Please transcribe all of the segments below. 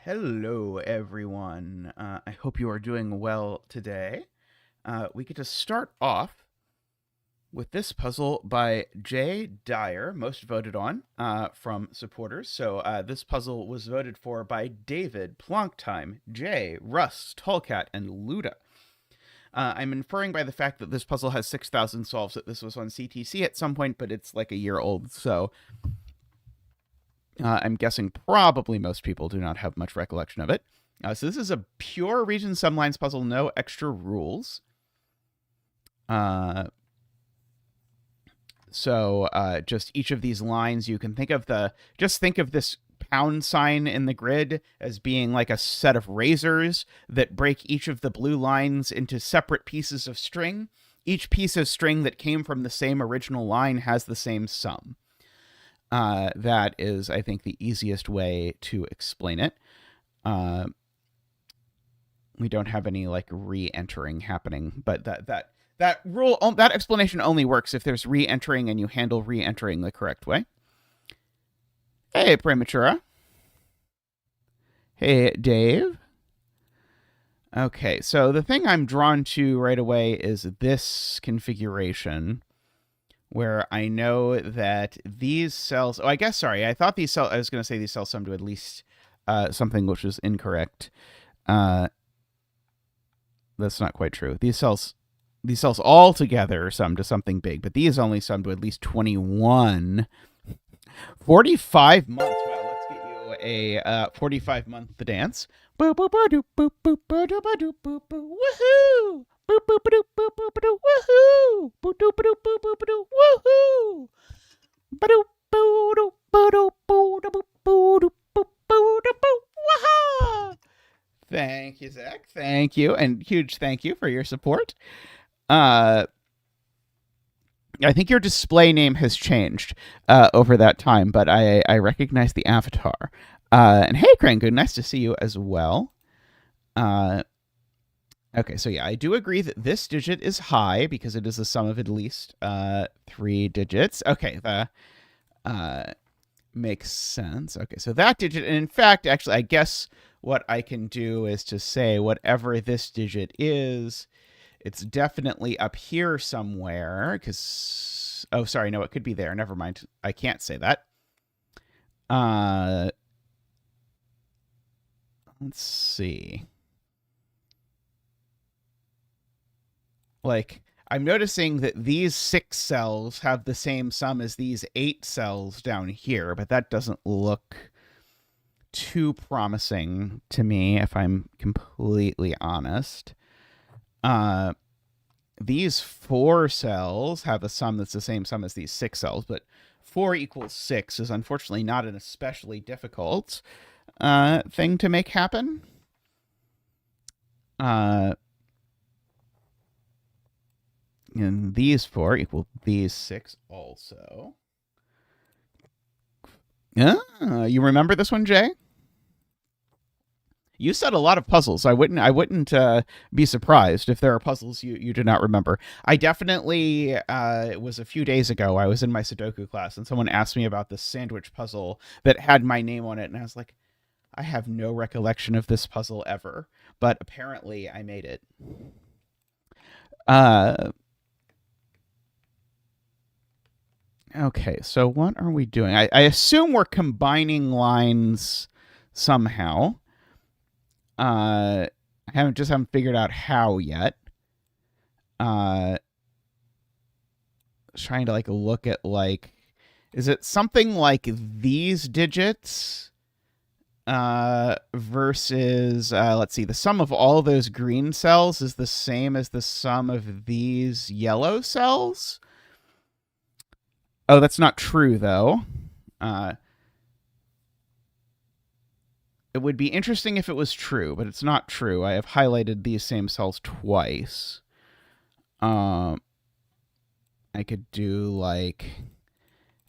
Hello, everyone. I hope you are doing well today. We get to start off with this puzzle by Jay Dyer, most voted on from supporters. So this puzzle was voted for by David, Plonktime, Jay, Russ, Tallcat, and Luda. I'm inferring by the fact that this puzzle has 6,000 solves that this was on CTC at some point, but it's like a year old. So I'm guessing probably most people do not have much recollection of it. So this is a pure region sumlines puzzle, no extra rules. So just each of these lines, you can think of just think of this pound sign in the grid as being like a set of razors that break each of the blue lines into separate pieces of string. Each piece of string that came from the same original line has the same sum. That is, I think, the easiest way to explain it. We don't have any like re-entering happening, but that rule, that explanation only works if there's re-entering and you handle re-entering the correct way. Hey, Prematura. Hey, Dave. Okay, so the thing I'm drawn to right away is this configuration where I know that these cells... Oh, I guess, sorry, I thought these cells... I was going to say these cells sum to at least something which is incorrect. That's not quite true. These cells all together sum to something big, but these only sum to at least 21. 45 months. Well, let's get you a 45-month dance. Boop boop boop boop boop boop boop boop boop. Woohoo! Boop boop boop boop boop boop. Woohoo! Boop boop boop boop boop boop. Woohoo! Boop boop boop boop boop boop boop. Waha! Thank you, Zach. Thank you, and huge thank you for your support. I think your display name has changed over that time, but I recognize the avatar. And hey, Crane, good, nice to see you as well. Okay, so yeah, I do agree that this digit is high because it is the sum of at least 3 digits. Okay, that makes sense. Okay, so that digit, and in fact, actually, I guess what I can do is to say whatever this digit is, it's definitely up here somewhere, because... Oh, sorry, no, it could be there. Never mind. I can't say that. Let's see. Like, I'm noticing that these 6 cells have the same sum as these 8 cells down here, but that doesn't look too promising to me, if I'm completely honest. These 4 cells have a sum that's the same sum as these 6 cells, but 4 equals 6 is unfortunately not an especially difficult thing to make happen. And these 4 equal these 6 also. You remember this one, Jay? You said a lot of puzzles. I wouldn't be surprised if there are puzzles you do not remember. I definitely, it was a few days ago, I was in my sudoku class, and someone asked me about this sandwich puzzle that had my name on it, and I was like, I have no recollection of this puzzle ever, but apparently I made it. Okay, so what are we doing? I assume we're combining lines somehow. I haven't figured out how yet. Trying to like look at like, is it something like these digits versus let's see, the sum of all those green cells is the same as the sum of these yellow cells? Oh, that's not true though. It would be interesting if it was true, but it's not true. I have highlighted these same cells twice. I could do like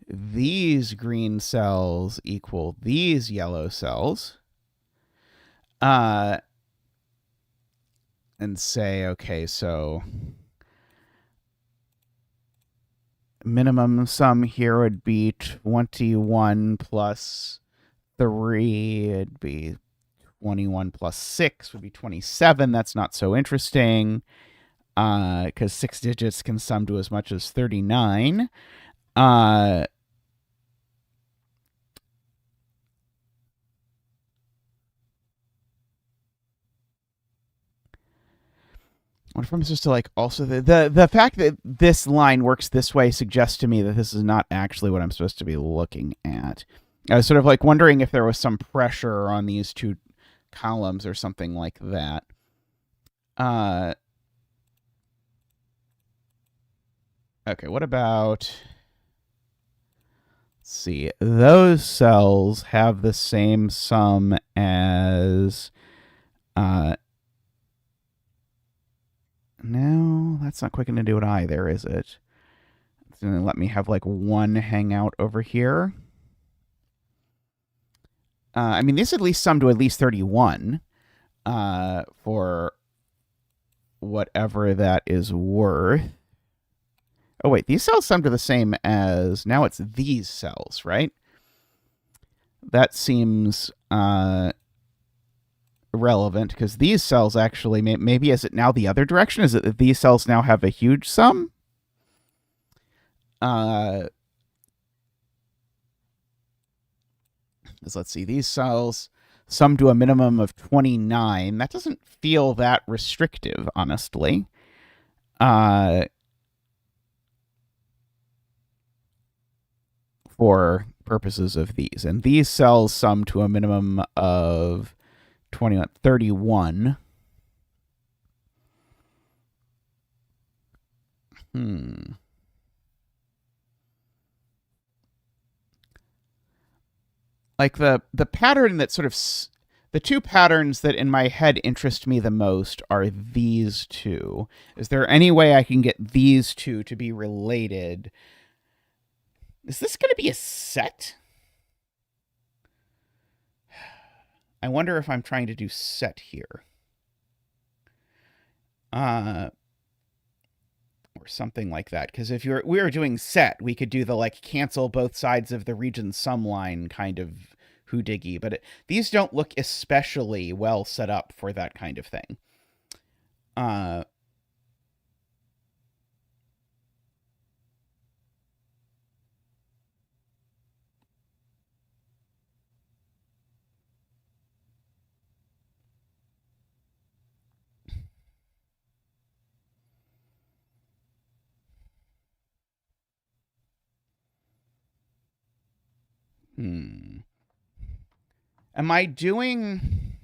these green cells equal these yellow cells. And say, okay, so minimum sum here would be 21 plus 3, it'd be 21 plus 6 would be 27. That's not so interesting because 6 digits can sum to as much as 39. What if I'm supposed to like also the fact that this line works this way suggests to me that this is not actually what I'm supposed to be looking at. I was sort of like wondering if there was some pressure on these two columns or something like that. Okay, what about, let's see, those cells have the same sum as, no, that's not quite going to do it either, is it? It's going to let me have like one hang out over here. I mean, this at least sum to at least 31 for whatever that is worth. Oh, wait, these cells sum to the same as, now it's these cells, right? That seems relevant because these cells actually, maybe is it now the other direction? Is it that these cells now have a huge sum? Let's see, these cells sum to a minimum of 29. That doesn't feel that restrictive, honestly. For purposes of these. And these cells sum to a minimum of 31. Like the pattern that sort of, the two patterns that in my head interest me the most are these two. Is there any way I can get these two to be related? Is this going to be a set? I wonder if I'm trying to do set here. Or something like that. Because if we were doing set, we could do the like cancel both sides of the region sum line kind of hoodiggy. But these don't look especially well set up for that kind of thing. Am I doing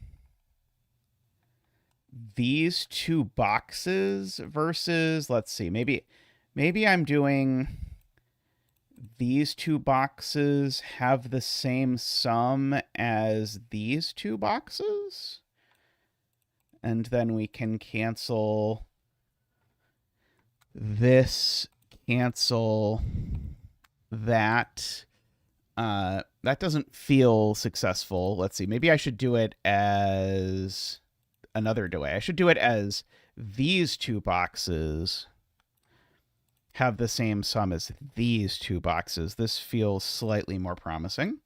these two boxes versus, let's see, maybe I'm doing these two boxes have the same sum as these two boxes? And then we can cancel this, cancel that. That doesn't feel successful. Let's see. Maybe I should do it as another way. I should do it as these two boxes have the same sum as these two boxes. This feels slightly more promising.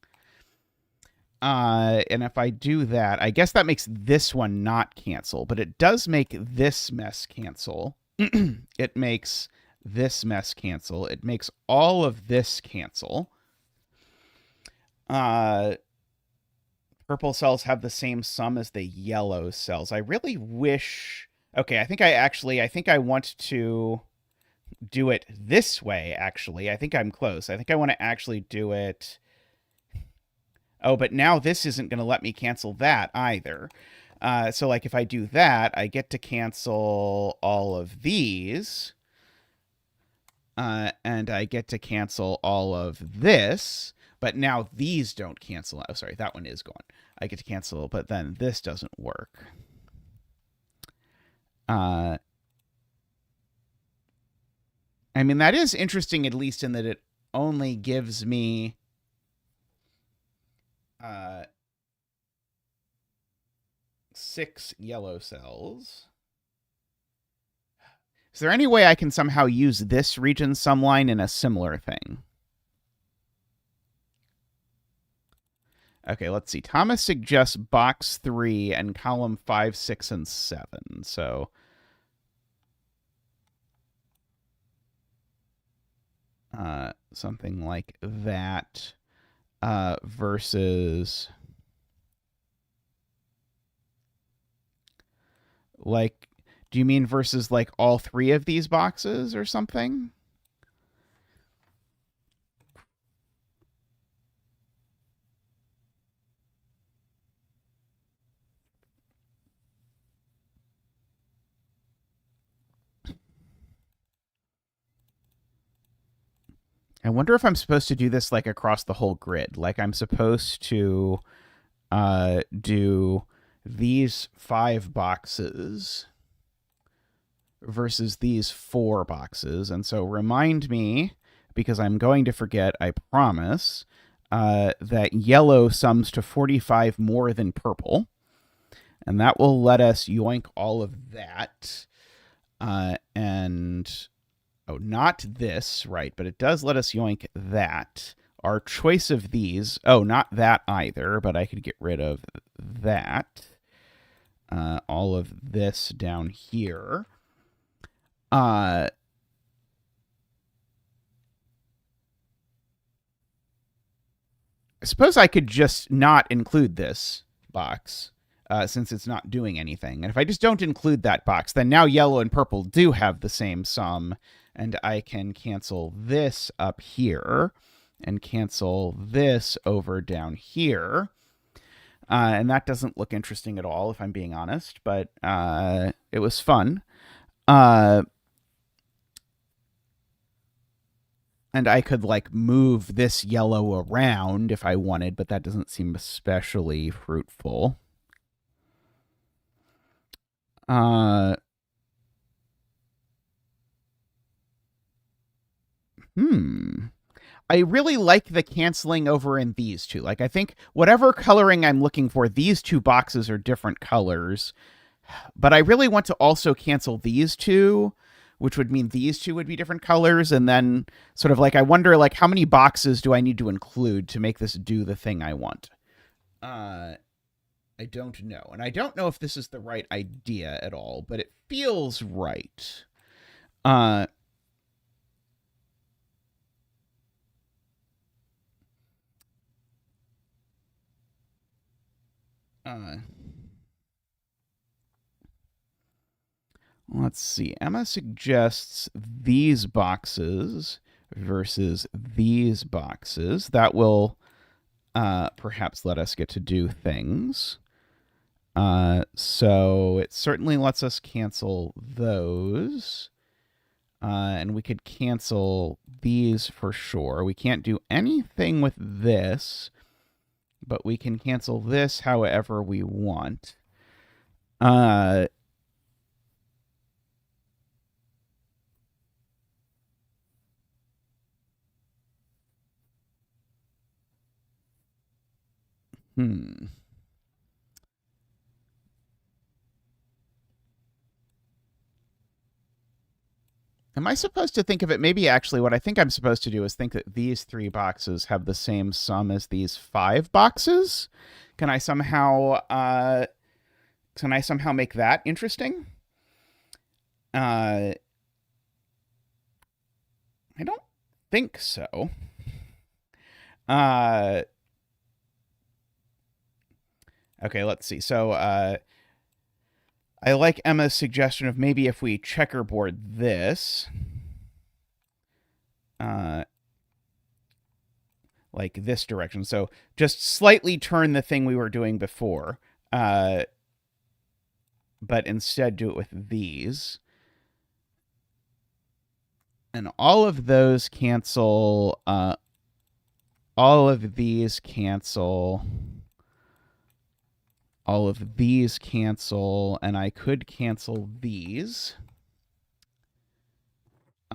And if I do that, I guess that makes this one not cancel, but it does make this mess cancel. It makes this mess cancel. It makes all of this cancel. Purple cells have the same sum as the yellow cells. I really wish... Okay, I think I want to do it this way, actually. I think I'm close. I think I want to actually do it... Oh, but now this isn't going to let me cancel that either. So, like, if I do that, I get to cancel all of these. And I get to cancel all of this. But now these don't cancel. Oh, sorry, that one is gone. I get to cancel, but then this doesn't work. I mean, that is interesting, at least in that it only gives me 6 yellow cells. Is there any way I can somehow use this region sum line in a similar thing? Okay, let's see. Thomas suggests box 3 and column 5, 6, and 7. So something like that versus like, Do you mean versus like all three of these boxes or something? I wonder if I'm supposed to do this like across the whole grid. Like I'm supposed to do these 5 boxes versus these 4 boxes. And so remind me, because I'm going to forget, I promise, that yellow sums to 45 more than purple. And that will let us yoink all of that. And, oh, not this, right, but it does let us yoink that. Our choice of these, oh, not that either, but I could get rid of that. All of this down here. I suppose I could just not include this box since it's not doing anything. And if I just don't include that box, then now yellow and purple do have the same sum, and I can cancel this up here and cancel this over down here. And that doesn't look interesting at all, if I'm being honest, but it was fun. And I could like move this yellow around if I wanted, but that doesn't seem especially fruitful. I really like the canceling over in these two. Like, I think whatever coloring I'm looking for, these 2 boxes are different colors. But I really want to also cancel these 2, which would mean these 2 would be different colors. And then sort of like, I wonder, like, how many boxes do I need to include to make this do the thing I want? I don't know. And I don't know if this is the right idea at all, but it feels right. Let's see. Emma suggests these boxes versus these boxes. That will perhaps let us get to do things. So it certainly lets us cancel those. And we could cancel these for sure. We can't do anything with this, but we can cancel this however we want. Am I supposed to think of it? Maybe actually what I think I'm supposed to do is think that these 3 boxes have the same sum as these 5 boxes. Can I somehow make that interesting? I don't think so. Okay, let's see. So I like Emma's suggestion of maybe if we checkerboard this, like this direction. So just slightly turn the thing we were doing before, but instead do it with these. And all of those cancel, all of these cancel. All of these cancel, and I could cancel these.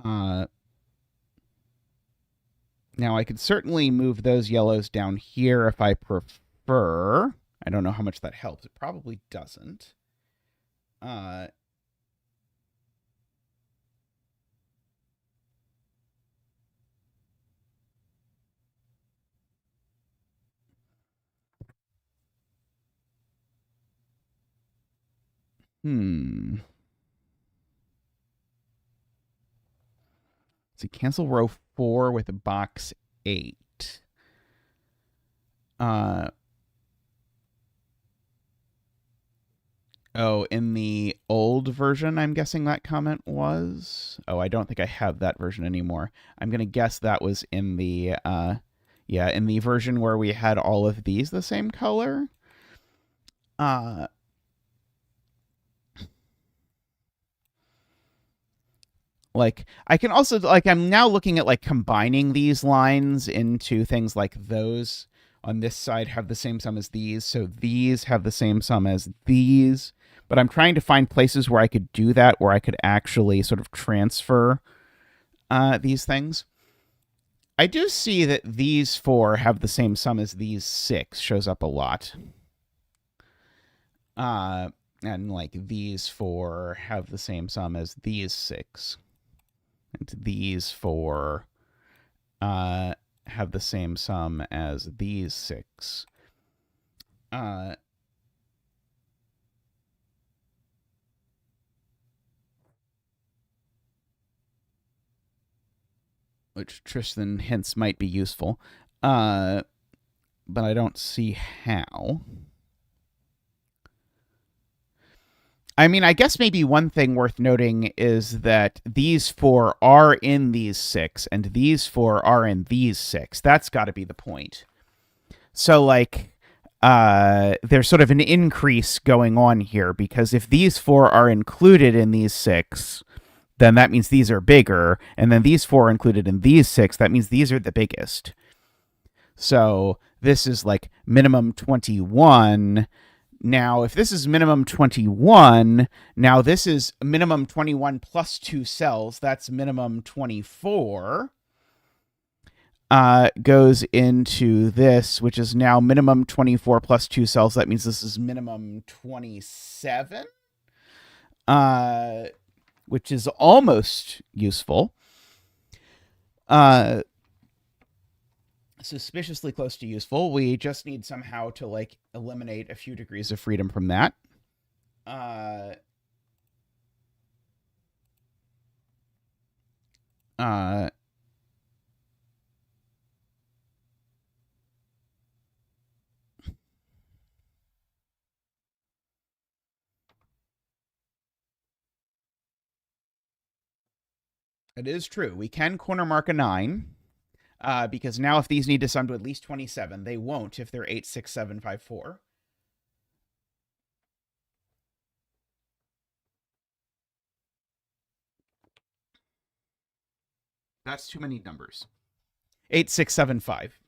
Now I could certainly move those yellows down here if I prefer. I don't know how much that helps. It probably doesn't. So cancel row 4 with box 8. Oh, in the old version, I'm guessing that comment was. Oh, I don't think I have that version anymore. I'm gonna guess that was in the yeah, in the version where we had all of these the same color. Like I can also like I'm now looking at like combining these lines into things like those on this side have the same sum as these, so these have the same sum as these. But I'm trying to find places where I could do that, where I could actually sort of transfer these things. I do see that these four have the same sum as these six, shows up a lot. And like these four have the same sum as these six. And these four have the same sum as these six. Which Tristan hints might be useful. But I don't see how. I mean, I guess maybe one thing worth noting is that these four are in these six, and these four are in these six. That's got to be the point. So, like, there's sort of an increase going on here, because if these four are included in these six, then that means these are bigger, and then these four are included in these six, that means these are the biggest. So this is like minimum 21. Now, if this is minimum 21, now this is minimum 21 plus 2 cells. That's minimum 24. Goes into this, which is now minimum 24 plus 2 cells. That means this is minimum 27, which is almost useful. Suspiciously close to useful. We just need somehow to like eliminate a few degrees of freedom from that. It is true. We can corner mark a 9. Because now if these need to sum to at least 27, they won't if they're 8, 6, 7, 5, 4. That's too many numbers. 8, 6, 7, 5.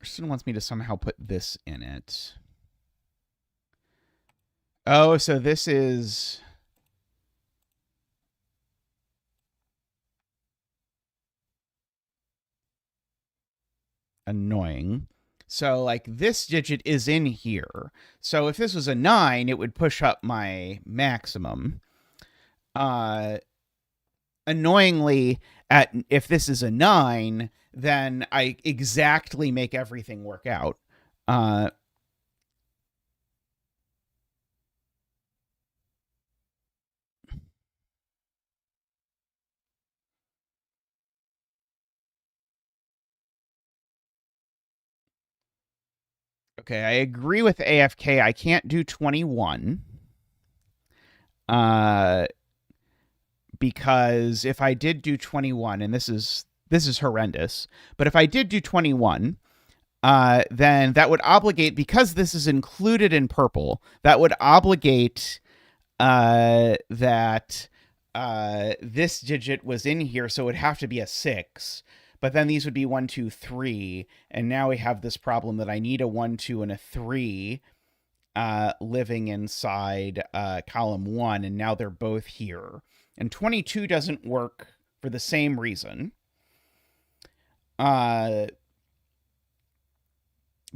Kristen wants me to somehow put this in it. Oh, so this is annoying. So like this digit is in here. So if this was a 9, it would push up my maximum. Annoyingly, if this is a 9, then I exactly make everything work out. Okay, I agree with AFK. I can't do 21. Because if I did do 21, and this is horrendous, but if I did do 21, then that would obligate, because this is included in purple, that would obligate that this digit was in here, so it would have to be a 6. But then these would be 1, 2, 3, and now we have this problem that I need a 1, 2, and a 3 living inside column 1, and now they're both here. And 22 doesn't work for the same reason.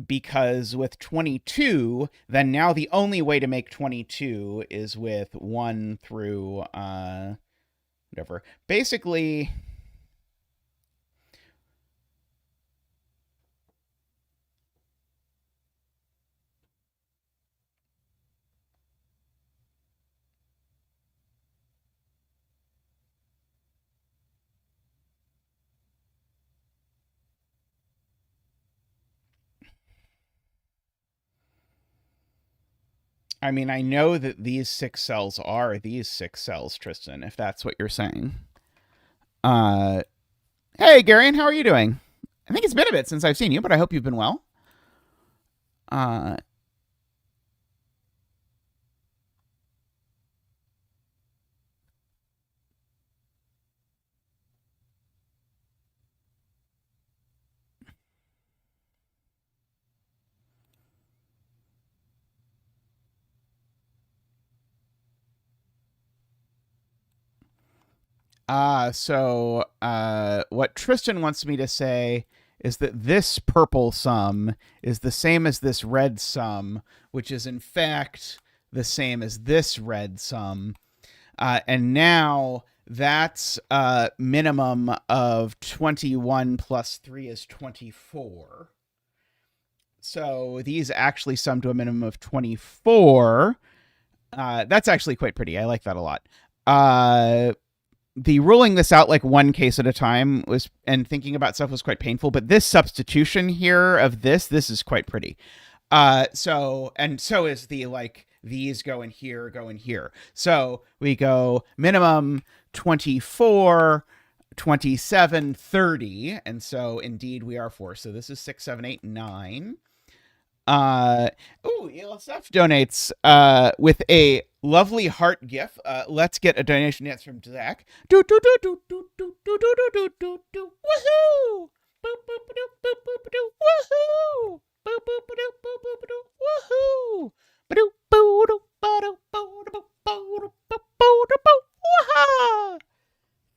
Because with 22, then now the only way to make 22 is with 1 through whatever. Basically, I mean, I know that these 6 cells are these 6 cells, Tristan, if that's what you're saying. Uh, hey, Garion, how are you doing? I think it's been a bit since I've seen you, but I hope you've been well. Uh, what Tristan wants me to say is that this purple sum is the same as this red sum, which is in fact the same as this red sum. And now that's a minimum of 21 plus 3 is 24. So these actually sum to a minimum of 24. That's actually quite pretty. I like that a lot. The ruling this out like one case at a time was, and thinking about stuff was quite painful, but this substitution here of this is quite pretty. So is the like these go in here, go in here. So we go minimum 24, 27, 30. And so indeed we are 4. So this is 6, 7, 8, 9. ELSF donates with a lovely heart gif. Let's get a donation dance from Zach. Do do do do do do do do do do do. Woohoo! Boop boop boop boop boop boop. Woohoo! Boop boop boop boop boop boop. Woohoo! Boop boop boop boop boop boop boop boop.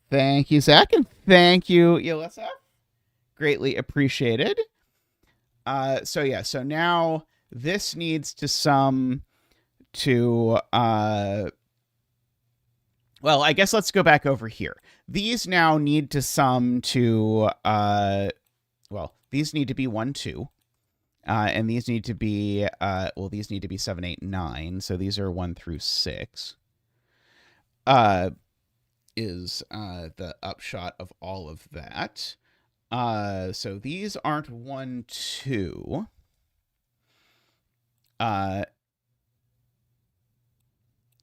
Thank you, Zach, and thank you, ELSF. Greatly appreciated. So now this needs to sum to, well, I guess let's go back over here. These now need to sum to, well, these need to be 1, 2. And these need to be, these need to be 7, 8, 9. So these are 1 through 6. Is the upshot of all of that. So these aren't 1, 2.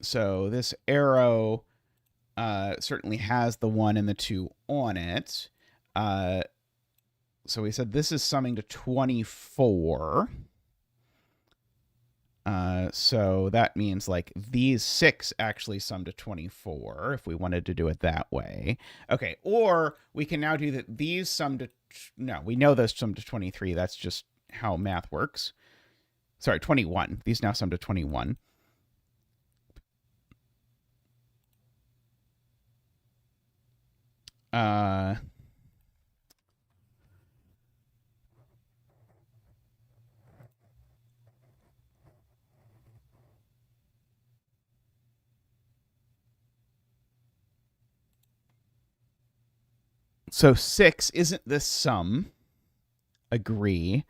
So this arrow certainly has the 1 and the 2 on it. So we said this is summing to 24. So that means like these 6 actually sum to 24 if we wanted to do it that way. Okay, or we can now do that these sum to, no, we know those sum to 23. That's just how math works. Sorry, 21. These now sum to 21. So 6 isn't this sum. Agree.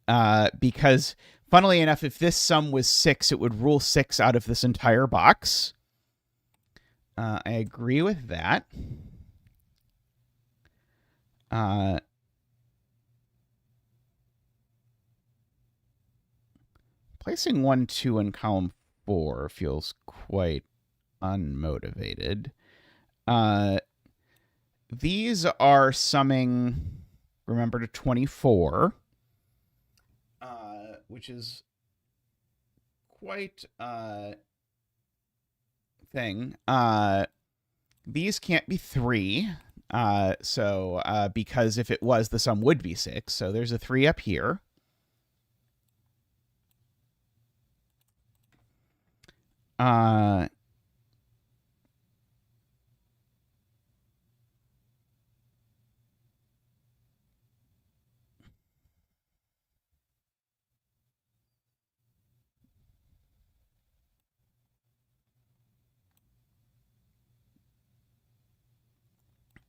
Because funnily enough, if this sum was 6, it would rule 6 out of this entire box. I agree with that. Placing 1, 2 in column 4 feels quite unmotivated. These are summing, remember, to 24, which is quite thing. These can't be 3. Because if it was, the sum would be 6. So there's a 3 up here.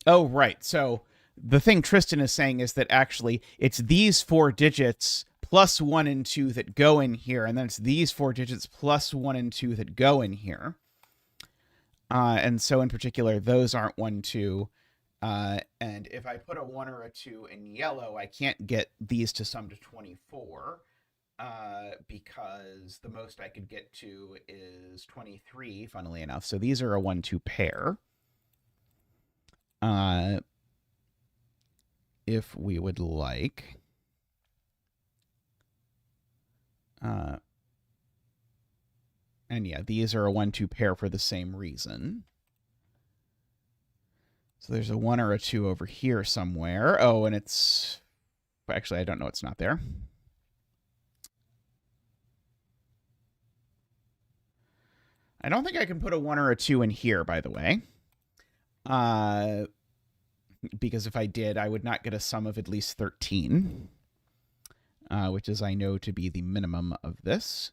Oh, right. So the thing Tristan is saying is that actually it's these 4 digits plus 1 and 2 that go in here, and then it's these 4 digits plus 1 and 2 that go in here. And so in particular, those aren't 1, 2. And if I put a 1 or a 2 in yellow, I can't get these to sum to 24. because the most I could get to is 23, funnily enough. So these are a 1-2 pair. If we would like. And yeah, these are a 1-2 pair for the same reason. So there's a 1 or a 2 over here somewhere. Oh, and it's... Actually, I don't know. It's not there. I don't think I can put a 1 or a 2 in here, by the way. Because if I did, I would not get a sum of at least 13, which is, I know, to be the minimum of this.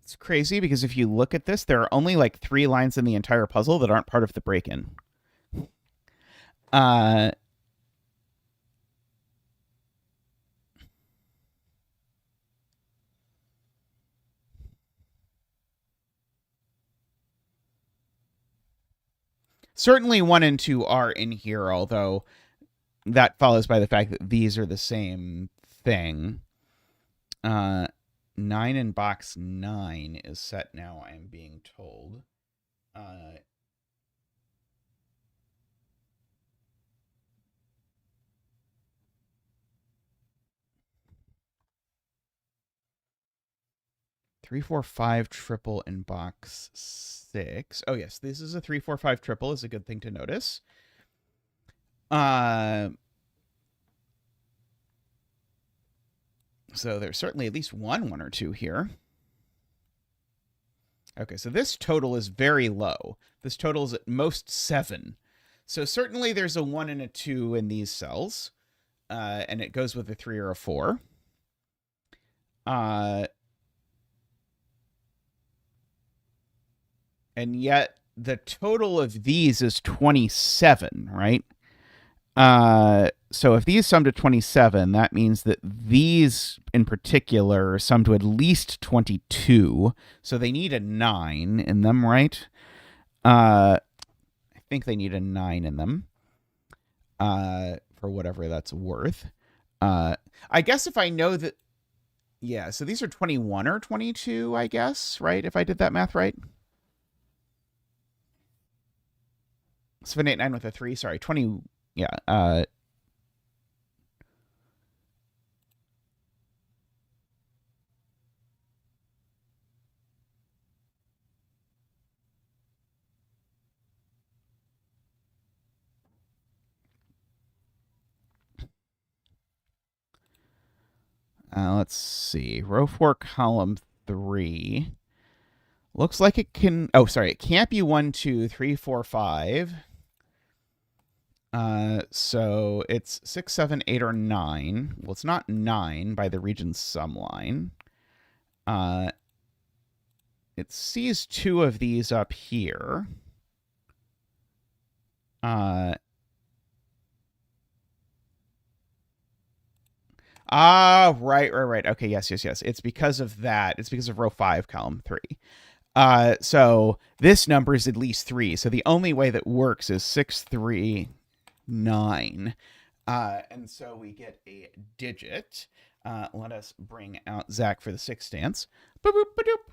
It's crazy because if you look at this, there are only like 3 lines in the entire puzzle that aren't part of the break-in. Certainly 1 and 2 are in here, although that follows by the fact that these are the same thing. 9 in box 9 is set now, I'm being told. 3, 4, 5 triple in box 6. Oh, yes, this is a 3, 4, 5 triple, is a good thing to notice. So there's certainly at least 1 or 2 here. Okay, so this total is very low. This total is at most 7. So certainly there's a 1 and a 2 in these cells, and it goes with a 3 or a 4. And yet the total of these is 27, right? So if these sum to 27, that means that these in particular sum to at least 22. So they need a 9 in them, right? I think they need a 9 in them, for whatever that's worth. I guess if I know that, yeah, so these are 21 or 22, I guess, right? If I did that math right. 7, 8, 9 with a 3, sorry, 20, yeah, let's see. Row 4, column 3. Looks like it can... Oh, sorry. It can't be 1, 2, 3, 4, 5. So it's 6, 7, 8, or 9. Well, it's not 9 by the region sum line. It sees 2 of these up here. Right. Okay, yes. It's because of that. It's because of row 5, column 3. So this number is at least 3. So the only way that works is 6, 3, 9. And so we get a digit. Let us bring out Zach for the 6 stance. Boop, boop, ba-doop.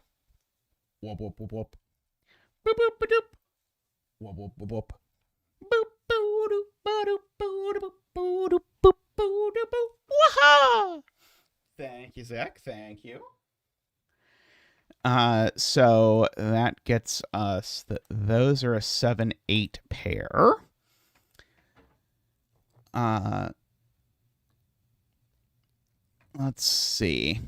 Whoop, whoop, whoop, whoop. Boop, boop, ba-doop. Whoop, whoop, whoop, whoop. Boop, boo-doop, ba-doop, boo-doop, boo-doop, boop, boo-doop, boo. Waha! Thank you, Zach. Thank you. So that gets us that those are a 7, 8 pair. Let's see.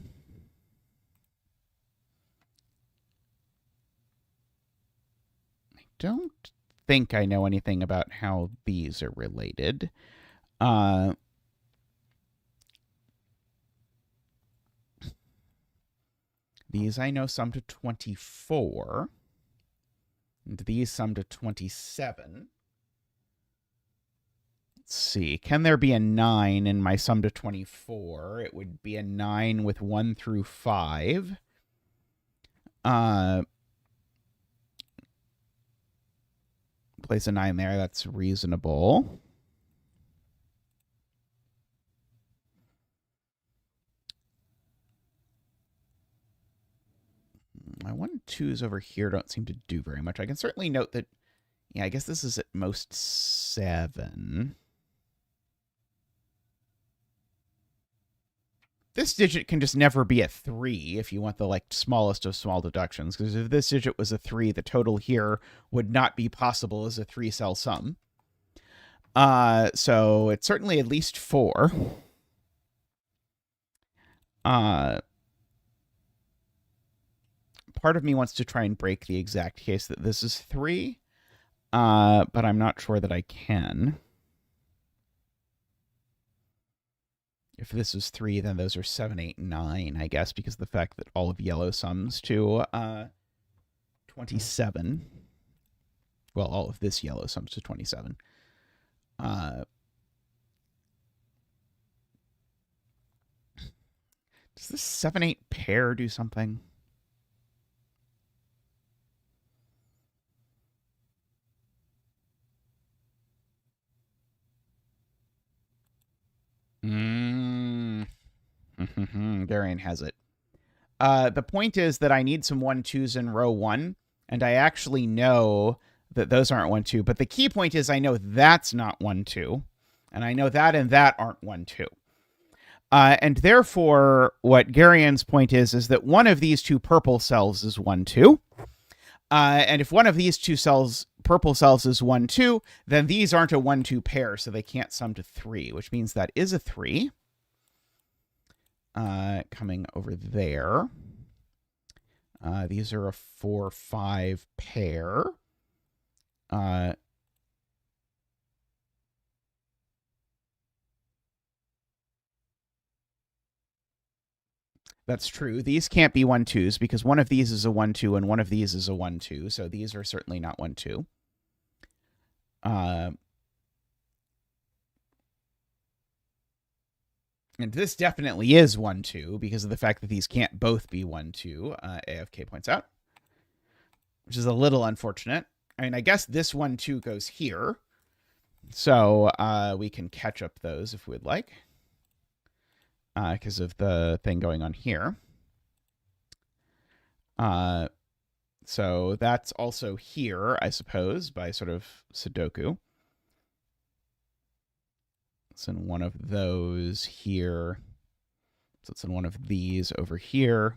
I don't think I know anything about how these are related. These I know sum to 24. And these sum to 27. Let's see. Can there be a 9 in my sum to 24? It would be a 9 with 1 through 5. Place a 9 there. That's reasonable. My 1 and 2s over here don't seem to do very much. I can certainly note that, yeah, I guess this is at most 7. This digit can just never be a 3 if you want the like smallest of small deductions, because if this digit was a 3, the total here would not be possible as a 3-cell sum. So it's certainly at least 4. Part of me wants to try and break the exact case that this is 3, but I'm not sure that I can. If this is 3, then those are 7, 8, 9, I guess, because of the fact that all of yellow sums to 27. Well, all of this yellow sums to 27. Does this 7, 8 pair do something? Darian has it. The point is that I need some 1, 2s in row 1, and I actually know that those aren't 1, 2. But the key point is I know that's not 1, 2, and I know that and that aren't 1, 2. And therefore, what Garian's point is that one of these two purple cells is 1, 2. And if one of these two cells, purple cells, is 1, 2, then these aren't a 1, 2 pair, so they can't sum to 3, which means that is a 3. Coming over there. These are a 4, 5 pair. That's true. These can't be 1, 2s because one of these is a 1, 2 and one of these is a 1, 2. So these are certainly not 1, 2. And this definitely is 1, 2 because of the fact that these can't both be 1, 2, AFK points out, which is a little unfortunate. I mean, I guess this 1, 2 goes here. So we can catch up those if we'd like because of the thing going on here. So that's also here, I suppose, by sort of sudoku. It's in one of those here. So it's in one of these over here.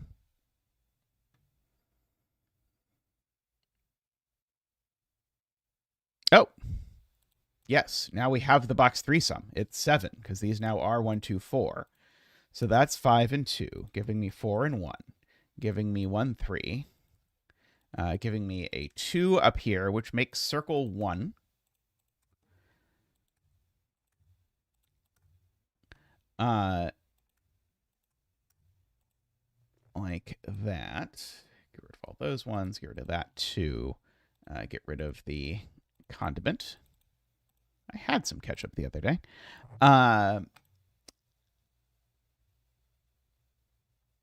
Oh, yes. Now we have the box 3 sum. It's 7 because these now are 1, 2, 4. So that's 5 and 2, giving me 4 and 1, giving me 1, 3, giving me a 2 up here, which makes circle 1. Like that. Get rid of all those ones. Get rid of that too. Get rid of the condiment. I had some ketchup the other day.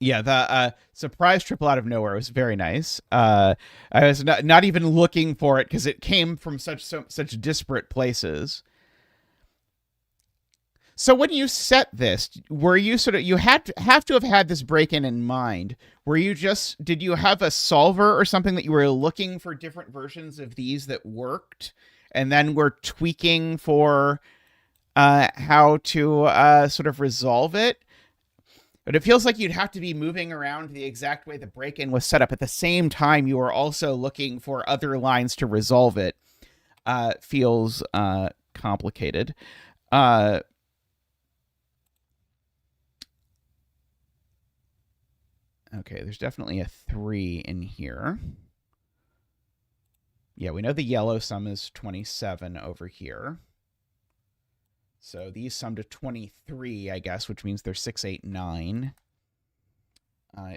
Yeah, the surprise triple out of nowhere was very nice. I was not even looking for it because it came from such disparate places. So when you set this, were you you have to have had this break-in in mind? Were you did you have a solver or something that you were looking for different versions of these that worked, and then were tweaking for how to sort of resolve it? But it feels like you'd have to be moving around the exact way the break-in was set up. At the same time, you were also looking for other lines to resolve it. Feels complicated. Okay, there's definitely a 3 in here. Yeah, we know the yellow sum is 27 over here. So these sum to 23, I guess, which means they're 6, 8, 9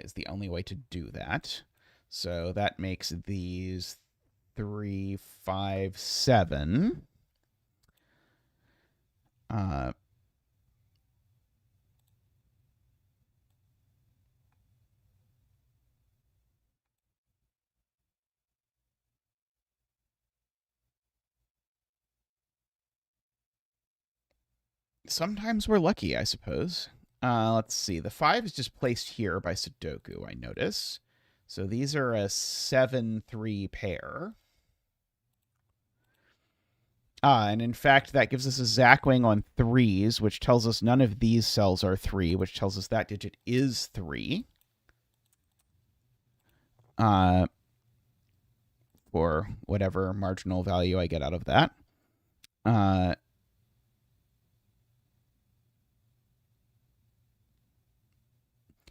is the only way to do that. So that makes these 3, 5, 7. Sometimes we're lucky, I suppose. Let's see. The 5 is just placed here by Sudoku, I notice. So these are a 7-3 pair. And in fact, that gives us a Zackwing on 3s, which tells us none of these cells are 3, which tells us that digit is 3. For whatever marginal value I get out of that.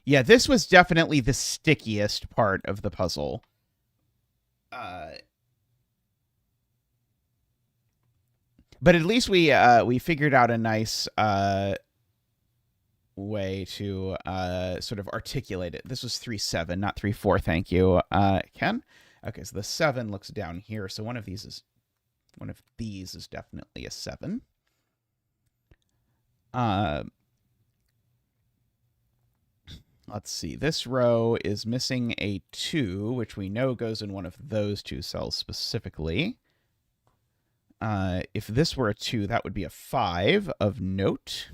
Yeah, this was definitely the stickiest part of the puzzle. But at least we figured out a nice way to sort of articulate it. This was 3-7, not 3-4. Thank you, Ken. Okay, so the 7 looks down here. So one of these is definitely a 7. Let's see. This row is missing a 2, which we know goes in one of those 2 cells specifically. If this were a 2, that would be a 5 of note.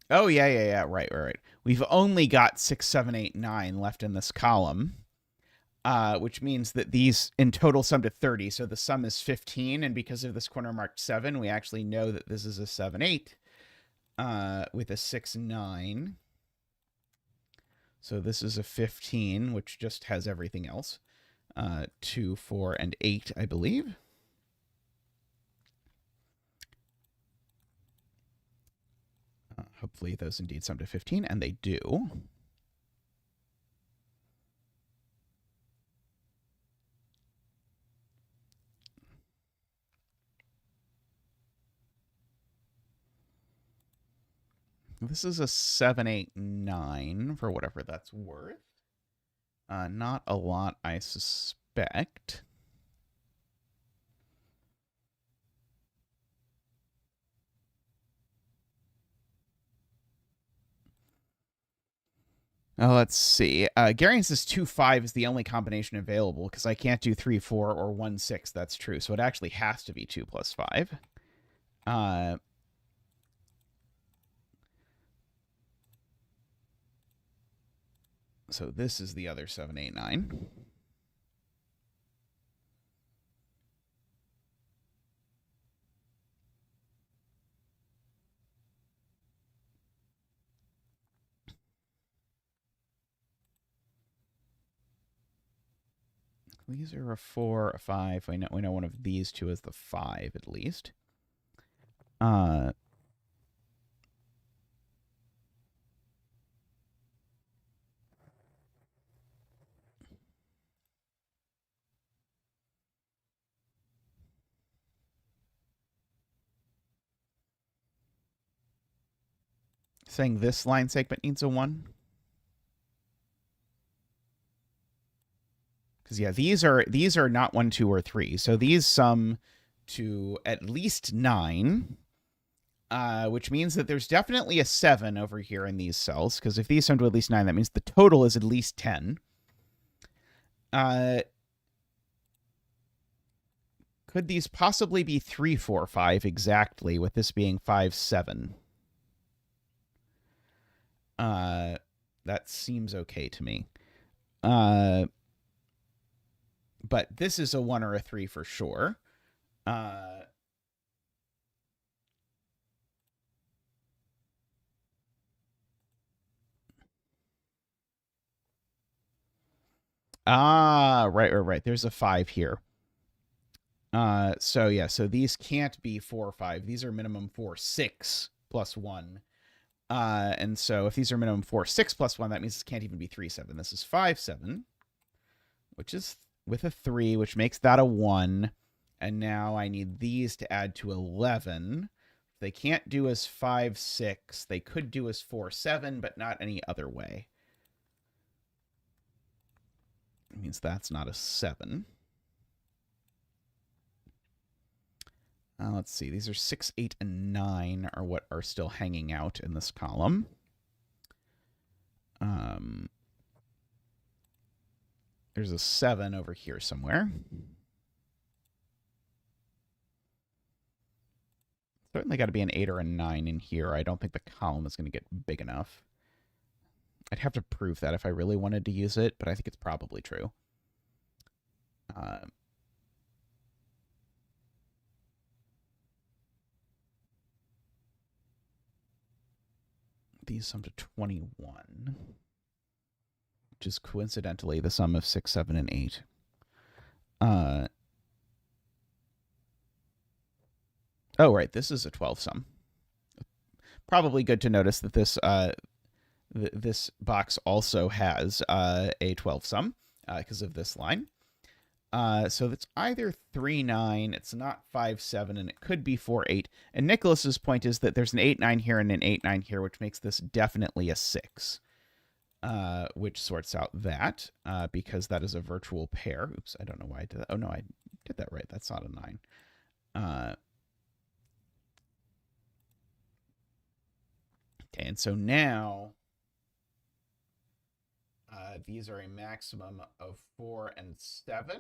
Oh, yeah. Right. We've only got 6, 7, 8, 9 left in this column, which means that these in total sum to 30. So the sum is 15. And because of this corner marked 7, we actually know that this is a 7, 8 with a 6, 9. So this is a 15, which just has everything else. 2, 4, and 8, I believe. Hopefully those indeed sum to 15, and they do. This is a 7, 8, 9 for whatever that's worth. Not a lot, I suspect. Let's see. Garion says 2, 5 is the only combination available because I can't do 3, 4 or 1, 6. That's true. So it actually has to be 2 plus 5. So this is the other 7, 8, 9. These are a 4, a 5. We know one of these 2 is the 5 at least. Saying this line segment needs a 1. Because yeah, these are not 1, 2, or 3. So these sum to at least 9, which means that there's definitely a 7 over here in these cells. Because if these sum to at least 9, that means the total is at least 10. Could these possibly be 3, 4, 5 exactly, with this being 5, 7? That seems okay to me. But this is a 1 or a 3 for sure. Right. There's a 5 here. So these can't be 4 or 5. These are minimum 4, 6 plus 1. And so if these are minimum 4, 6 plus 1, that means this can't even be 3, 7. This is 5, 7, which is with a 3, which makes that a 1. And now I need these to add to 11. They can't do as 5, 6. They could do as 4, 7, but not any other way. It means that's not a 7. Let's see. These are 6, 8, and 9 are what are still hanging out in this column. There's a 7 over here somewhere. Certainly got to be an 8 or a 9 in here. I don't think the column is going to get big enough. I'd have to prove that if I really wanted to use it, but I think it's probably true. These sum to 21, which is coincidentally the sum of 6, 7, and 8. Oh, right, this is a 12 sum. Probably good to notice that this this box also has a 12 sum because of this line. So it's either 3, 9, it's not 5, 7, and it could be 4, 8. And Nicholas's point is that there's an 8, 9 here and an 8, 9 here, which makes this definitely a 6, which sorts out that because that is a virtual pair. Oops, I don't know why I did that. Oh, no, I did that right. That's not a 9. Okay, and so now these are a maximum of 4 and 7,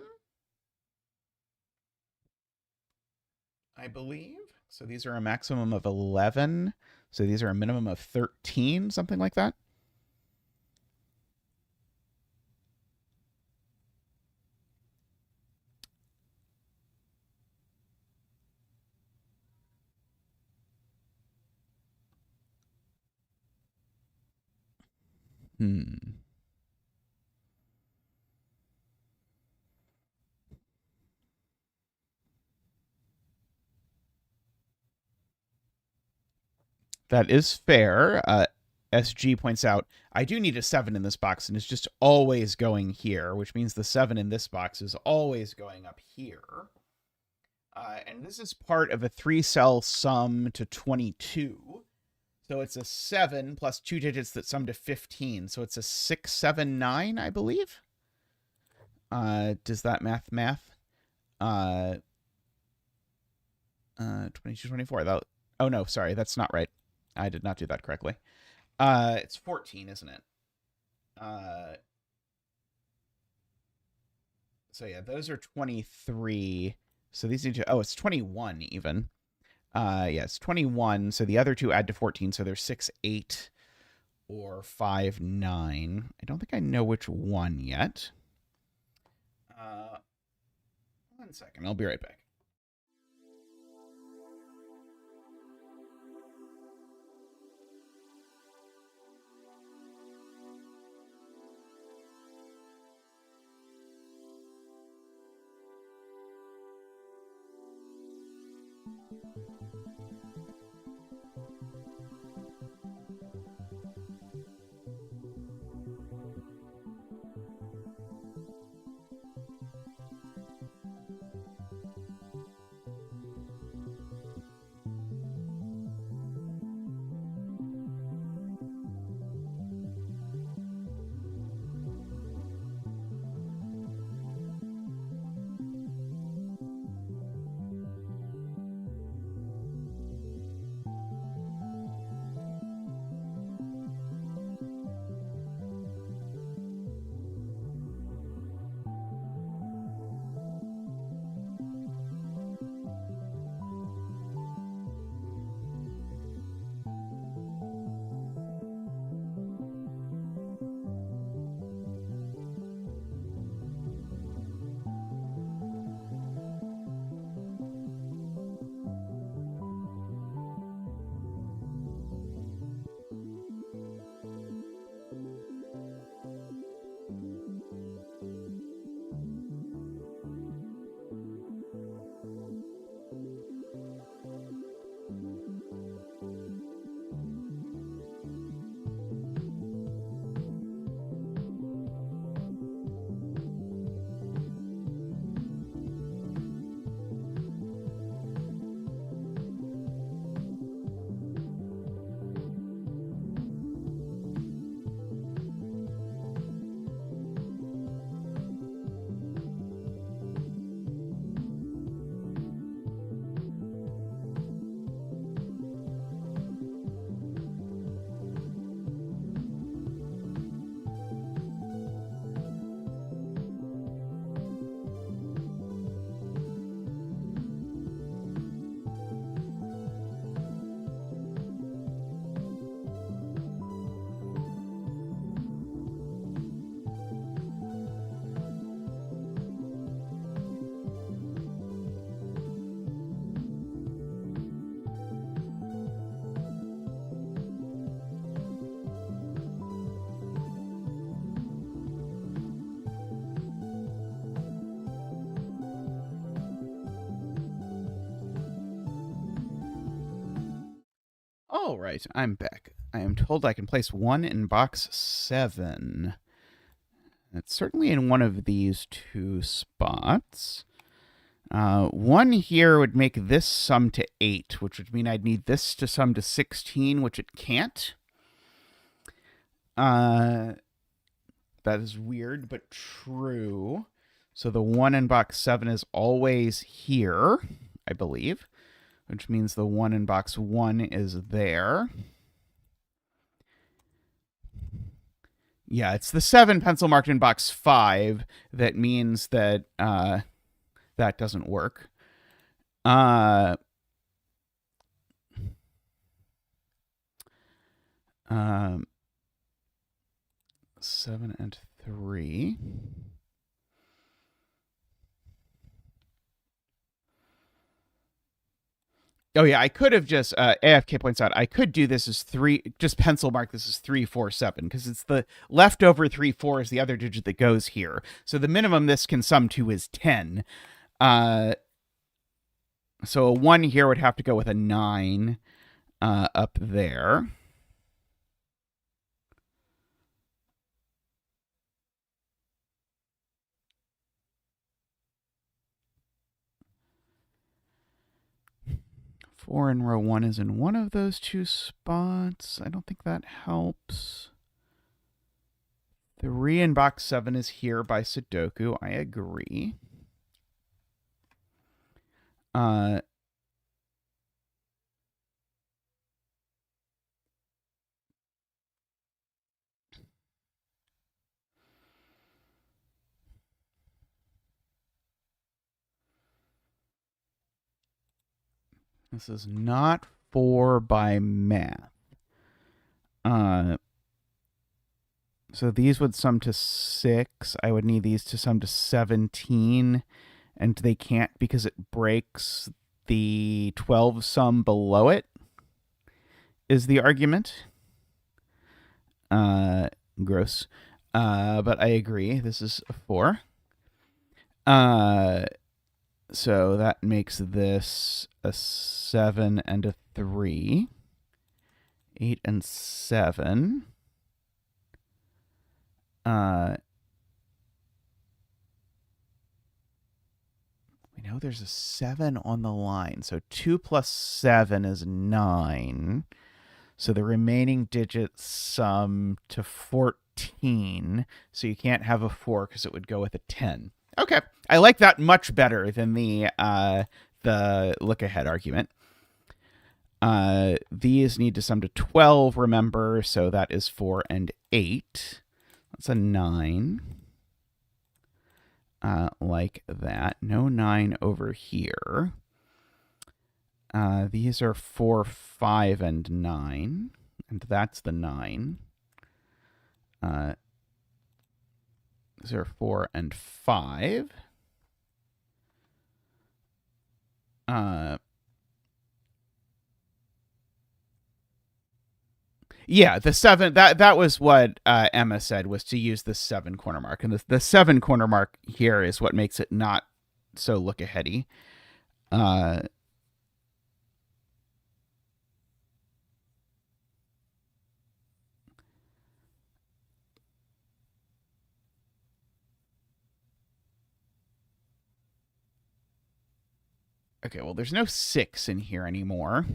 I believe. So these are a maximum of 11. So these are a minimum of 13, something like that. That is fair. SG points out, I do need a 7 in this box, and it's just always going here, which means the 7 in this box is always going up here. And this is part of a 3-cell sum to 22. So it's a 7 plus 2 digits that sum to 15. So it's a 6, 7, 9, I believe. Does that math? 22, 24. Oh, no, sorry, that's not right. I did not do that correctly. It's 14, isn't it? So yeah, those are 23. So these need to, oh, it's 21 even. Yes, 21. So the other two add to 14. So they're 6, 8 or 5, 9. I don't think I know which one yet. 1 second. I'll be right back. All right, I'm back. I am told I can place 1 in box 7. It's certainly in one of these 2 spots. 1 here would make this sum to 8, which would mean I'd need this to sum to 16, which it can't. That is weird, but true. So the 1 in box 7 is always here, I believe, which means the 1 in box 1 is there. Yeah, it's the 7 pencil marked in box 5 that means that that doesn't work. 7 and 3. Oh yeah, I could have just AFK points out I could do this as 3, just pencil mark this as 3, 4, 7 because it's the leftover 3, 4 is the other digit that goes here. So the minimum this can sum to is 10. So a 1 here would have to go with a 9 up there. Four in row 1 is in one of those 2 spots. I don't think that helps. 3 in box 7 is here by Sudoku. I agree. This is not 4 by math. So these would sum to 6. I would need these to sum to 17. And they can't because it breaks the 12 sum below it, is the argument. Gross. But I agree. This is a 4. So that makes this a 7 and a 3. 8 and 7. We know there's a 7 on the line. So 2 plus 7 is 9. So the remaining digits sum to 14. So you can't have a 4 because it would go with a 10. Okay, I like that much better than the look-ahead argument. These need to sum to 12, remember, so that is 4 and 8. That's a 9. Like that. No 9 over here. These are 4, 5, and 9. And that's the 9. These are 4 and 5. Yeah, the 7, that was what Emma said, was to use the 7 corner mark. And the 7 corner mark here is what makes it not so look-aheady. Okay, well, there's no 6 in here anymore.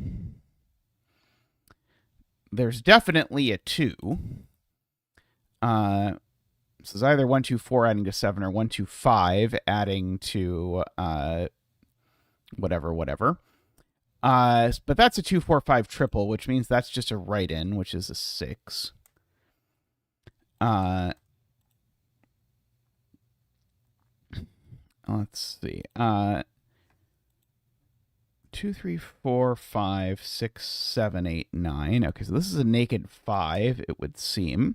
There's definitely a 2. So it's either 1, 2, 4 adding to 7 or 1, 2, 5 adding to whatever. But that's a 2, 4, 5 triple, which means that's just a write-in, which is a 6. Let's see. 2, 3, 4, 5, 6, 7, 8, 9. Okay, so this is a naked 5, it would seem.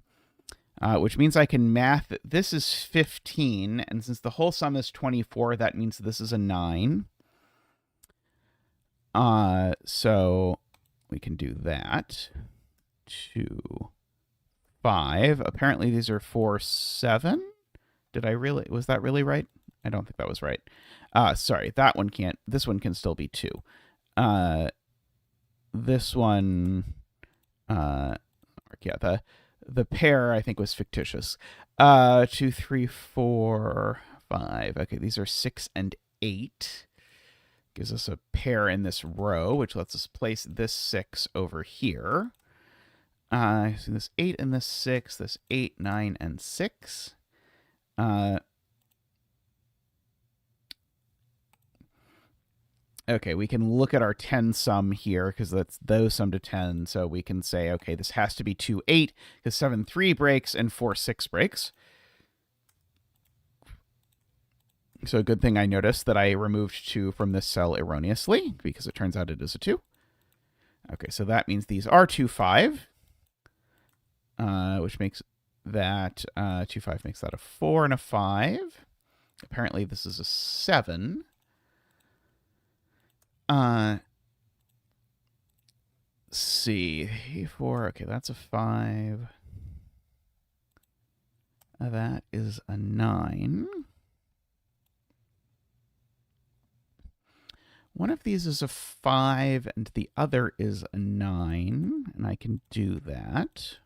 Which means I can math. This is 15, and since the whole sum is 24, that means this is a 9. So we can do that. 2, 5. Apparently these are 4, 7. Was that really right? I don't think that was right. Sorry, that one can't. This one can still be 2. This one Yeah, the pair I think was fictitious. 2, 3, 4, 5. Okay, these are 6 and 8. Gives us a pair in this row, which lets us place this 6 over here. So this 8 and this 6, this 8, 9, and 6. Okay, we can look at our 10 sum here because that's those sum to 10. So we can say, okay, this has to be 2, 8 because 7, 3 breaks and 4, 6 breaks. So a good thing I noticed that I removed 2 from this cell erroneously because it turns out it is a 2. Okay, so that means these are 2, 5, which makes that 2, 5 makes that a 4 and a 5. Apparently this is a 7. See, 4. Okay, that's a 5. That is a 9. One of these is a 5 and the other is a 9, and I can do that.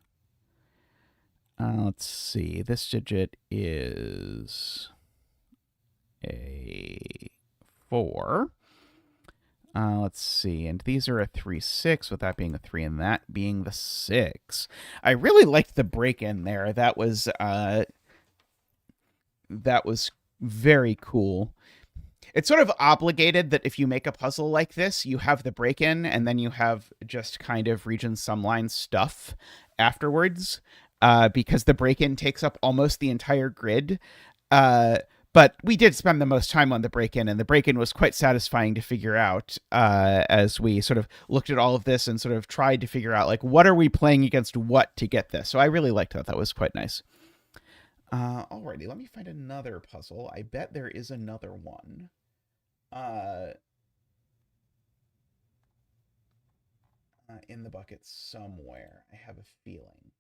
Let's see. This digit is a 4. Let's see. And these are a 3, 6, with that being a 3 and that being the 6. I really liked the break-in there. That was very cool. It's sort of obligated that if you make a puzzle like this, you have the break-in and then you have just kind of region sumline stuff afterwards, because the break-in takes up almost the entire grid. But we did spend the most time on the break-in, and the break-in was quite satisfying to figure out as we sort of looked at all of this and sort of tried to figure out, like, what are we playing against what to get this? So I really liked that. That was quite nice. Alrighty, let me find another puzzle. I bet there is another one. In the bucket somewhere. I have a feeling.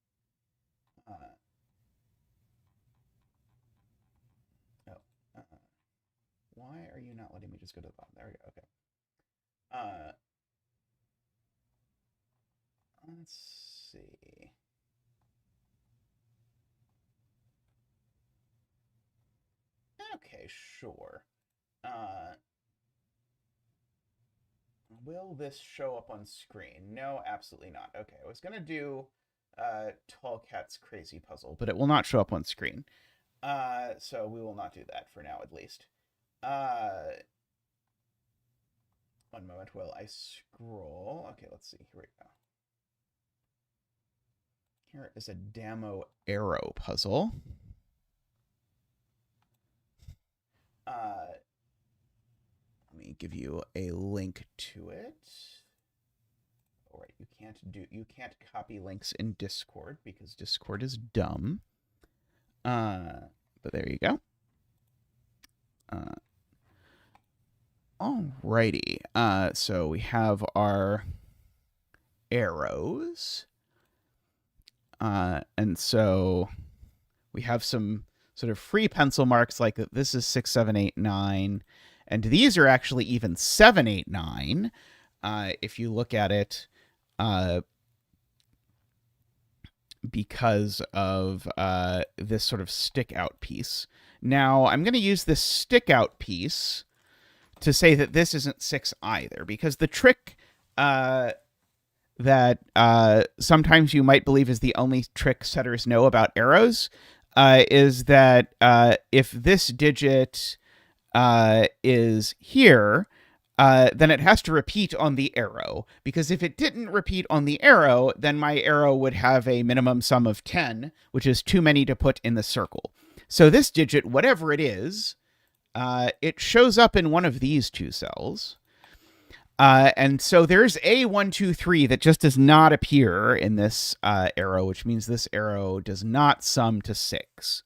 Why are you not letting me just go to the bottom? There we go. Okay. Let's see. Okay, sure. Will this show up on screen? No, absolutely not. Okay, I was gonna do Tall Cat's Crazy Puzzle, but it will not show up on screen. So we will not do that for now, at least. One moment while I scroll. Okay, let's see. Here we go. Here is a Damo arrow puzzle. Let me give you a link to it. All right, you can't copy links in Discord because Discord is dumb. But there you go. Alrighty. So we have our arrows. And so we have some sort of free pencil marks like that. This is 6, 7, 8, 9. And these are actually even 7, 8, 9. If you look at it, because of this sort of stick out piece. Now, I'm going to use this stick out piece to say that this isn't 6 either, because the trick that sometimes you might believe is the only trick setters know about arrows is that if this digit is here, then it has to repeat on the arrow, because if it didn't repeat on the arrow, then my arrow would have a minimum sum of 10, which is too many to put in the circle. So this digit, whatever it is, it shows up in one of these two cells. And so there's a 1, 2, 3 that just does not appear in this arrow, which means this arrow does not sum to 6.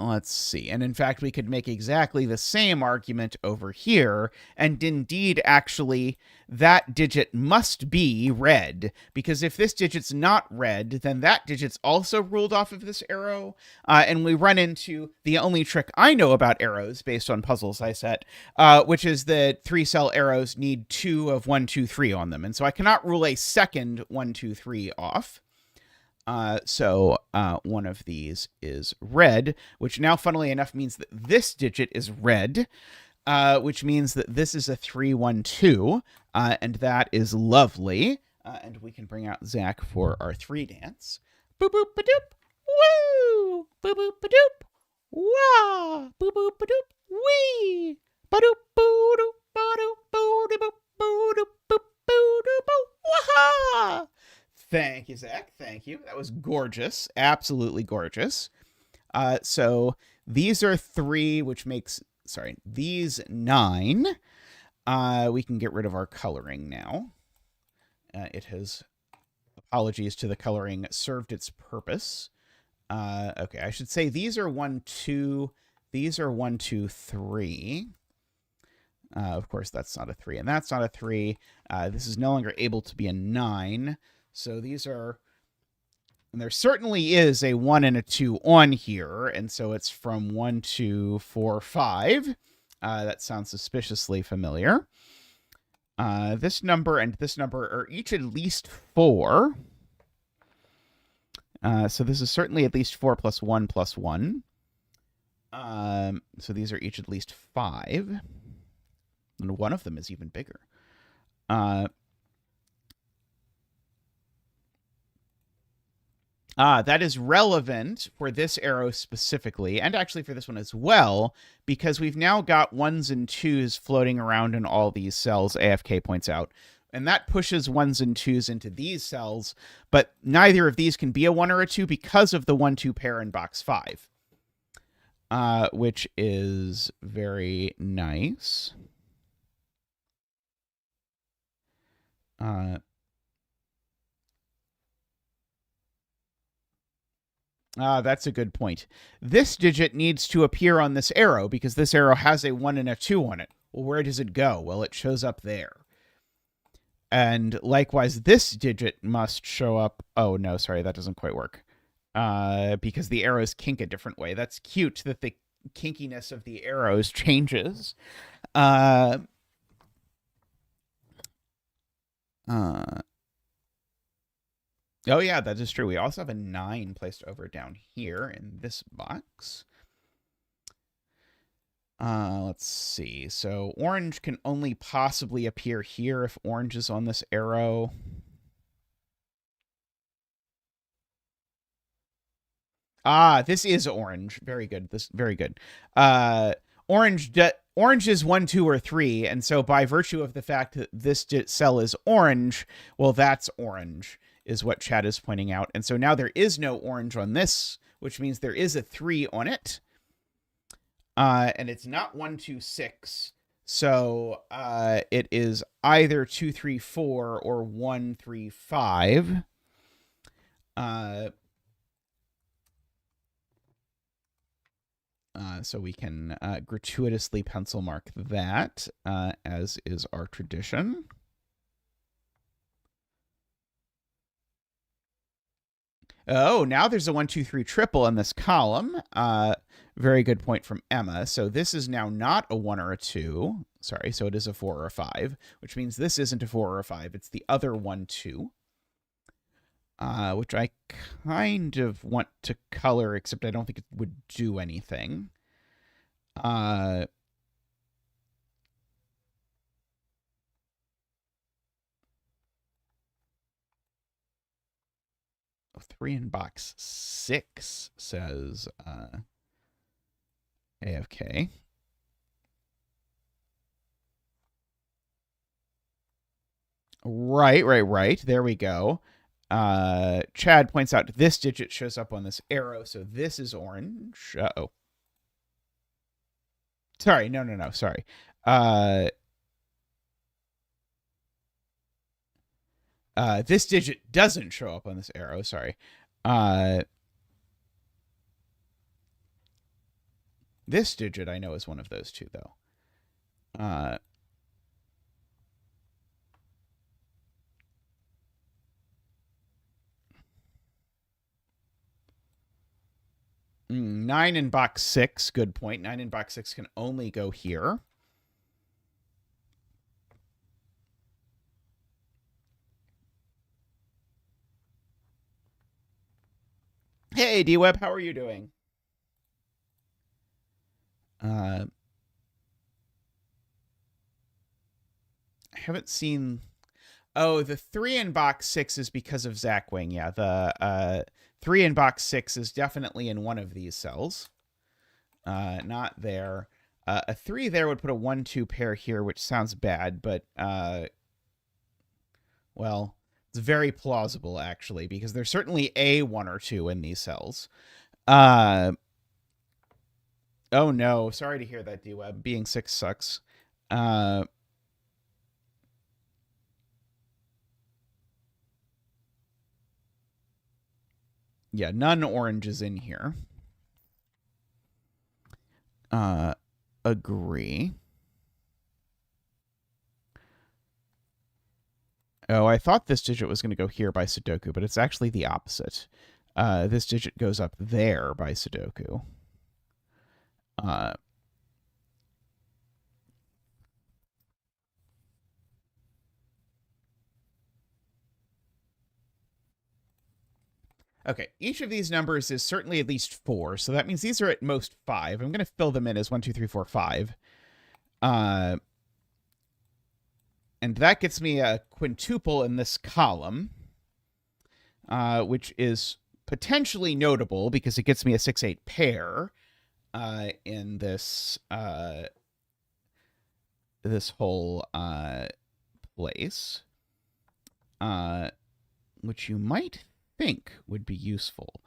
Let's see. And in fact, we could make exactly the same argument over here. And indeed, actually, that digit must be red. Because if this digit's not red, then that digit's also ruled off of this arrow. And we run into the only trick I know about arrows based on puzzles I set, which is that 3-cell arrows need 2 of 1, 2, 3 on them. And so I cannot rule a second 1, 2, 3 off. So one of these is red, which now, funnily enough, means that this digit is red, which means that this is a 3, 1, 2, and that is lovely. And we can bring out Zach for our 3 dance. Boop boop ba doop, woo! Boop boop ba doop, wah! Boop boop ba doop, wee! Ba doop boo doop ba doop boo doop boo doop boop boo doop boo, waha! Thank you, Zach. Thank you. That was gorgeous. Absolutely gorgeous. So these are 3, which makes, these 9. We can get rid of our coloring now. It has, apologies to the coloring, served its purpose. Okay, I should say these are 1, 2. These are 1, 2, 3. Of course, that's not a 3, and that's not a 3. This is no longer able to be a 9. So these are, and there certainly is a 1 and a 2 on here, and so it's from 1, 2, 4, 5. That sounds suspiciously familiar. This number and this number are each at least 4. So this is certainly at least 4 plus 1 plus 1. So these are each at least 5. And one of them is even bigger. That is relevant for this arrow specifically, and actually for this one as well, because we've now got 1s and 2s floating around in all these cells, AFK points out. And that pushes 1s and 2s into these cells, but neither of these can be a 1 or a 2 because of the 1-2 pair in box 5. Which is very nice. That's a good point. This digit needs to appear on this arrow because this arrow has a 1 and a 2 on it. Well, where does it go? Well, it shows up there. And likewise, this digit must show up. Oh, no, sorry, that doesn't quite work. Because the arrows kink a different way. That's cute that the kinkiness of the arrows changes. Oh, yeah, that is true. We also have a 9 placed over down here in this box. Let's see. So orange can only possibly appear here if orange is on this arrow. This is orange. Very good. Very good. Orange is 1, 2, or 3, and so by virtue of the fact that this cell is orange, well, that's orange, is what Chad is pointing out. And so now there is no orange on this, which means there is a 3 on it. And it's not 1, 2, 6. So it is either 2, 3, 4 or 1, 3, 5. So we can gratuitously pencil mark that, as is our tradition. Oh, now there's a 1, 2, 3 triple in this column. Very good point from Emma. So this is now not a 1 or a 2. Sorry, so it is a 4 or a 5, which means this isn't a 4 or a 5. It's the other 1, 2. Which I kind of want to color, except I don't think it would do anything. 3 in box 6 says AFK. Right. There we go. Chad points out this digit shows up on this arrow, so this is orange. Uh-oh. Sorry, no, sorry. This digit doesn't show up on this arrow, sorry. This digit I know is one of those two, though. 9 in box 6, good point. 9 in box 6 can only go here. Hey, D-Web, how are you doing? I haven't seen... Oh, the 3 in box 6 is because of Zackwing. Yeah, the 3 in box 6 is definitely in one of these cells. Not there. A 3 there would put a 1-2 pair here, which sounds bad, but, well, it's very plausible, actually, because there's certainly a 1 or 2 in these cells. Oh, no. Sorry to hear that, D-Web. Being 6 sucks. Yeah, none oranges in here. Agree. Oh, I thought this digit was going to go here by Sudoku, but it's actually the opposite. This digit goes up there by Sudoku. Okay, each of these numbers is certainly at least 4, so that means these are at most 5. I'm going to fill them in as 1, 2, 3, 4, 5. And that gets me a quintuple in this column, which is potentially notable because it gets me a 6-8 pair in this this whole place, which you might think would be useful.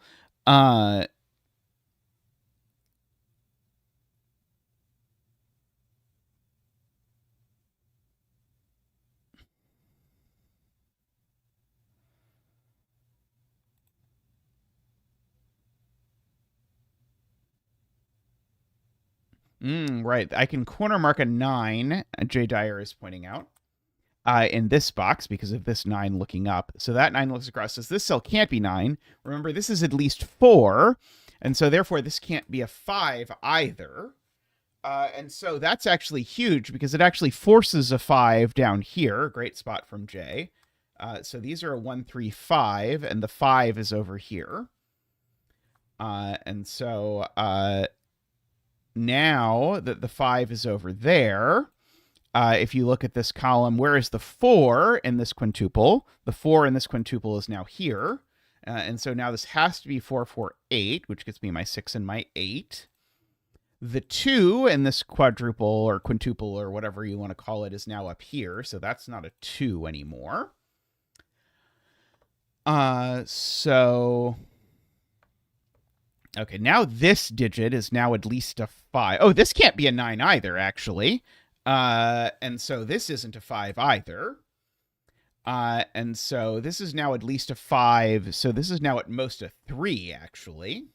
Right. I can corner mark a 9, Jay Dyer is pointing out, in this box because of this 9 looking up. So that 9 looks across, says this cell can't be 9. Remember, this is at least 4, and so therefore this can't be a 5 either. And so that's actually huge because it actually forces a 5 down here. Great spot from Jay. So these are a 1, 3, 5, and the 5 is over here. And so now that the 5 is over there, if you look at this column, where is the 4 in this quintuple? The 4 in this quintuple is now here. And so now this has to be 4, 4, 8, which gets me my 6 and my 8. The 2 in this quadruple or quintuple or whatever you want to call it is now up here. So that's not a 2 anymore. So... Okay, now this digit is now at least a 5. Oh, this can't be a 9 either, actually. And so this isn't a 5 either. And so this is now at least a 5. So this is now at most a 3, actually.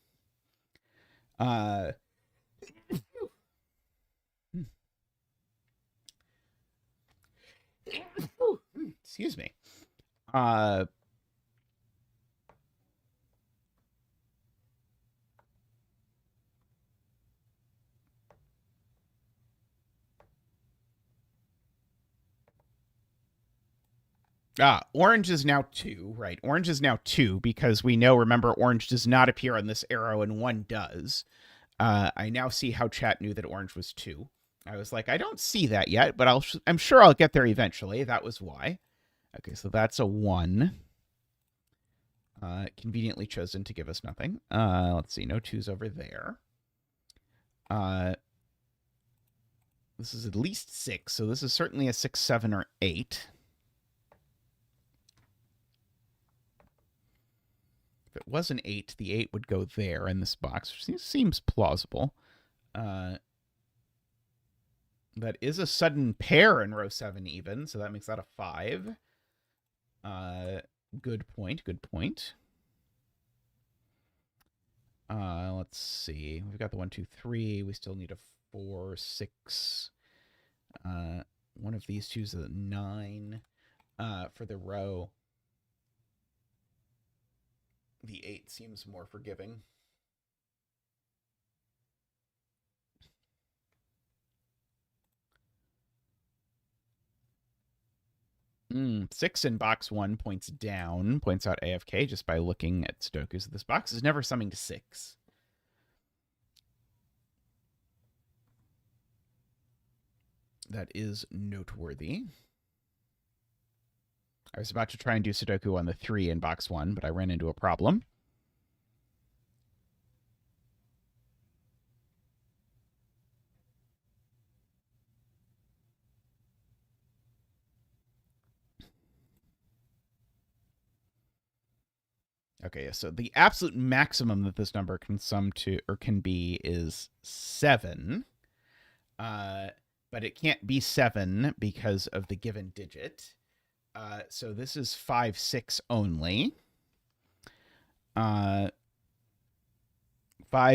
Excuse me. Orange is now 2, right? Orange is now 2 because we know, remember, orange does not appear on this arrow and 1 does. I now see how chat knew that orange was 2. I was like, I don't see that yet, but I'm sure I'll get there eventually. That was why. Okay, so that's a 1. Conveniently chosen to give us nothing. Let's see, no 2s over there. This is at least 6, so this is certainly a 6, 7, or 8. If it was an 8, the 8 would go there in this box, which seems plausible. That is a sudden pair in row 7 even, so that makes that a 5. Good point, good point. Let's see. We've got the 1, 2, 3. We still need a 4, 6. One of these two is a 9. For the row, the 8 seems more forgiving. Six in box 1 points down, points out AFK just by looking at Sudokus. This box is never summing to 6. That is noteworthy. I was about to try and do Sudoku on the 3 in box 1, but I ran into a problem. Okay, so the absolute maximum that this number can sum to or can be is 7. But it can't be 7 because of the given digit. So this is 5, 6 only. 5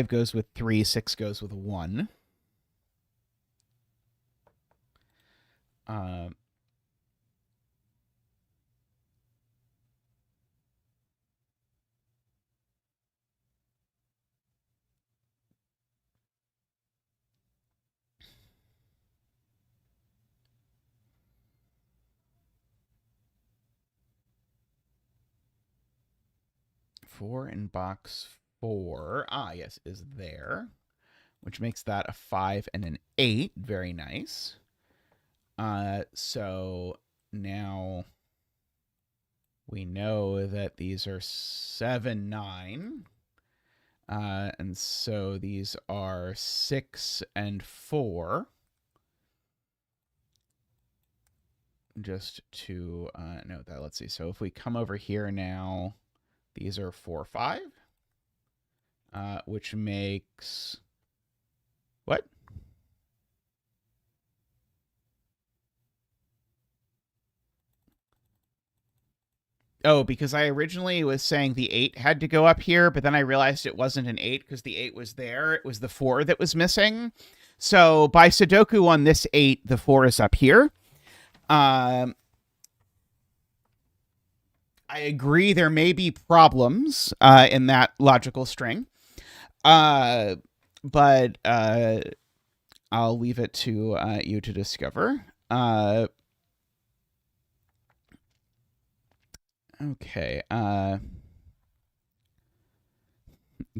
goes with 3, 6 goes with 1. 4 in box 4. Yes, is there. Which makes that a 5 and an 8. Very nice. So now we know that these are 7, 9. And so these are 6 and 4. Just to note that. Let's see. So if we come over here now, these are 4, 5. Which makes... What? Oh, because I originally was saying the 8 had to go up here, but then I realized it wasn't an 8 because the 8 was there. It was the 4 that was missing. So by Sudoku on this 8, the 4 is up here. I agree there may be problems in that logical string. But I'll leave it to you to discover. Okay.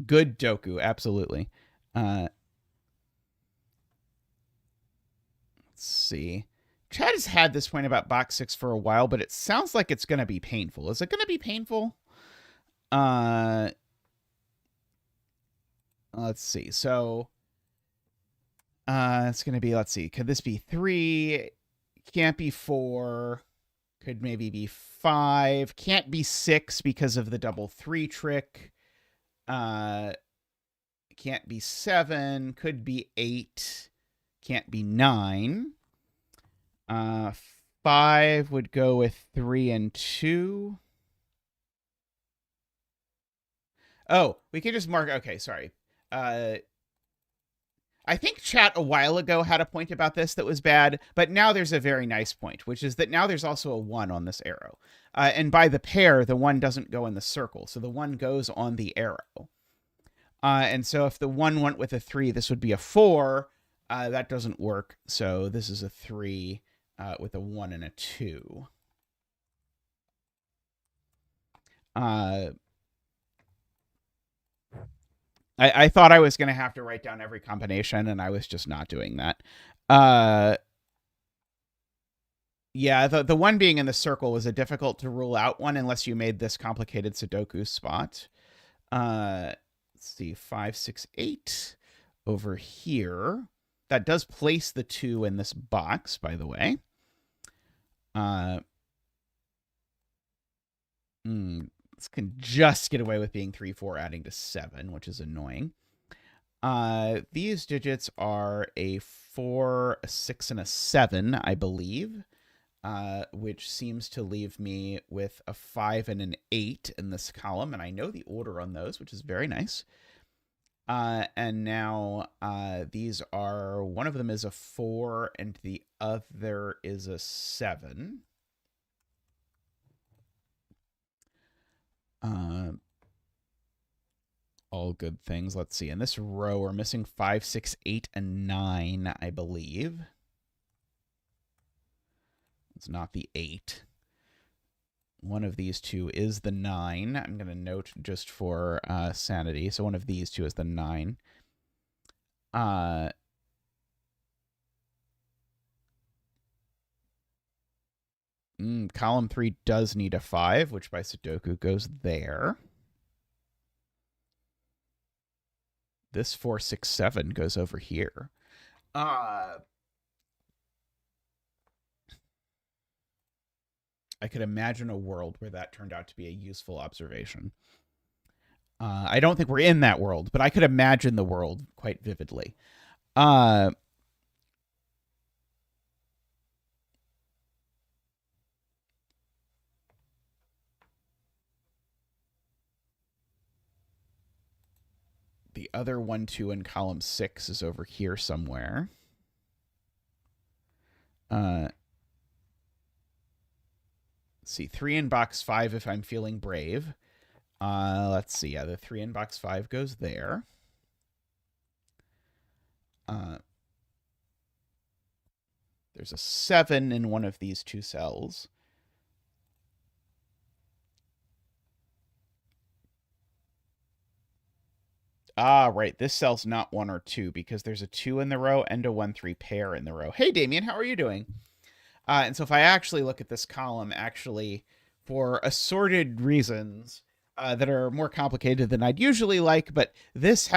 Good Doku, absolutely. Let's see. Chad has had this point about box 6 for a while, but it sounds like it's going to be painful. Is it going to be painful? Let's see. So it's going to be, let's see. Could this be 3? Can't be 4. Could maybe be 5. Can't be 6 because of the double 3 trick. Can't be 7. Could be 8. Can't be 9. 5 would go with 3 and 2. Oh, we can just mark. Okay, sorry. I think chat a while ago had a point about this that was bad, but now there's a very nice point, which is that now there's also a 1 on this arrow. And by the pair, the 1 doesn't go in the circle, so the 1 goes on the arrow. And so if the 1 went with a 3, this would be a 4. That doesn't work, so this is a 3 with a 1 and a 2. I thought I was going to have to write down every combination, and I was just not doing that. Yeah, the 1 being in the circle was a difficult to rule out one unless you made this complicated Sudoku spot. Let's see, 5, 6, 8 over here. That does place the 2 in this box, by the way. This can just get away with being 3, 4, adding to 7, which is annoying. These digits are a 4, a 6, and a 7, I believe, which seems to leave me with a 5 and an 8 in this column, and I know the order on those, which is very nice. And now these are, one of them is a 4 and the other is a 7. All good things. Let's see. In this row, we're missing 5, 6, 8, and 9, I believe. It's not the 8. One of these two is the 9. I'm going to note just for sanity. So one of these two is the 9. Column 3 does need a 5, which by Sudoku goes there. This 4, 6, 7 goes over here. I could imagine a world where that turned out to be a useful observation. I don't think we're in that world, but I could imagine the world quite vividly. The other 1, 2 in column 6 is over here somewhere. Let's see, 3 in box 5 if I'm feeling brave. Let's see, yeah, the 3 in box 5 goes there. There's a 7 in one of these two cells. Right. This cell's not 1 or 2 because there's a 2 in the row and a 1, 3 pair in the row. Hey, Damien, how are you doing? And so if I actually look at this column, actually, for assorted reasons that are more complicated than I'd usually like, but this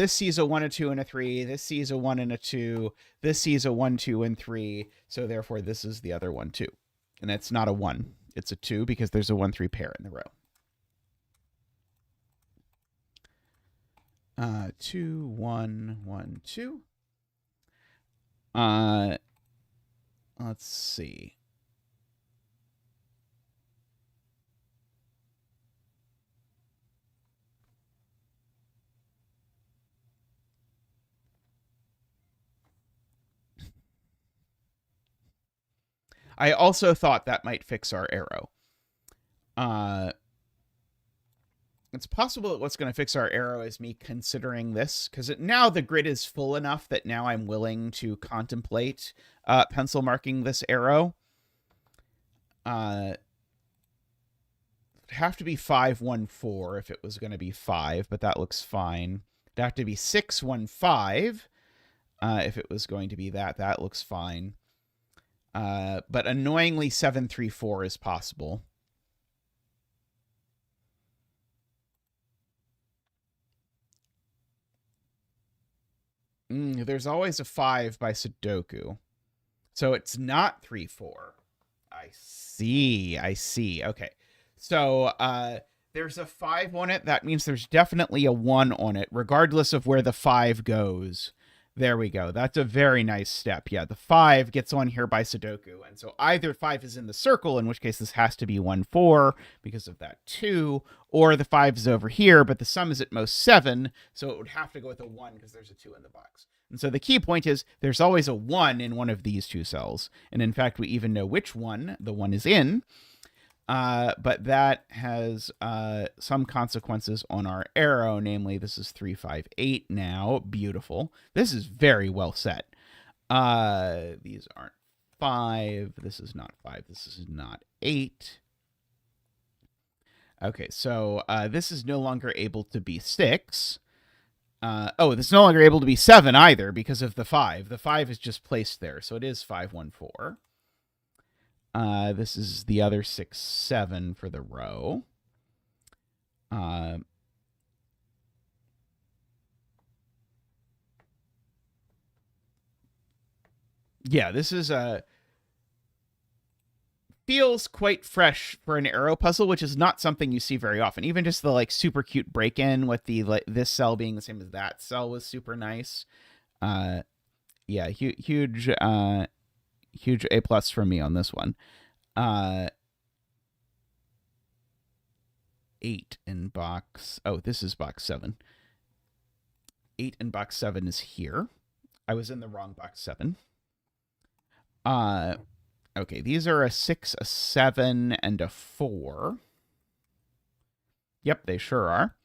sees a 1, a 2, and a 3. This sees a 1 and a 2. This sees a 1, 2, and 3. So therefore, this is the other one, too. And it's not a 1. It's a 2 because there's a 1, 3 pair in the row. 2, 1, 1, 2. Let's see. I also thought that might fix our arrow. It's possible that what's going to fix our arrow is me considering this, because now the grid is full enough that now I'm willing to contemplate pencil marking this arrow. It'd have to be 5, 1, 4 if it was going to be 5, but that looks fine. It'd have to be 6, 1, 5 if it was going to be that. That looks fine. But annoyingly, 7, 3, 4 is possible. There's always a 5 by Sudoku. So it's not 3, 4. I see. Okay. So there's a 5 on it. That means there's definitely a 1 on it, regardless of where the 5 goes. There we go. That's a very nice step. Yeah, the 5 gets on here by Sudoku. And so either 5 is in the circle, in which case this has to be 1, 4 because of that 2, or the 5 is over here, but the sum is at most 7, so it would have to go with a 1 because there's a 2 in the box. And so the key point is there's always a 1 in one of these two cells. And in fact, we even know which one the 1 is in. But that has some consequences on our arrow, namely this is 3, 5, 8 now. Beautiful. This is very well set. These aren't 5. This is not 5. This is not 8. Okay, so this is no longer able to be 6. This is no longer able to be 7 either because of the 5. The 5 is just placed there, so it is 5, 1, 4. This is the other 6, 7 for the row. Yeah, this is feels quite fresh for an arrow puzzle, which is not something you see very often. Even just the super cute break-in with the this cell being the same as that cell was super nice. Yeah, huge A+ from me on this one. 8 in box. Oh, this is box 7. 8 in box 7 is here. I was in the wrong box 7. Okay, these are a 6, a 7, and a 4. Yep, they sure are.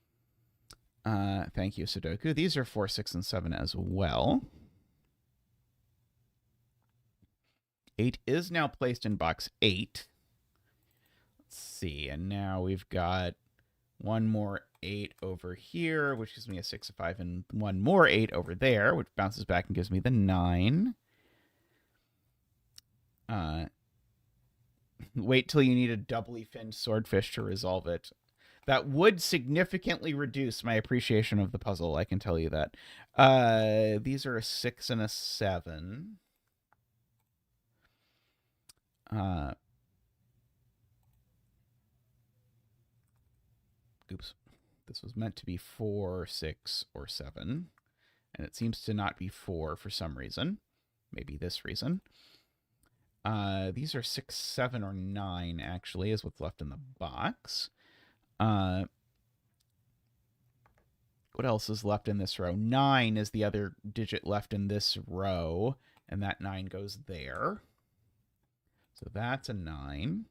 Thank you, Sudoku. These are 4, 6, and 7 as well. 8 is now placed in box 8. Let's see, and now we've got one more 8 over here, which gives me a 6, a 5, and one more 8 over there, which bounces back and gives me the 9. Wait till you need a doubly finned swordfish to resolve it. That would significantly reduce my appreciation of the puzzle, I can tell you that. These are a 6 and a 7. Oops. This was meant to be 4, 6, or 7. And it seems to not be 4 for some reason. Maybe this reason. These are 6, 7, or 9, actually, is what's left in the box. What else is left in this row? 9 is the other digit left in this row, and that 9 goes there. So that's a 9.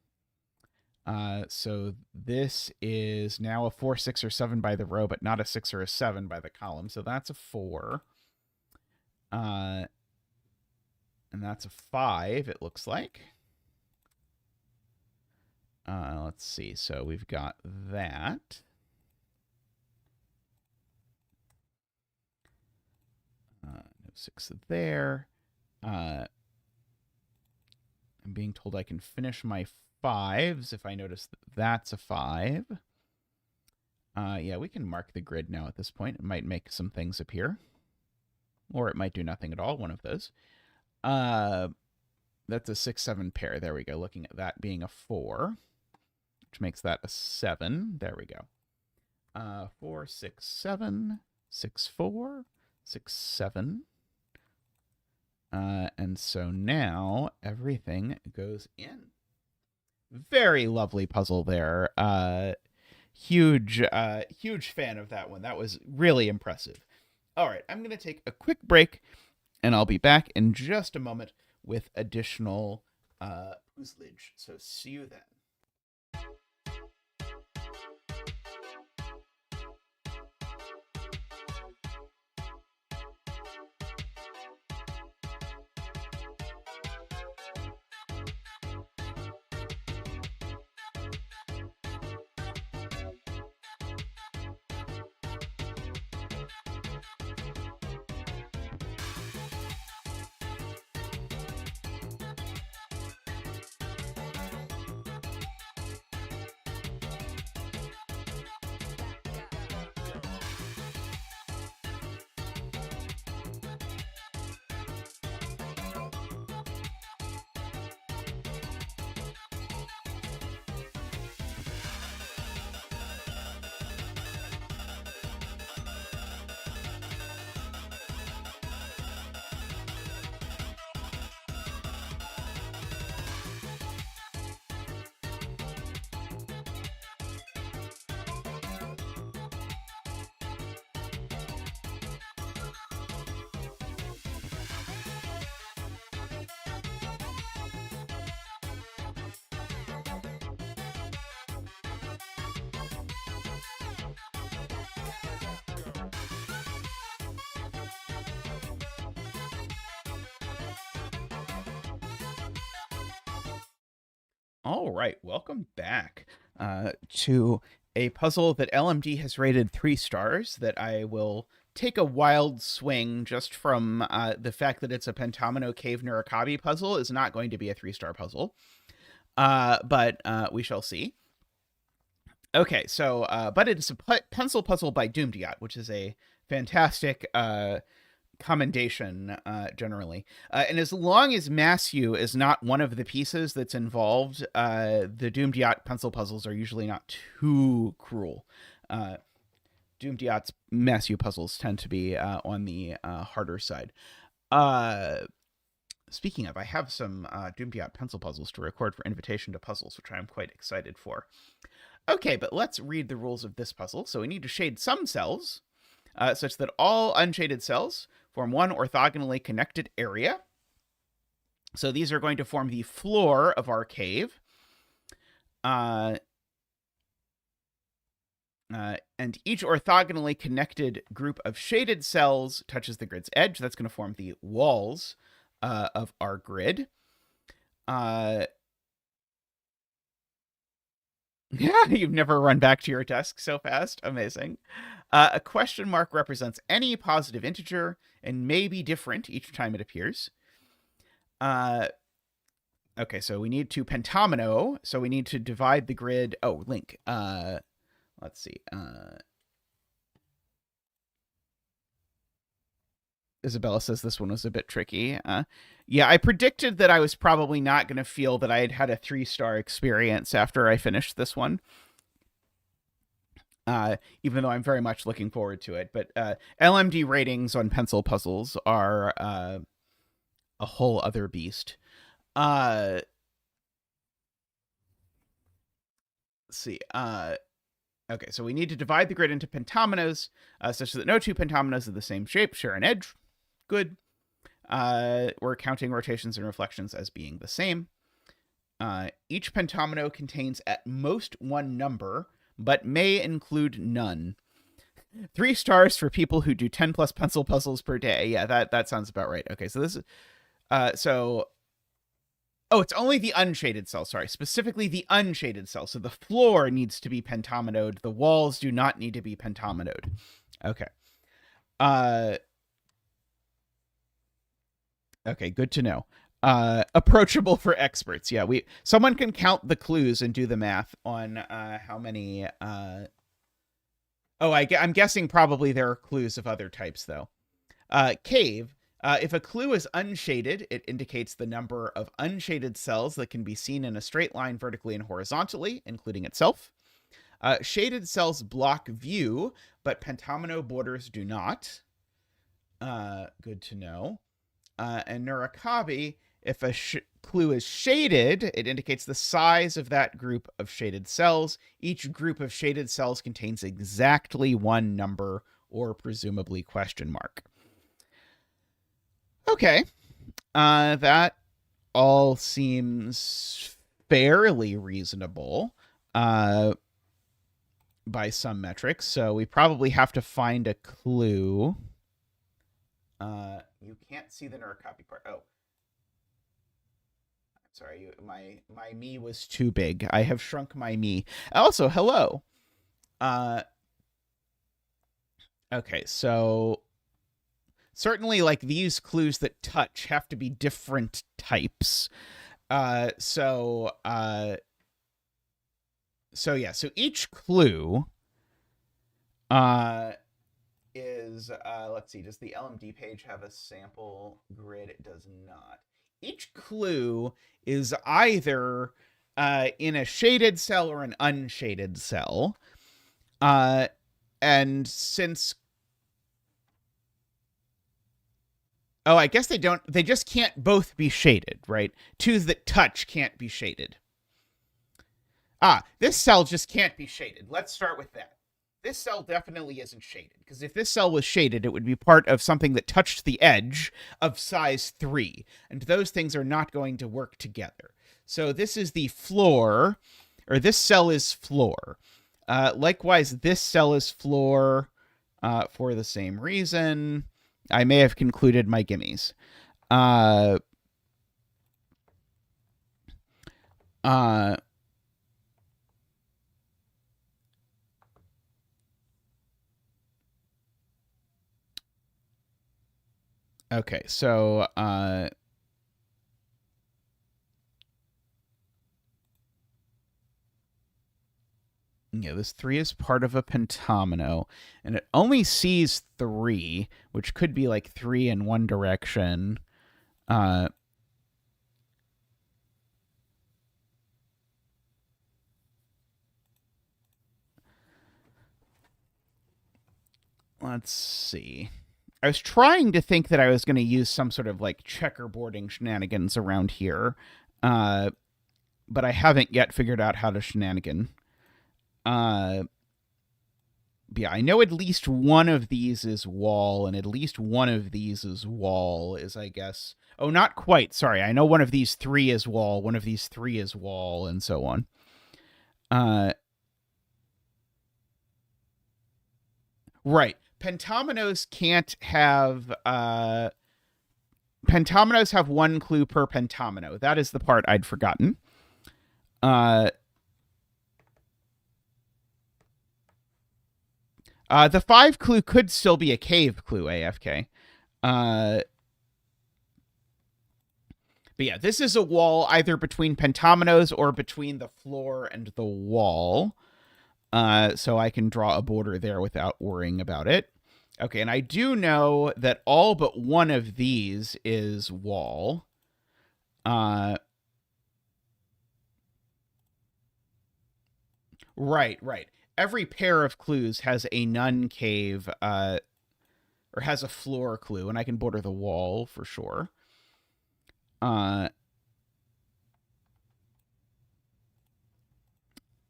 So this is now a 4, 6, or 7 by the row, but not a 6 or a 7 by the column. So that's a 4. And that's a 5, it looks like. Let's see. So we've got that. No 6 there. I'm being told I can finish my 5s if I notice that that's a 5. Yeah, we can mark the grid now at this point. It might make some things appear. Or it might do nothing at all, one of those. That's a 6, 7 pair. There we go. Looking at that being a 4, which makes that a 7. There we go. 4, 6, 7, 6, 4, 6, 7. And so now everything goes in. Very lovely puzzle there. Huge fan of that one. That was really impressive. All right, I'm going to take a quick break, and I'll be back in just a moment with additional puzzlage. So see you then. All right, welcome back to a puzzle that LMD has rated 3 stars that I will take a wild swing just from the fact that it's a Pentomino Cave Nurikabe puzzle is not going to be a 3-star puzzle, but we shall see. Okay, so, but it's a pencil puzzle by Doomdiat, which is a fantastic commendation generally. And as long as Masu is not one of the pieces that's involved, the Doomdiat pencil puzzles are usually not too cruel. Doomdiat's Masu puzzles tend to be on the harder side. Speaking of, I have some Doomdiat pencil puzzles to record for Invitation to Puzzles, which I'm quite excited for. Okay, but let's read the rules of this puzzle. So we need to shade some cells. such that all unshaded cells form one orthogonally connected area. So these are going to form the floor of our cave. And each orthogonally connected group of shaded cells touches the grid's edge. That's going to form the walls of our grid. Yeah, you've never run back to your desk so fast. Amazing. A question mark represents any positive integer and may be different each time it appears. Okay, so we need to pentamino. So we need to divide the grid. Oh, link. Let's see. Isabella says this one was a bit tricky. Yeah, I predicted that I was probably not going to feel that I had had a 3-star experience after I finished this one. Even though I'm very much looking forward to it. But LMD ratings on pencil puzzles are a whole other beast. Let's see. Okay, so we need to divide the grid into pentaminos such that no two pentaminos of the same shape share an edge. Good. We're counting rotations and reflections as being the same. Each pentamino contains at most one number, but may include none. 3 stars for people who do 10 plus pencil puzzles per day. Yeah, that sounds about right. Okay, so this is... Oh, it's only the unshaded cell. Sorry, specifically the unshaded cell. So the floor needs to be pentaminoed. The walls do not need to be pentaminoed. Okay. Okay, good to know. Approachable for experts. Yeah, someone can count the clues and do the math on how many. I'm guessing probably there are clues of other types though. Cave. If a clue is unshaded, it indicates the number of unshaded cells that can be seen in a straight line vertically and horizontally, including itself. Shaded cells block view, but pentamino borders do not. Good to know. And Nurakabe, if a clue is shaded, it indicates the size of that group of shaded cells. Each group of shaded cells contains exactly one number, or presumably question mark. Okay, that all seems fairly reasonable by some metrics. So we probably have to find a clue. You can't see the Nurakabe part. Oh, sorry, my me was too big. I have shrunk my me. Also, hello. Okay, so certainly, like, these clues that touch have to be different types. So each clue is, let's see, does the LMD page have a sample grid? It does not. Each clue is either in a shaded cell or an unshaded cell. And since... Oh, I guess they just can't both be shaded, right? Two that touch can't be shaded. This cell just can't be shaded. Let's start with that. This cell definitely isn't shaded, because if this cell was shaded, it would be part of something that touched the edge of size 3, and those things are not going to work together. So this is the floor, or this cell is floor. Likewise, this cell is floor for the same reason. I may have concluded my gimmies. Okay, so yeah, this 3 is part of a pentamino, and it only sees 3, which could be like 3 in one direction. Let's see. I was trying to think that I was going to use some sort of like checkerboarding shenanigans around here, but I haven't yet figured out how to shenanigan. yeah, I know at least one of these is wall, and at least one of these is wall, is, I guess. Oh, not quite. Sorry. I know one of these 3 is wall, one of these 3 is wall, and so on. Right. Pentominoes can't have pentominoes have 1 clue per pentomino. That is the part I'd forgotten. The 5 clue could still be a cave clue, AFK. But yeah, this is a wall either between pentominoes or between the floor and the wall. So I can draw a border there without worrying about it. Okay, and I do know that all but one of these is wall. Right. Every pair of clues has a non-cave, or has a floor clue, and I can border the wall for sure. Yeah,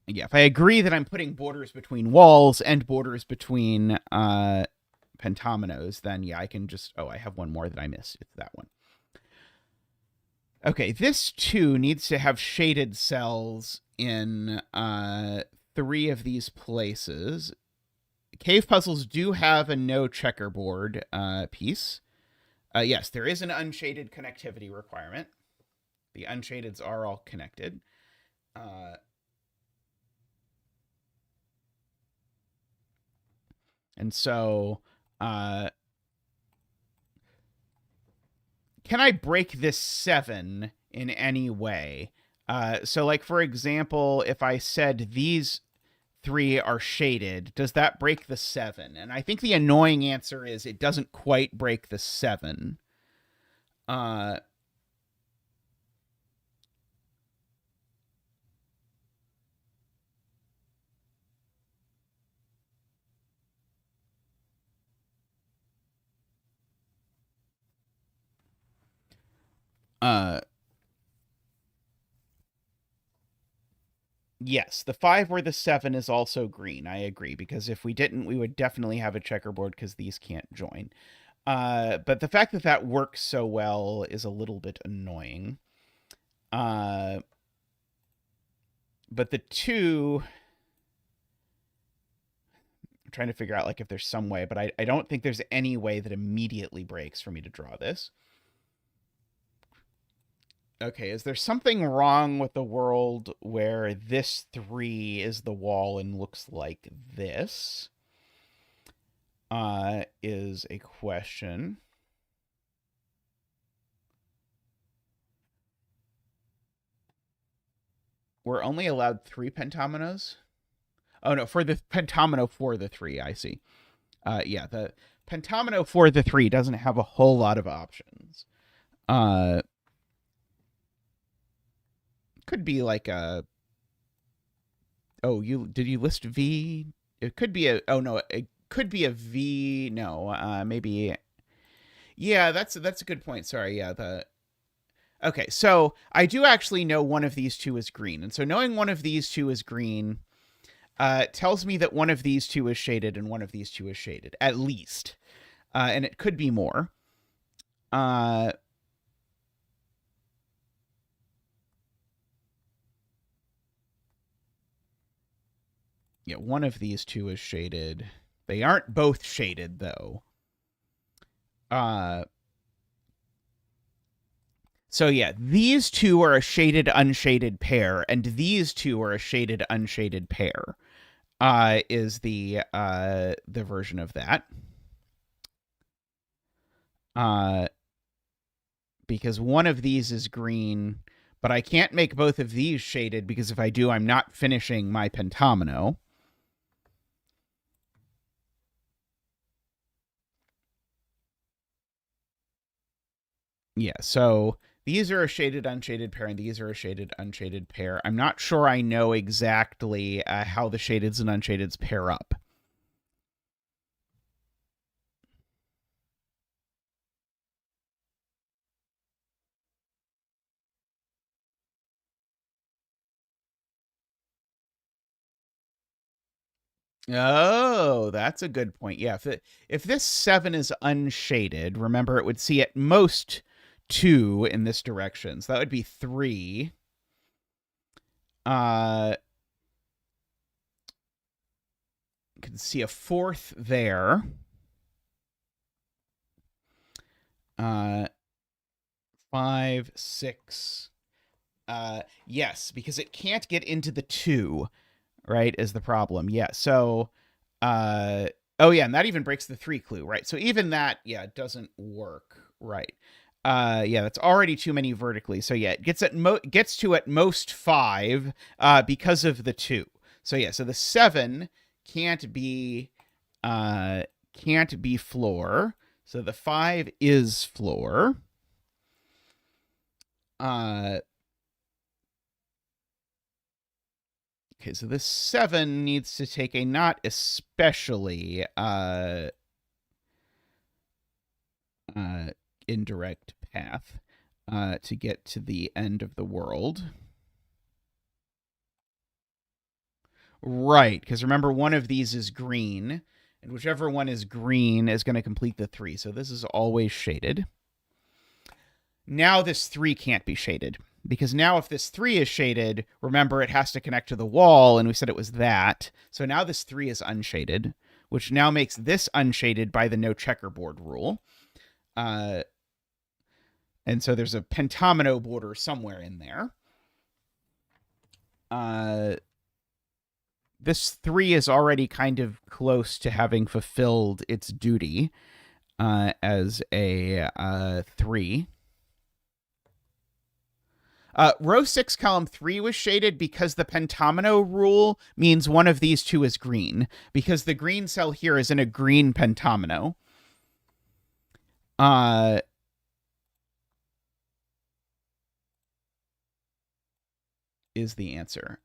if I agree that I'm putting borders between walls and borders between pentominoes, then yeah, I can just... Oh, I have one more that I missed. It's that one. Okay, this too needs to have shaded cells in 3 of these places. Cave puzzles do have a no checkerboard piece. Yes, there is an unshaded connectivity requirement. The unshadeds are all connected. And so, can I break this 7 in any way? So, like, for example, if I said these 3 are shaded, does that break the 7? And I think the annoying answer is it doesn't quite break the 7. Yes, the 5 or the 7 is also green. I agree, because if we didn't, we would definitely have a checkerboard because these can't join. But the fact that that works so well is a little bit annoying. But the 2... I'm trying to figure out, like, if there's some way, but I don't think there's any way that immediately breaks for me to draw this. Okay, is there something wrong with the world where this 3 is the wall and looks like this? Is a question. We're only allowed 3 pentominoes? Oh, no, for the pentomino for the 3, I see. Yeah, the pentomino for the 3 doesn't have a whole lot of options. Could be like a... Oh, did you list V? It could be a... Oh, no, it could be a V. No, maybe... Yeah, that's a good point. Sorry, yeah, Okay, so I do actually know one of these 2 is green. And so knowing one of these 2 is green tells me that one of these 2 is shaded and one of these 2 is shaded, at least. And it could be more. Yeah, one of these 2 is shaded. They aren't both shaded, though. So yeah, these 2 are a shaded unshaded pair, and these 2 are a shaded unshaded pair. Is the version of that. Because one of these is green, but I can't make both of these shaded because if I do, I'm not finishing my pentomino. Yeah, so these are a shaded unshaded pair, and these are a shaded unshaded pair. I'm not sure I know exactly how the shadeds and unshadeds pair up. Oh, that's a good point. Yeah, if this 7 is unshaded, remember it would see at most 2 in this direction. So that would be 3. You can see a 4th there. 5, 6. Yes, because it can't get into the 2, right, is the problem. Yeah, so, oh yeah, and that even breaks the 3 clue, right? So even that, yeah, doesn't work, right? Yeah, that's already too many vertically. So yeah, it gets to at most 5, because of the 2. So yeah, so the 7 can't be floor. So the 5 is floor. Okay, so this 7 needs to take a not especially indirect path to get to the end of the world. Right, because remember, one of these is green, and whichever one is green is going to complete the 3. So this is always shaded. Now this 3 can't be shaded, because now if this 3 is shaded, remember it has to connect to the wall, and we said it was that. So now this 3 is unshaded, which now makes this unshaded by the no checkerboard rule. And so there's a pentomino border somewhere in there. This 3 is already kind of close to having fulfilled its duty as a 3. Row 6, column 3 was shaded because the pentomino rule means one of these two is green, because the green cell here is in a green pentomino. Is the answer.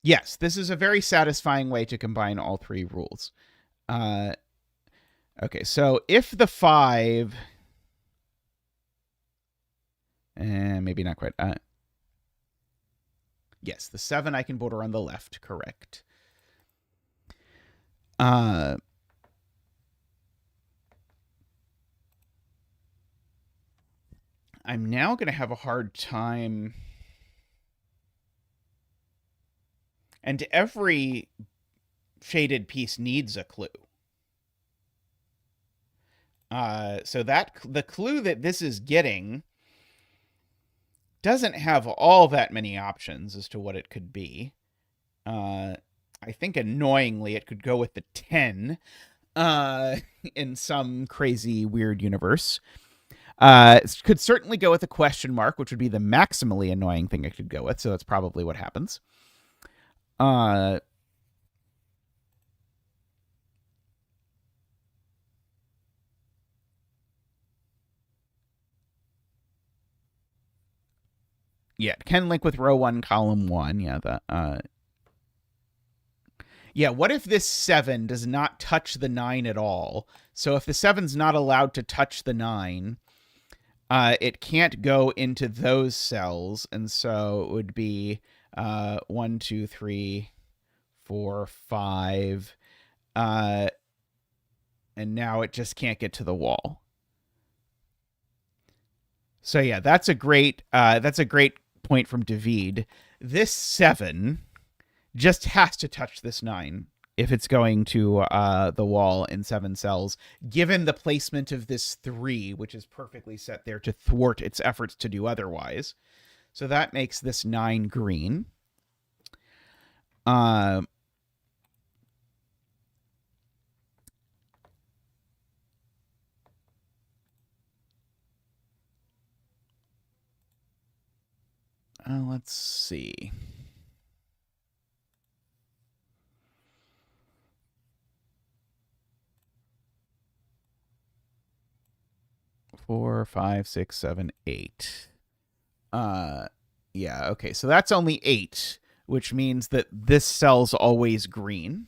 Yes, this is a very satisfying way to combine all 3 rules. Okay, so if the 5... maybe not quite. Yes, the 7 I can border on the left, correct. I'm now going to have a hard time... And every shaded piece needs a clue. So that the clue that this is getting doesn't have all that many options as to what it could be. I think annoyingly it could go with the 10 in some crazy weird universe. It could certainly go with a question mark, which would be the maximally annoying thing it could go with. So that's probably what happens. Yeah, it can link with row 1, column 1. Yeah, yeah, what if this 7 does not touch the 9 at all? So if the 7's not allowed to touch the 9, it can't go into those cells, and so it would be 1, 2, 3, 4, 5, and now it just can't get to the wall. So yeah, that's a great point from David. This 7 just has to touch this 9 if it's going to the wall in 7 cells, given the placement of this 3, which is perfectly set there to thwart its efforts to do otherwise. So that makes this 9 green. Let's see. Four, 5, 6, 7, 8. Yeah, okay. So that's only 8, which means that this cell's always green.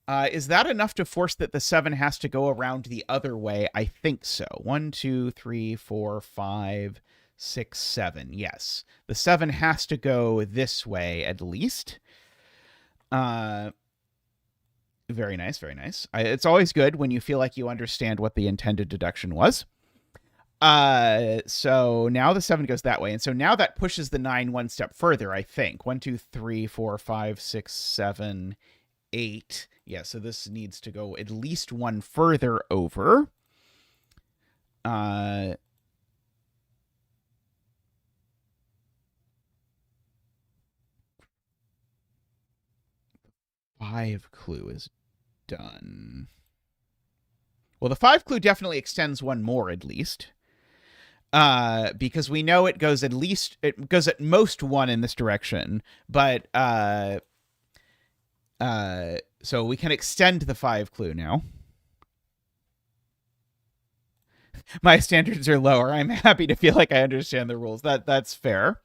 Is that enough to force that the 7 has to go around the other way? I think so. 1, 2, 3, 4, 5, 6, 7. Yes. The 7 has to go this way at least. Very nice, very nice. It's always good when you feel like you understand what the intended deduction was. So now the 7 goes that way. And so now that pushes the 9 one step further, I think. 1, 2, 3, 4, 5, 6, 7, 8. Yeah, so this needs to go at least one further over. 5 clue is done. Well, the 5 clue definitely extends one more at least. Because we know it goes at most 1 in this direction, but so we can extend the 5 clue now. My standards are lower. I'm happy to feel like I understand the rules. That's fair.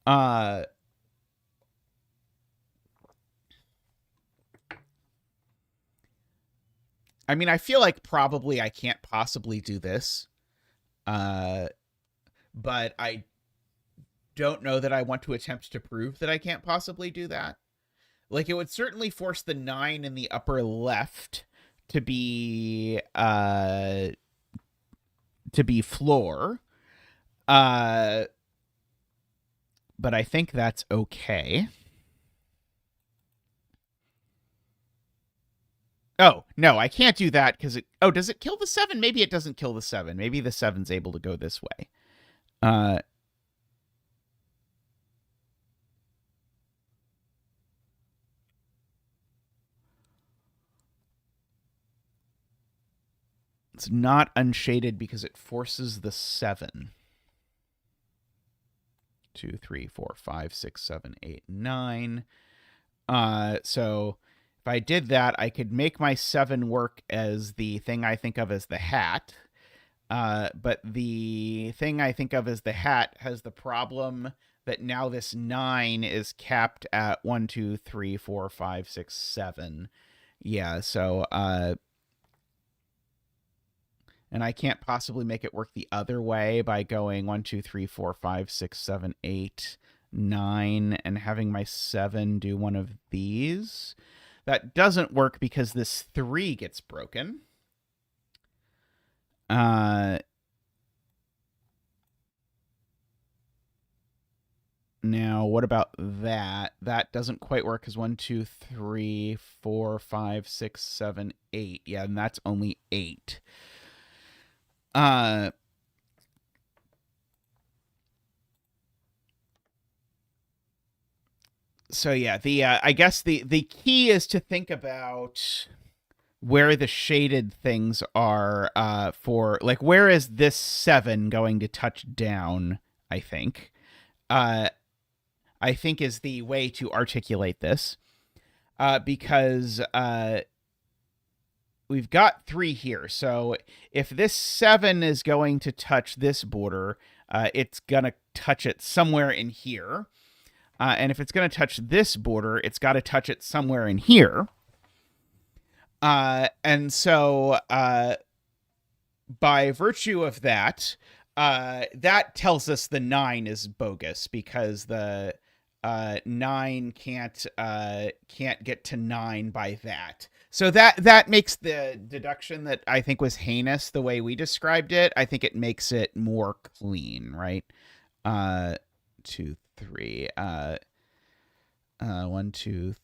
I mean, I feel like probably I can't possibly do this. But I don't know that I want to attempt to prove that I can't possibly do that. Like, it would certainly force the 9 in the upper left to be floor. But I think that's okay. Oh, no, I can't do that because it... Oh, does it kill the 7? Maybe it doesn't kill the 7. Maybe the 7's able to go this way. It's not unshaded because it forces the 7. 2, 3, 4, 5, 6, 7, 8, 9. So if I did that, I could make my 7 work as the thing I think of as the hat. But the thing I think of as the hat has the problem that now this 9 is capped at 1, 2, 3, 4, 5, 6, 7. Yeah, so and I can't possibly make it work the other way by going 1, 2, 3, 4, 5, 6, 7, 8, 9, and having my 7 do one of these. That doesn't work because this 3 gets broken. Now, what about that? That doesn't quite work because 1, 2, 3, 4, 5, 6, 7, 8. Yeah, and that's only 8. So yeah, I guess the key is to think about where the shaded things are for, like, where is this 7 going to touch down, I think. I think is the way to articulate this. Because we've got 3 here. So if this 7 is going to touch this border, it's going to touch it somewhere in here. And if it's going to touch this border, it's got to touch it somewhere in here. And so by virtue of that, that tells us the 9 is bogus because the 9 can't get to 9 by that. So that makes the deduction that I think was heinous the way we described it. I think it makes it more clean, right? 2, 3. 1, 2.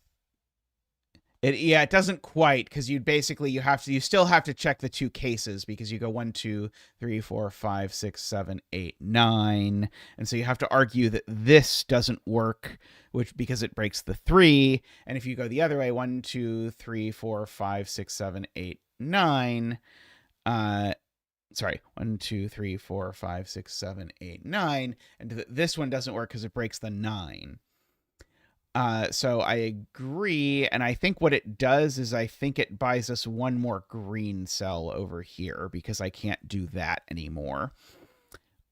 It doesn't quite, because you still have to check the 2 cases because you go 1, 2, 3, 4, 5, 6, 7, 8, 9, and so you have to argue that this doesn't work, because it breaks the 3, and if you go the other way, 1, 2, 3, 4, 5, 6, 7, 8, 9. Sorry, 1, 2, 3, 4, 5, 6, 7, 8, 9, and this one doesn't work because it breaks the 9. So I agree, and I think what it does is I think it buys us one more green cell over here because I can't do that anymore.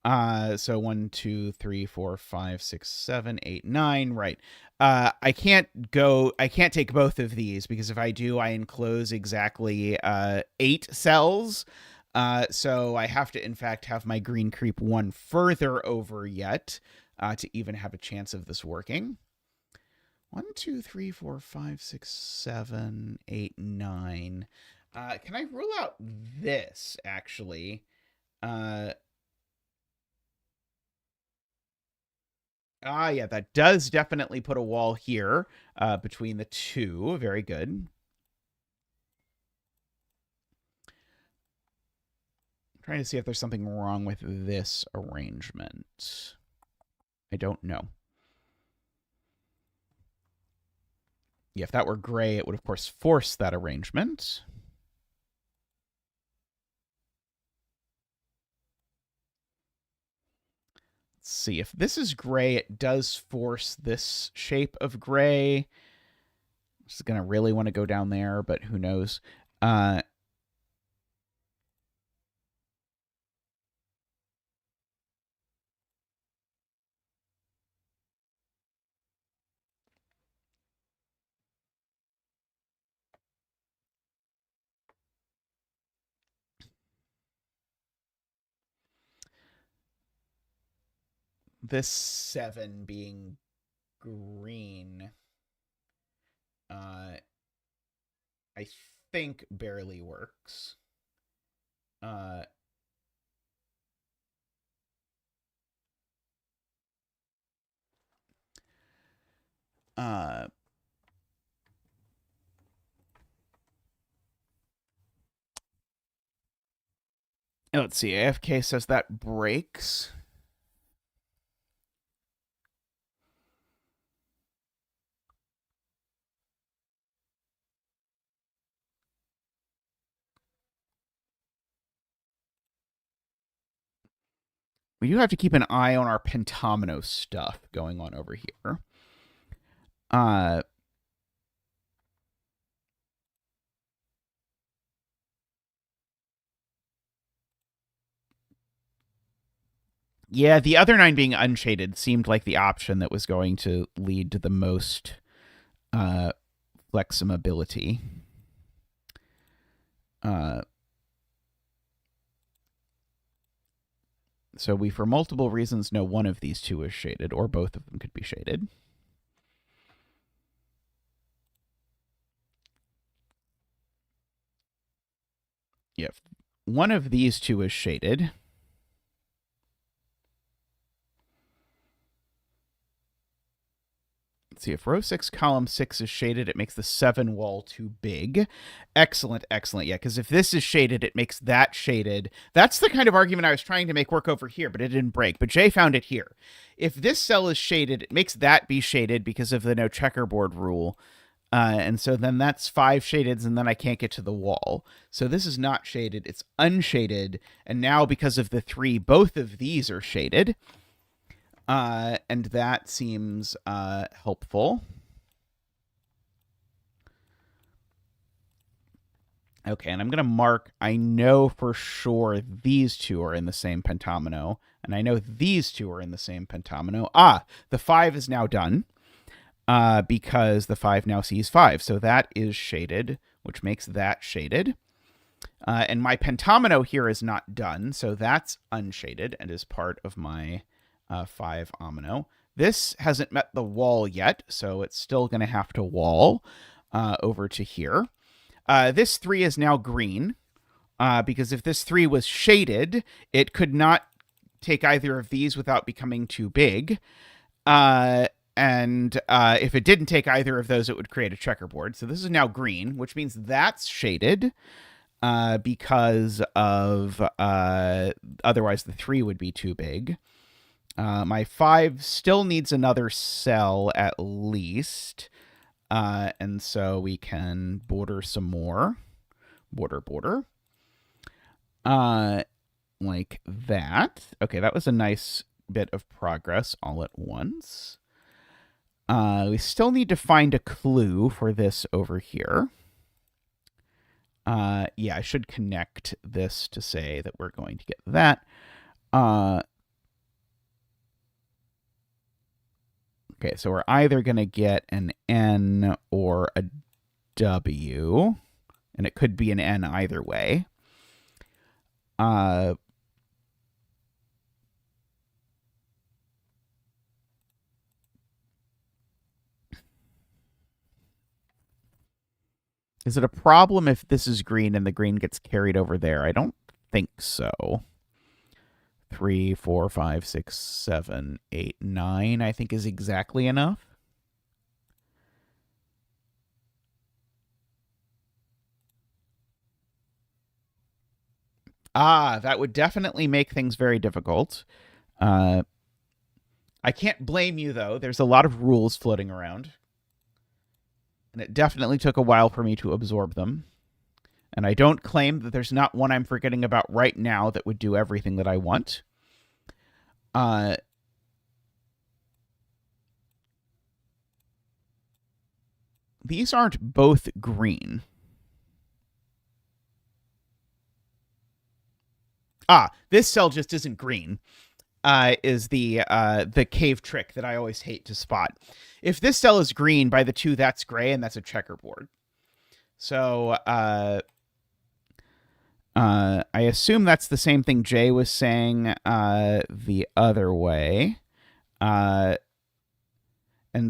So 1, 2, 3, 4, 5, 6, 7, 8, 9. Right. I can't take both of these because if I do, I enclose exactly 8 cells. So I have to, in fact, have my green creep one further over yet to even have a chance of this working. 1, 2, 3, 4, 5, 6, 7, 8, 9. Can I rule out this, actually? Yeah, that does definitely put a wall here between the two. Very good. I'm trying to see if there's something wrong with this arrangement. I don't know. Yeah, if that were gray, it would, of course, force that arrangement. Let's see. If this is gray, it does force this shape of gray. I'm just going to really want to go down there, but who knows? This 7 being green, I think barely works. Let's see. AFK says that breaks. We do have to keep an eye on our pentomino stuff going on over here. Yeah, the other 9 being unshaded seemed like the option that was going to lead to the most flexibility. So we, for multiple reasons, know one of these two is shaded, or both of them could be shaded. Yeah, one of these two is shaded. Let's see, if row 6, column 6 is shaded, it makes the 7 wall too big. Excellent, excellent. Yeah, because if this is shaded, it makes that shaded. That's the kind of argument I was trying to make work over here, but it didn't break. But Jay found it here. If this cell is shaded, it makes that be shaded because of the no checkerboard rule. And so then that's 5 shadeds, and then I can't get to the wall. So this is not shaded, it's unshaded. And now because of the 3, both of these are shaded. And that seems helpful. Okay, and I'm going to mark, I know for sure these two are in the same pentomino, and I know these two are in the same pentomino. The 5 is now done, because the 5 now sees 5. So that is shaded, which makes that shaded. And my pentomino here is not done, so that's unshaded and is part of my 5 omino. This hasn't met the wall yet, so it's still going to have to wall over to here. This 3 is now green, because if this 3 was shaded, it could not take either of these without becoming too big. And if it didn't take either of those, it would create a checkerboard. So this is now green, which means that's shaded, because of otherwise the 3 would be too big. My 5 still needs another cell at least. And so we can border some more. Border. Like that. Okay, that was a nice bit of progress all at once. We still need to find a clue for this over here. Yeah, I should connect this to say that we're going to get that. Okay, so we're either going to get an N or a W, and it could be an N either way. Is it a problem if this is green and the green gets carried over there? I don't think so. 3, 4, 5, 6, 7, 8, 9, I think is exactly enough. That would definitely make things very difficult. I can't blame you, though. There's a lot of rules floating around. And it definitely took a while for me to absorb them. And I don't claim that there's not one I'm forgetting about right now that would do everything that I want. These aren't both green. This cell just isn't green. Is the cave trick that I always hate to spot. If this cell is green by the 2, that's gray, and that's a checkerboard. So I assume that's the same thing Jay was saying the other way. And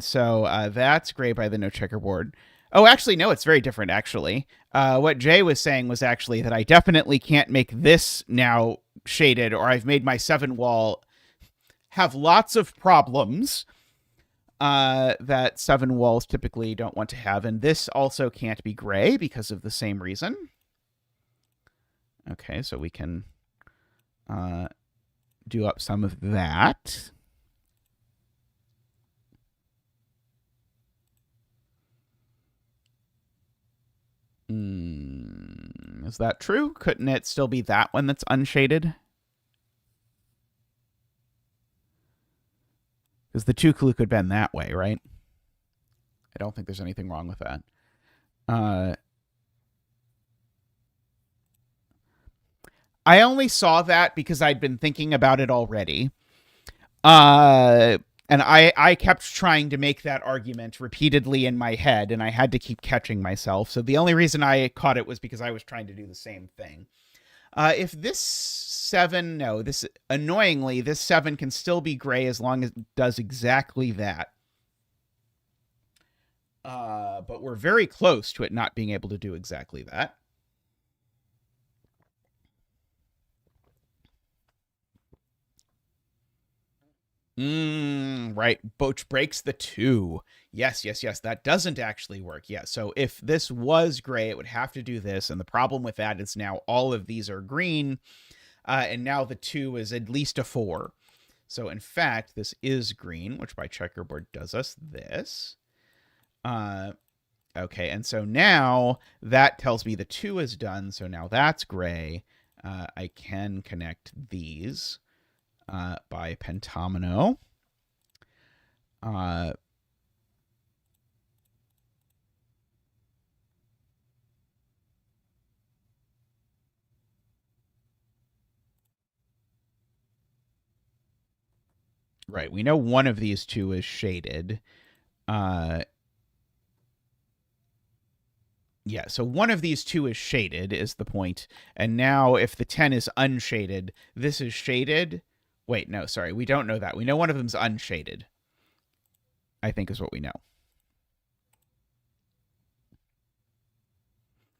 so that's gray by the no checkerboard. Oh, actually, no, it's very different, actually. What Jay was saying was actually that I definitely can't make this now shaded, or I've made my 7 wall have lots of problems that 7 walls typically don't want to have. And this also can't be gray because of the same reason. Okay, so we can do up some of that. Is that true? Couldn't it still be that one that's unshaded? Because the 2 clue could bend that way, right? I don't think there's anything wrong with that. I only saw that because I'd been thinking about it already. And I kept trying to make that argument repeatedly in my head, and I had to keep catching myself. So the only reason I caught it was because I was trying to do the same thing. If this 7, no, this annoyingly, this 7 can still be gray as long as it does exactly that. But we're very close to it not being able to do exactly that. Right. Which breaks the 2. Yes. That doesn't actually work. Yeah. So if this was gray, it would have to do this. And the problem with that is now all of these are green. And now the 2 is at least a 4. So in fact, this is green, which by checkerboard does us this. Okay. And so now that tells me the 2 is done. So now that's gray. I can connect these. By pentomino. Right, we know one of these 2 is shaded. Yeah, so one of these 2 is shaded, is the point. And now if the 10 is unshaded, this is shaded. Wait, no, sorry, we don't know that. We know one of them's unshaded, I think is what we know.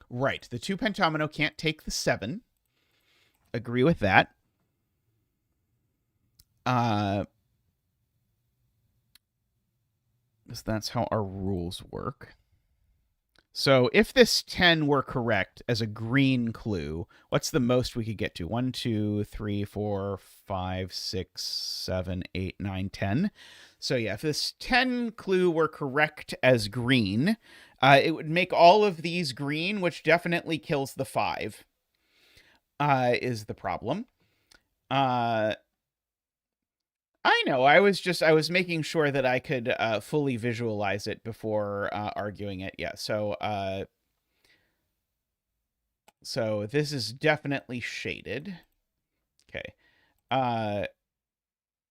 Right, the 2 pentomino can't take the 7. Agree with that. Because that's how our rules work. So if this 10 were correct as a green clue, what's the most we could get to? 1, 2, 3, 4, 5, 6, 7, 8, 9, 10. So yeah, if this 10 clue were correct as green, it would make all of these green, which definitely kills the 5, is the problem. I know. I was making sure that I could fully visualize it before arguing it. Yeah. So this is definitely shaded. Okay.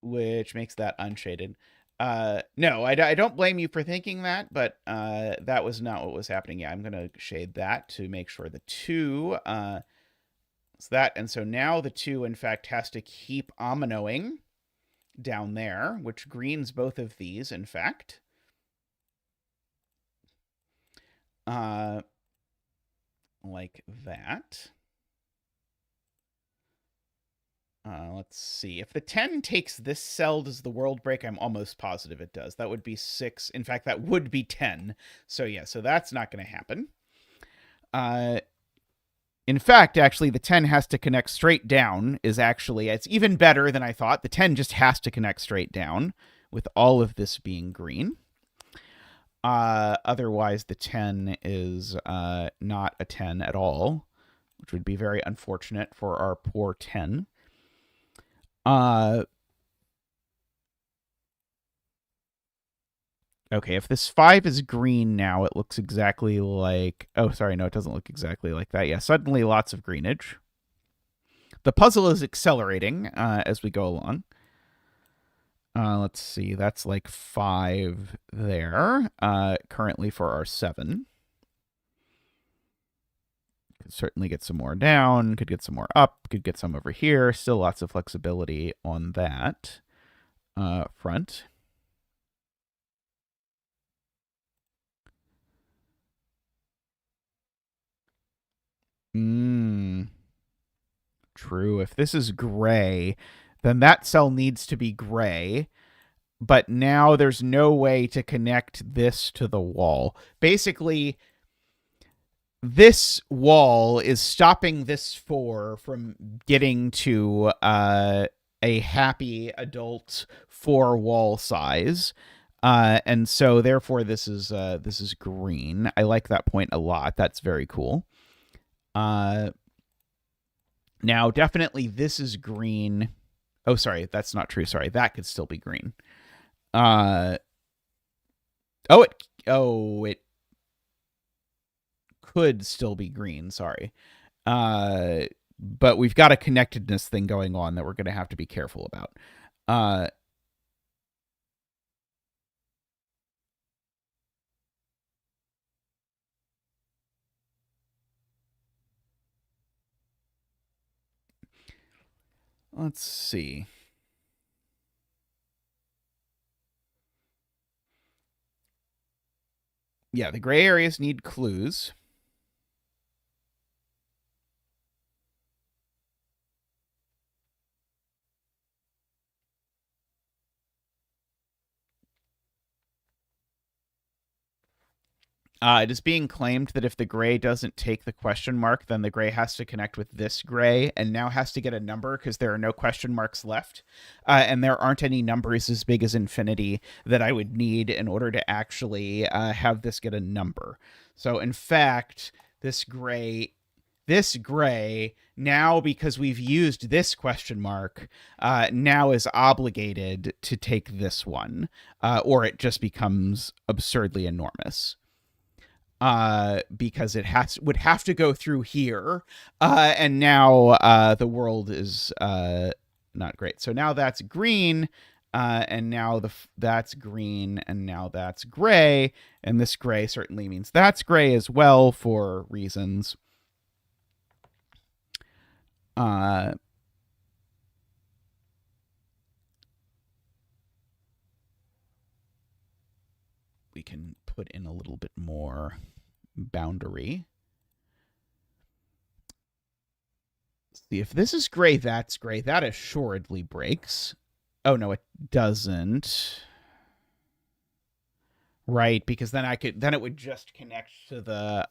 Which makes that unshaded. No, I don't blame you for thinking that, but that was not what was happening. Yeah, I'm going to shade that to make sure the 2 is that. And so now the 2, in fact, has to keep ominoing down there, which greens both of these, in fact. Like that. Let's see. If the 10 takes this cell, does the world break? I'm almost positive it does. That would be 6. In fact, that would be 10. So yeah, so that's not going to happen. In fact, actually, the 10 has to connect straight down it's even better than I thought. The 10 just has to connect straight down with all of this being green. Otherwise, the 10 is not a 10 at all, which would be very unfortunate for our poor 10. Okay, if this 5 is green now, it looks exactly like... Oh, sorry, no, it doesn't look exactly like that. Yeah, suddenly lots of greenage. The puzzle is accelerating as we go along. Let's see, that's like 5 there, currently for our 7. Could certainly get some more down, could get some more up, could get some over here. Still lots of flexibility on that front. True. If this is gray, then that cell needs to be gray. But now there's no way to connect this to the wall. Basically, this wall is stopping this 4 from getting to a happy adult 4 wall size. And so therefore this is green. I like that point a lot. That's very cool. Now, definitely this is green. Oh, sorry, that's not true. Sorry, that could still be green. It could still be green. Sorry. But we've got a connectedness thing going on that we're going to have to be careful about. Let's see. Yeah, the gray areas need clues. It is being claimed that if the gray doesn't take the question mark, then the gray has to connect with this gray and now has to get a number because there are no question marks left. And there aren't any numbers as big as infinity that I would need in order to actually have this get a number. So, in fact, this gray, now, because we've used this question mark, now is obligated to take this one, or it just becomes absurdly enormous. Because it would have to go through here, and now the world is not great. So now that's green, and now that's green, and now that's gray, and this gray certainly means that's gray as well for reasons. We can put in a little bit more boundary. See, if this is gray, that's gray. That assuredly breaks. Oh, no, it doesn't. Right, because then it would just connect to the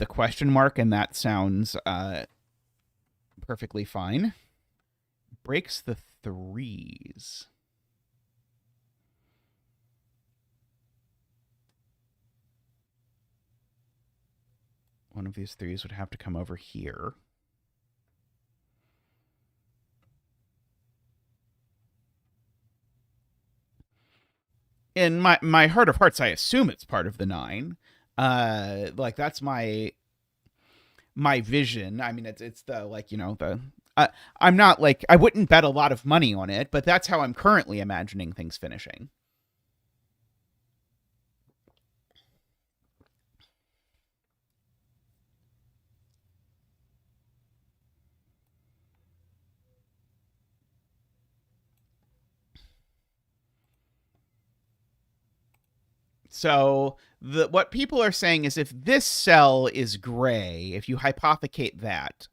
question mark, and that sounds perfectly fine. Breaks the 3s. One of these 3s would have to come over here. In my heart of hearts, I assume it's part of the 9. Like, that's my vision. I mean, it's the, like, you know, the I'm not like, I wouldn't bet a lot of money on it, but that's how I'm currently imagining things finishing. So what people are saying is if this cell is gray, if you hypothecate that,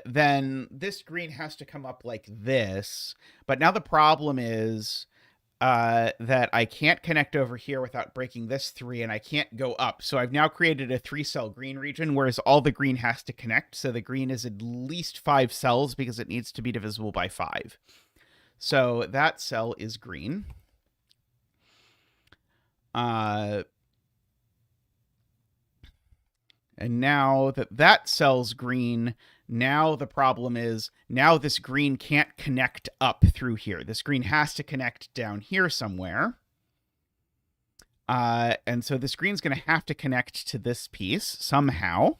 then this green has to come up like this. But now the problem is that I can't connect over here without breaking this 3, and I can't go up. So I've now created a 3-cell green region, whereas all the green has to connect. So the green is at least 5 cells because it needs to be divisible by 5. So that cell is green. And now that cell's green, now the problem is now this green can't connect up through here. This green has to connect down here somewhere. And so this green's going to have to connect to this piece somehow.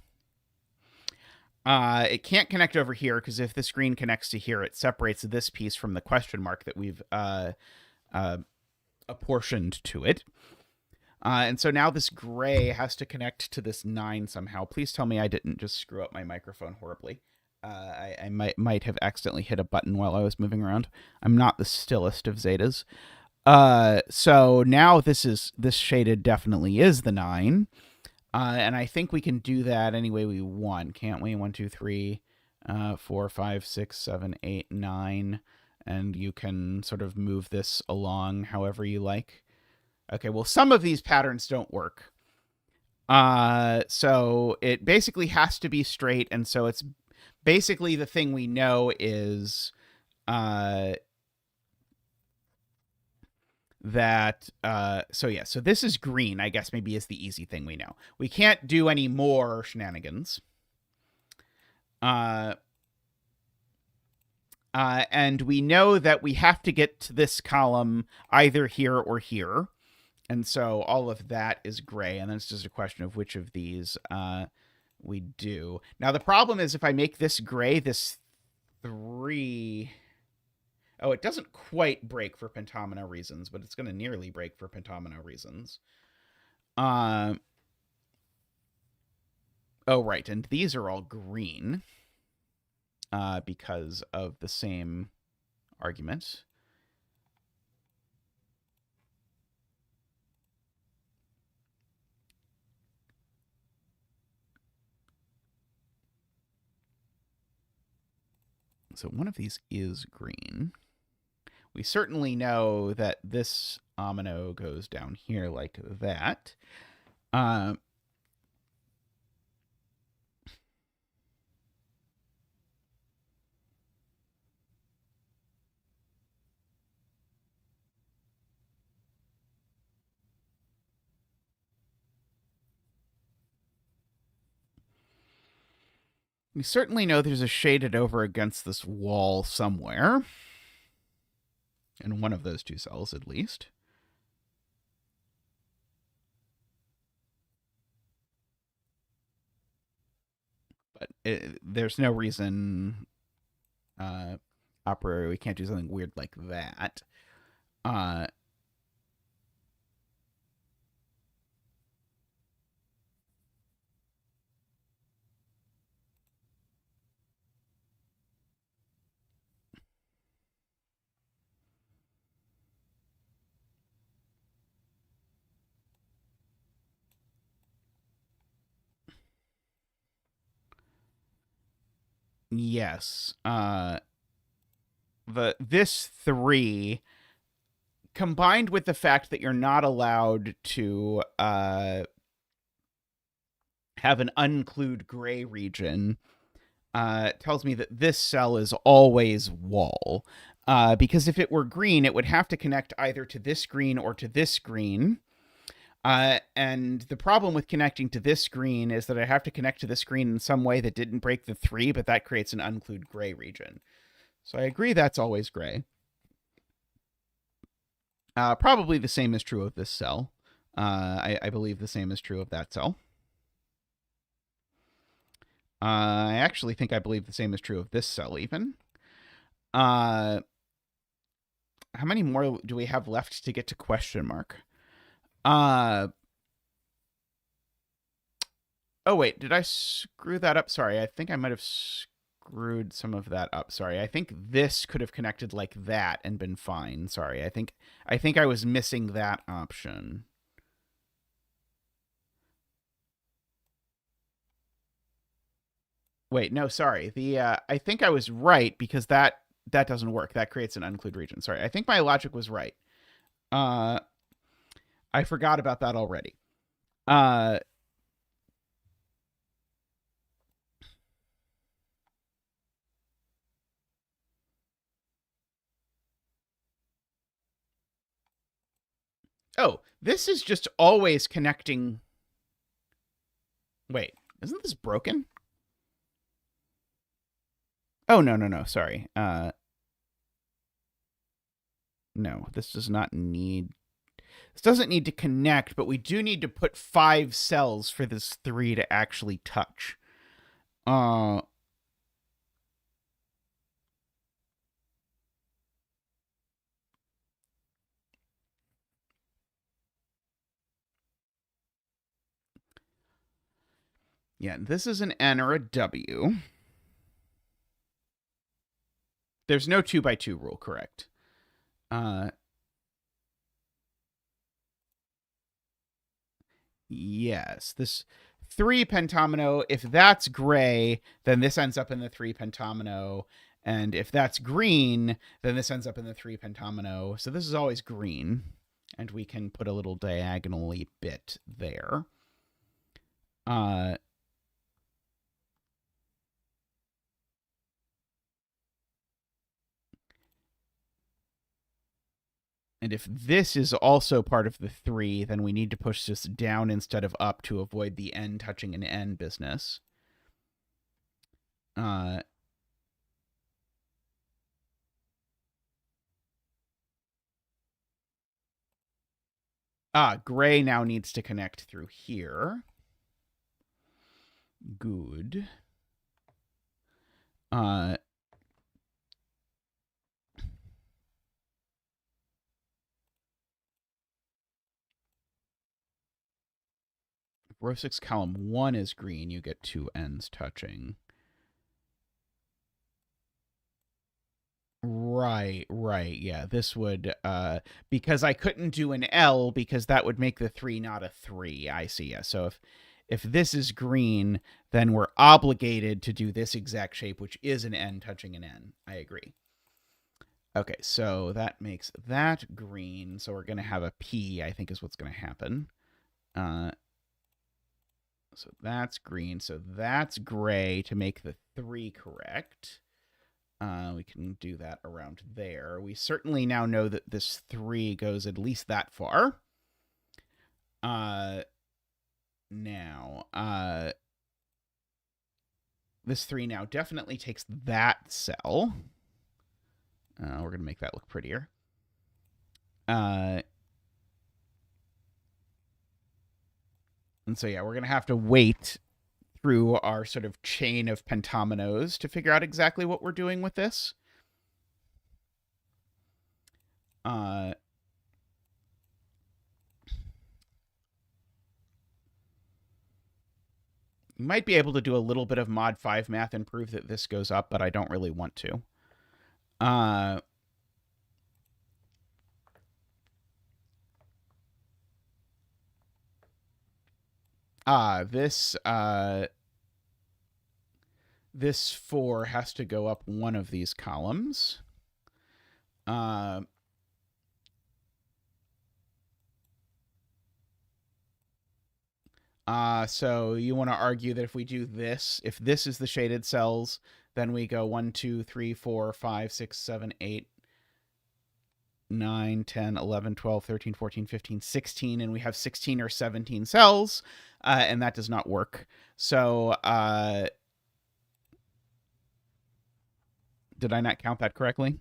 It can't connect over here because if this green connects to here, it separates this piece from the question mark that we've apportioned to it. And so now this gray has to connect to this 9 somehow. Please tell me I didn't just screw up my microphone horribly. I might have accidentally hit a button while I was moving around. I'm not the stillest of zetas. So now this shaded definitely is the 9. And I think we can do that any way we want, can't we? 1, 2, 3, 4, 5, 6, 7, 8, 9. And you can sort of move this along however you like. Okay, well, some of these patterns don't work. So it basically has to be straight, and so it's basically the thing we know is so this is green, I guess maybe is the easy thing we know. We can't do any more shenanigans. And we know that we have to get to this column either here or here. And so all of that is gray, and then it's just a question of which of these we do. Now, the problem is if I make this gray, this 3... Oh, it doesn't quite break for pentomino reasons, but it's going to nearly break for pentomino reasons. Oh, right, and these are all green because of the same argument. So one of these is green. We certainly know that this omino goes down here like that. We certainly know there's a shaded over against this wall somewhere. In one of those 2 cells, at least. But there's no reason a priori we can't do something weird like that. Yes. This 3, combined with the fact that you're not allowed to have an unclude gray region, tells me that this cell is always wall. Because if it were green, it would have to connect either to this green or to this green. And the problem with connecting to this green is that I have to connect to this green in some way that didn't break the 3, but that creates an unclude gray region. So I agree that's always gray. Probably the same is true of this cell. I believe the same is true of that cell. I actually think I believe the same is true of this cell even. How many more do we have left to get to question mark? Oh, wait, did I screw that up? Sorry, I think I might have screwed some of that up. Sorry, I think this could have connected like that and been fine. Sorry, I think I was missing that option. Wait, no, sorry. I think I was right because that doesn't work. That creates an unclude region. Sorry, I think my logic was right. I forgot about that already. Oh, this is just always connecting. Wait, isn't this broken? Oh, no. Sorry. No, this does not need. This doesn't need to connect, but we do need to put 5 cells for this 3 to actually touch. Yeah, this is an N or a W. There's no 2x2 rule, correct? Yes, this 3 pentomino, if that's gray, then this ends up in the 3 pentomino. And if that's green, then this ends up in the 3 pentomino. So this is always green. And we can put a little diagonally bit there. And if this is also part of the 3, then we need to push this down instead of up to avoid the N touching an N business. Gray now needs to connect through here. Good. Row 6, column 1 is green. You get 2 N's touching. Right. Yeah, this would, because I couldn't do an L because that would make the 3 not a 3. I see. Yeah. So if this is green, then we're obligated to do this exact shape, which is an N touching an N. I agree. Okay, so that makes that green. So we're going to have a P, I think is what's going to happen. So that's green. So that's gray to make the 3 correct. We can do that around there. We certainly now know that this 3 goes at least that far. Now, this 3 now definitely takes that cell. We're going to make that look prettier. And so, yeah, we're going to have to wait through our sort of chain of pentominoes to figure out exactly what we're doing with this. You might be able to do a little bit of mod 5 math and prove that this goes up, but I don't really want to. This 4 has to go up one of these columns. So you want to argue that if we do this, if this is the shaded cells, then we go 1, 2, 3, 4, 5, 6, 7, 8, 9, 10, 11, 12, 13, 14, 15, 16, and we have 16 or 17 cells, and that does not work. So, did I not count that correctly?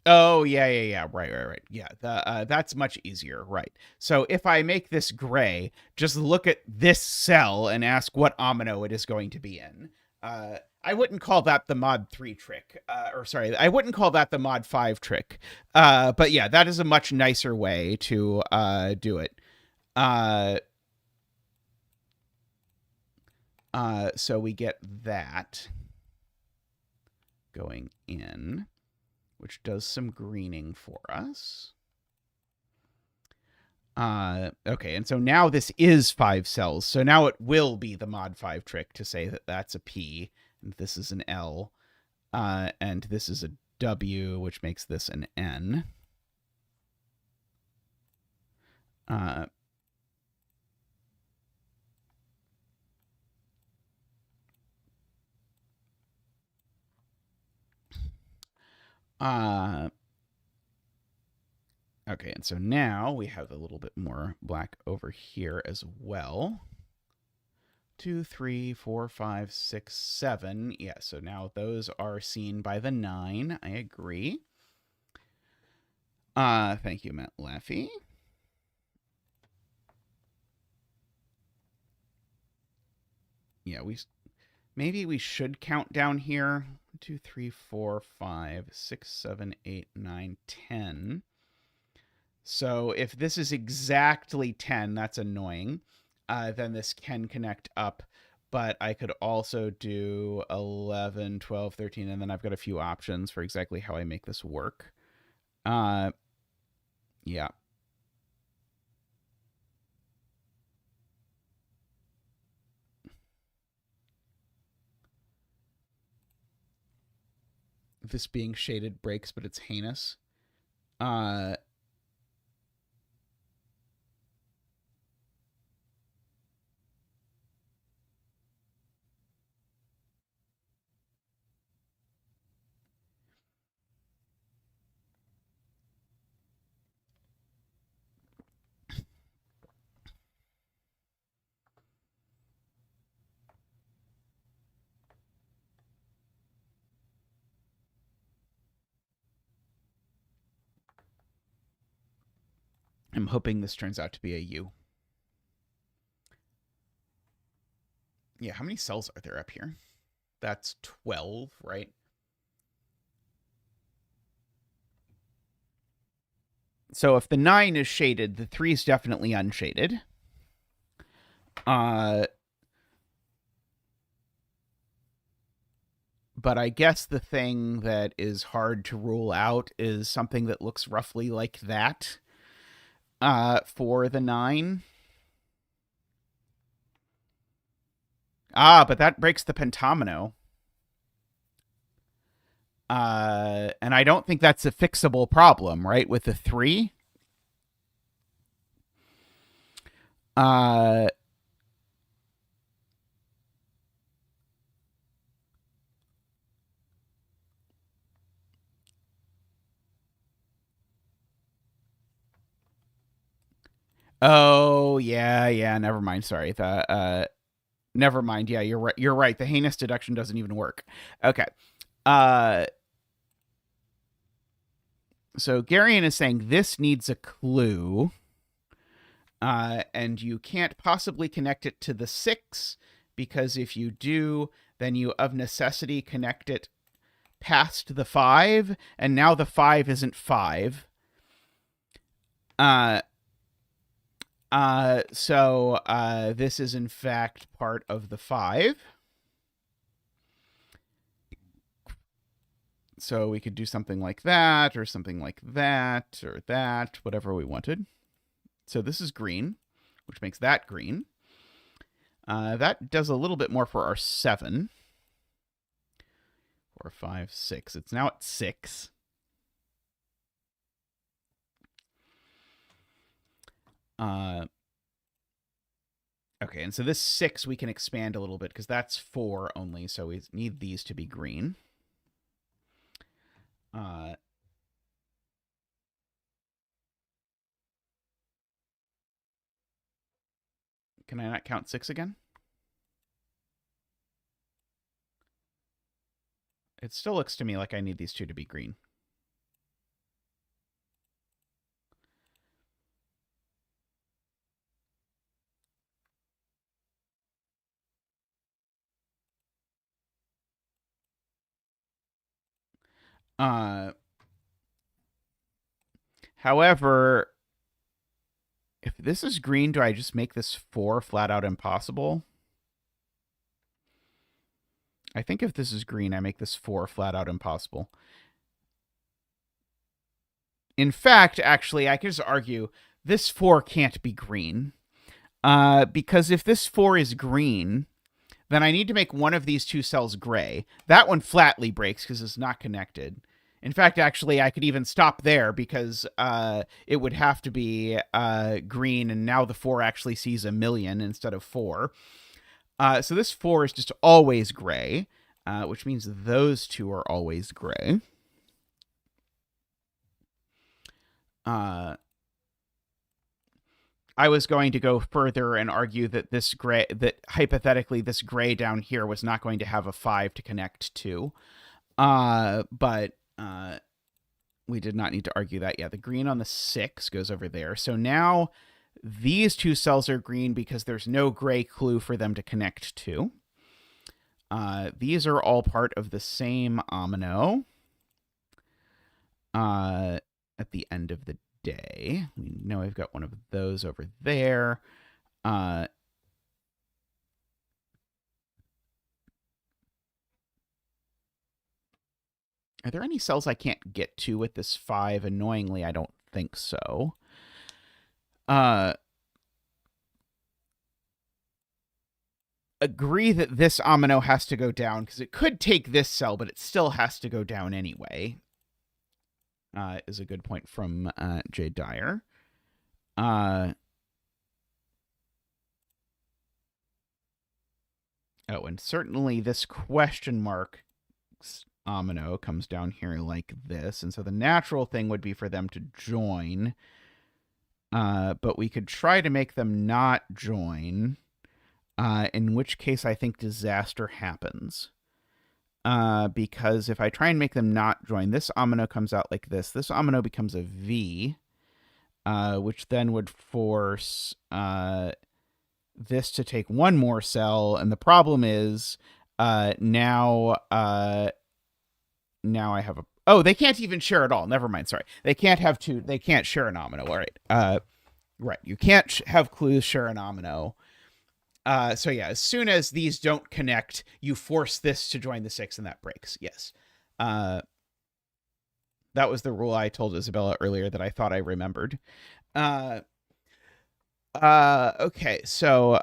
Oh, yeah. Right. Yeah, that's much easier, right. So if I make this gray, just look at this cell and ask what amino it is going to be in. I wouldn't call that the mod 3 trick. Or sorry, I wouldn't call that the mod 5 trick. But yeah, that is a much nicer way to do it. So we get that going in, which does some greening for us. Okay, and so now this is 5 cells. So now it will be the mod 5 trick to say that that's a P, and this is an L, and this is a W, which makes this an N. Okay, and so now we have a little bit more black over here as well. 2, 3, 4, 5, 6, 7. Yeah, so now those are seen by the 9. I agree. Thank you, Matt Laffey. Yeah, maybe we should count down here. 1, 2, 3, 4, 5, 6, 7, 8, 9, 10. So if this is exactly 10, that's annoying. Then this can connect up. But I could also do 11, 12, 13, and then I've got a few options for exactly how I make this work. Yeah. This being shaded breaks, but it's heinous. I'm hoping this turns out to be a U. Yeah, how many cells are there up here? That's 12, right? So if the 9 is shaded, the 3 is definitely unshaded. But I guess the thing that is hard to rule out is something that looks roughly like that for the 9. But that breaks the pentomino. And I don't think that's a fixable problem, right? With the 3. Oh, yeah, never mind. Sorry. Never mind. Yeah, you're right. You're right. The heinous deduction doesn't even work. Okay. So Garion is saying this needs a clue. And you can't possibly connect it to the 6, because if you do, then you of necessity connect it past the 5, and now the 5 isn't 5. So this is in fact part of the 5. So we could do something like that, or something like that, or that, whatever we wanted. So this is green, which makes that green. That does a little bit more for our 7. 4, 5, 6. It's now at 6. Okay, and so this 6 we can expand a little bit because that's 4 only, so we need these to be green. Can I not count 6 again? It still looks to me like I need these 2 to be green. However, if this is green, do I just make this 4 flat out impossible? I think if this is green, I make this 4 flat out impossible. In fact, actually, I could just argue this 4 can't be green. Because if this 4 is green, then I need to make one of these two cells gray. That one flatly breaks because it's not connected. In fact, actually, I could even stop there because it would have to be green, and now the 4 actually sees a million instead of 4. So this 4 is just always gray, which means those two are always gray. I was going to go further and argue that this gray, that hypothetically this gray down here was not going to have a 5 to connect to. But we did not need to argue that. Yeah, the green on the 6 goes over there. So now these two cells are green because there's no gray clue for them to connect to. These are all part of the same omino at the end of the day. We know I've got one of those over there. Are there any cells I can't get to with this 5? Annoyingly, I don't think so. Agree that this omino has to go down because it could take this cell, but it still has to go down anyway. Is a good point from Jay Dyer. Oh, and certainly this question mark omino comes down here like this, and so the natural thing would be for them to join. But we could try to make them not join, in which case I think disaster happens. Because if I try and make them not join, this omino comes out like this. This omino becomes a V, which then would force this to take one more cell. And the problem is now I have a... Oh, they can't even share at all. Never mind. Sorry. They can't have two. They can't share an omino. All right. Right. You can't have clues share an omino. So yeah, as soon as these don't connect, you force this to join the 6 and that breaks. Yes. That was the rule I told Isabella earlier that I thought I remembered. Okay, so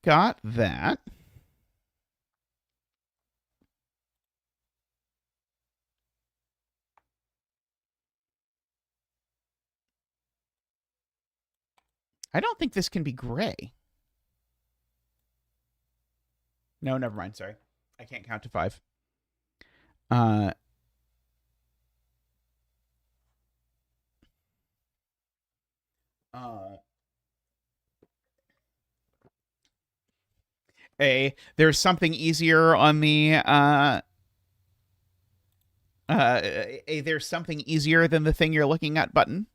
got that. I don't think this can be gray. No, never mind. Sorry. I can't count to 5. There's something easier on the there's something easier than the thing you're looking at button.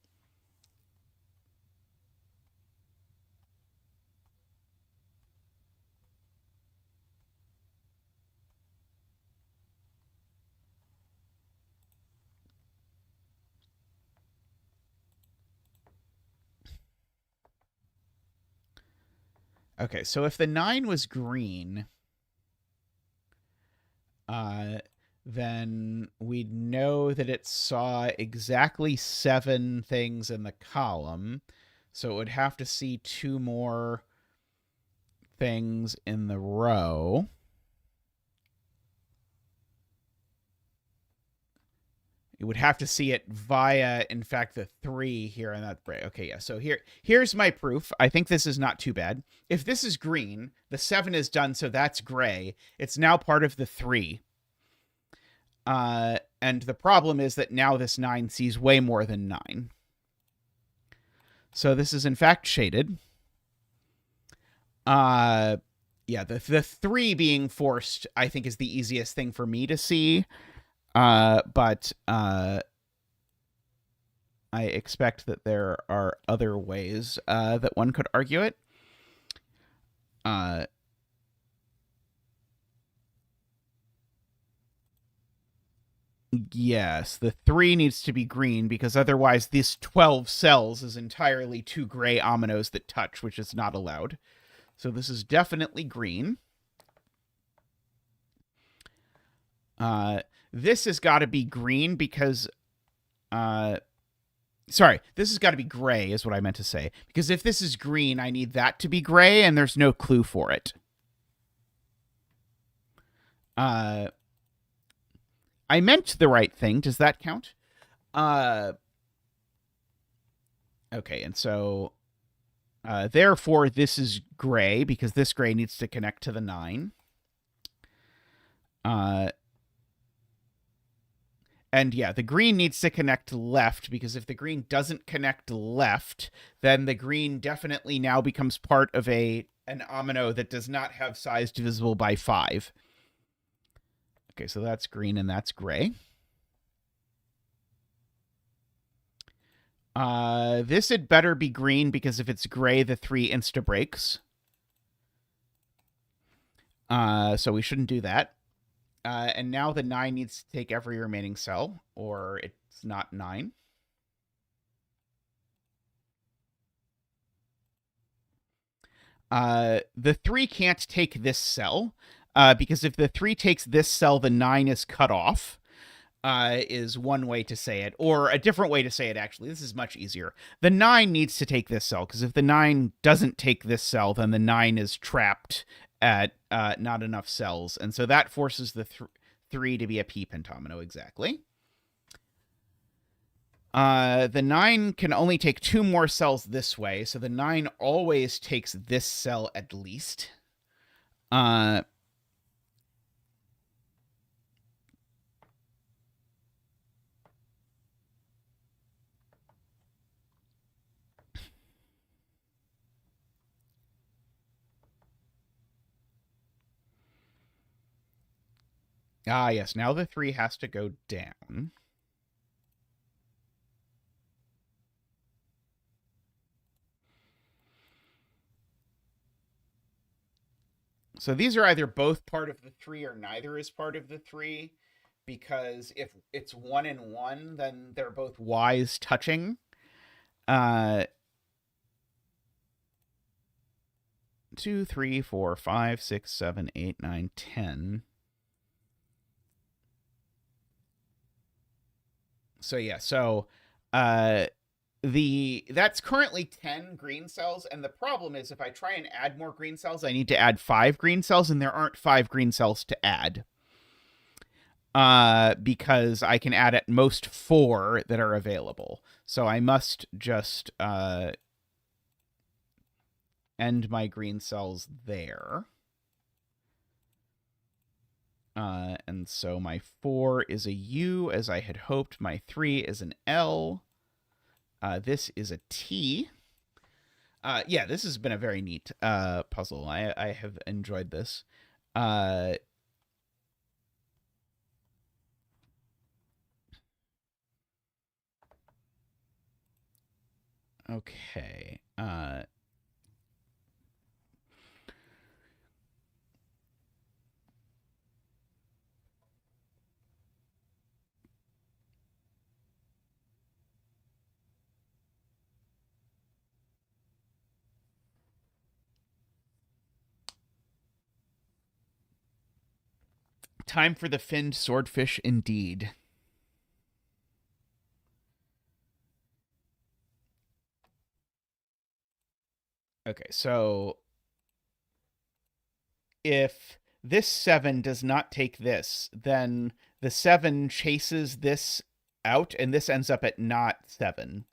Okay, so if the 9 was green, then we'd know that it saw exactly 7 things in the column. So it would have to see 2 more things in the row. You would have to see it via, in fact, the 3 here in that break. Okay, yeah. So here's my proof. I think this is not too bad. If this is green, the 7 is done, so that's gray. It's now part of the 3. And the problem is that now this 9 sees way more than 9. So this is, in fact, shaded. Yeah, the 3 being forced, I think, is the easiest thing for me to see. But I expect that there are other ways that one could argue it. Yes, the 3 needs to be green because otherwise this 12 cells is entirely 2 gray ominoes that touch, which is not allowed. So this is definitely green. This has got to be green because sorry, this has got to be gray is what I meant to say. Because if this is green, I need that to be gray, and there's no clue for it. I meant the right thing. Does that count? Okay, and so therefore this is gray because this gray needs to connect to the 9. And yeah, the green needs to connect left because if the green doesn't connect left, then the green definitely now becomes part of an omino that does not have size divisible by 5. Okay, so that's green and that's gray. This had better be green because if it's gray, the 3 insta breaks. So we shouldn't do that. And now the 9 needs to take every remaining cell, or it's not 9. The 3 can't take this cell, because if the 3 takes this cell, the 9 is cut off, is one way to say it. Or a different way to say it, actually. This is much easier. The 9 needs to take this cell, because if the 9 doesn't take this cell, then the 9 is trapped at not enough cells. And so that forces the 3 to be a p-pentomino, exactly. The 9 can only take 2 more cells this way, so the 9 always takes this cell at least. Yes, now the 3 has to go down. So these are either both part of the 3 or neither is part of the 3, because if it's 1 and 1, then they're both y's touching. 2, 3, 4, 5, 6, 7, 8, 9, 10. So yeah, so that's currently 10 green cells, and the problem is if I try and add more green cells, I need to add 5 green cells, and there aren't 5 green cells to add. Because I can add at most 4 that are available. So I must just end my green cells there. And so my 4 is a U, as I had hoped. My 3 is an L. This is a T. Yeah, this has been a very neat puzzle. I have enjoyed this. Okay. Time for the finned swordfish indeed. Okay, so if this 7 does not take this, then the 7 chases this out, and this ends up at not 7.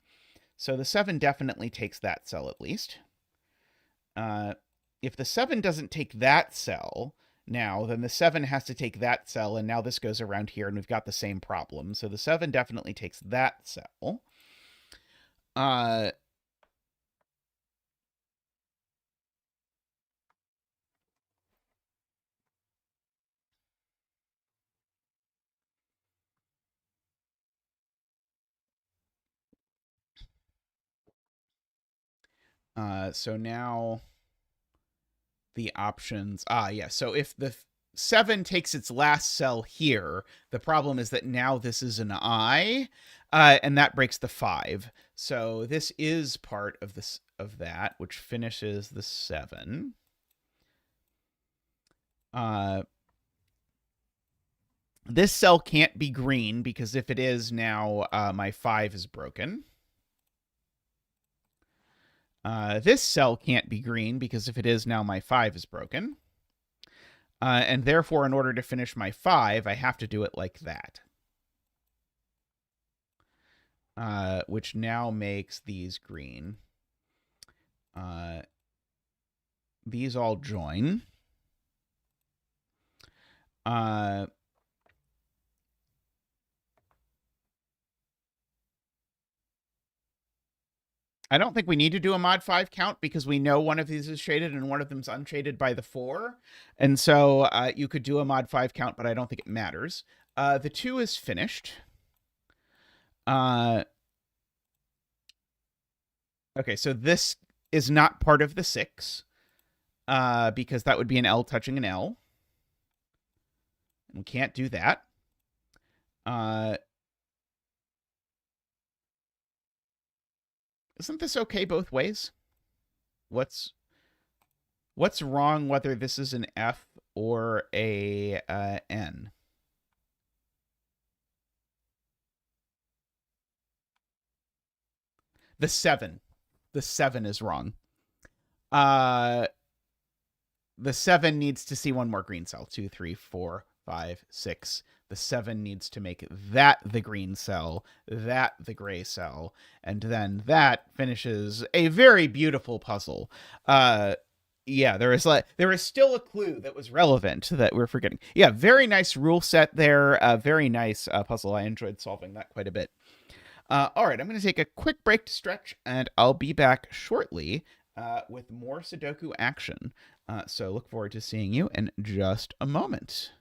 So the 7 definitely takes that cell at least. If the 7 doesn't take that cell now, then the 7 has to take that cell, and now this goes around here, and we've got the same problem. So the 7 definitely takes that cell. So now the options. Yeah. So if 7 takes its last cell here. The problem is that now this is an I, and that breaks the 5. So this is part of this of that, which finishes the 7. This cell can't be green because if it is now, my 5 is broken. This cell can't be green because if it is now, my 5 is broken. And therefore, in order to finish my 5, I have to do it like that. Which now makes these green. These all join. I don't think we need to do a mod 5 count because we know one of these is shaded and one of them's unshaded by the 4. And so you could do a mod 5 count, but I don't think it matters. The 2 is finished. Okay, so this is not part of the 6 because that would be an L touching an L. We can't do that. Isn't this okay both ways? What's wrong whether this is an F or a N? The 7. The 7 is wrong. The 7 needs to see one more green cell. 2, 3, 4, 5, 6. The 7 needs to make that the green cell, that the gray cell, and then that finishes a very beautiful puzzle. Yeah, there is still a clue that was relevant that we're forgetting. Yeah, very nice rule set there. Very nice puzzle. I enjoyed solving that quite a bit. All right, I'm going to take a quick break to stretch, and I'll be back shortly with more Sudoku action. So look forward to seeing you in just a moment.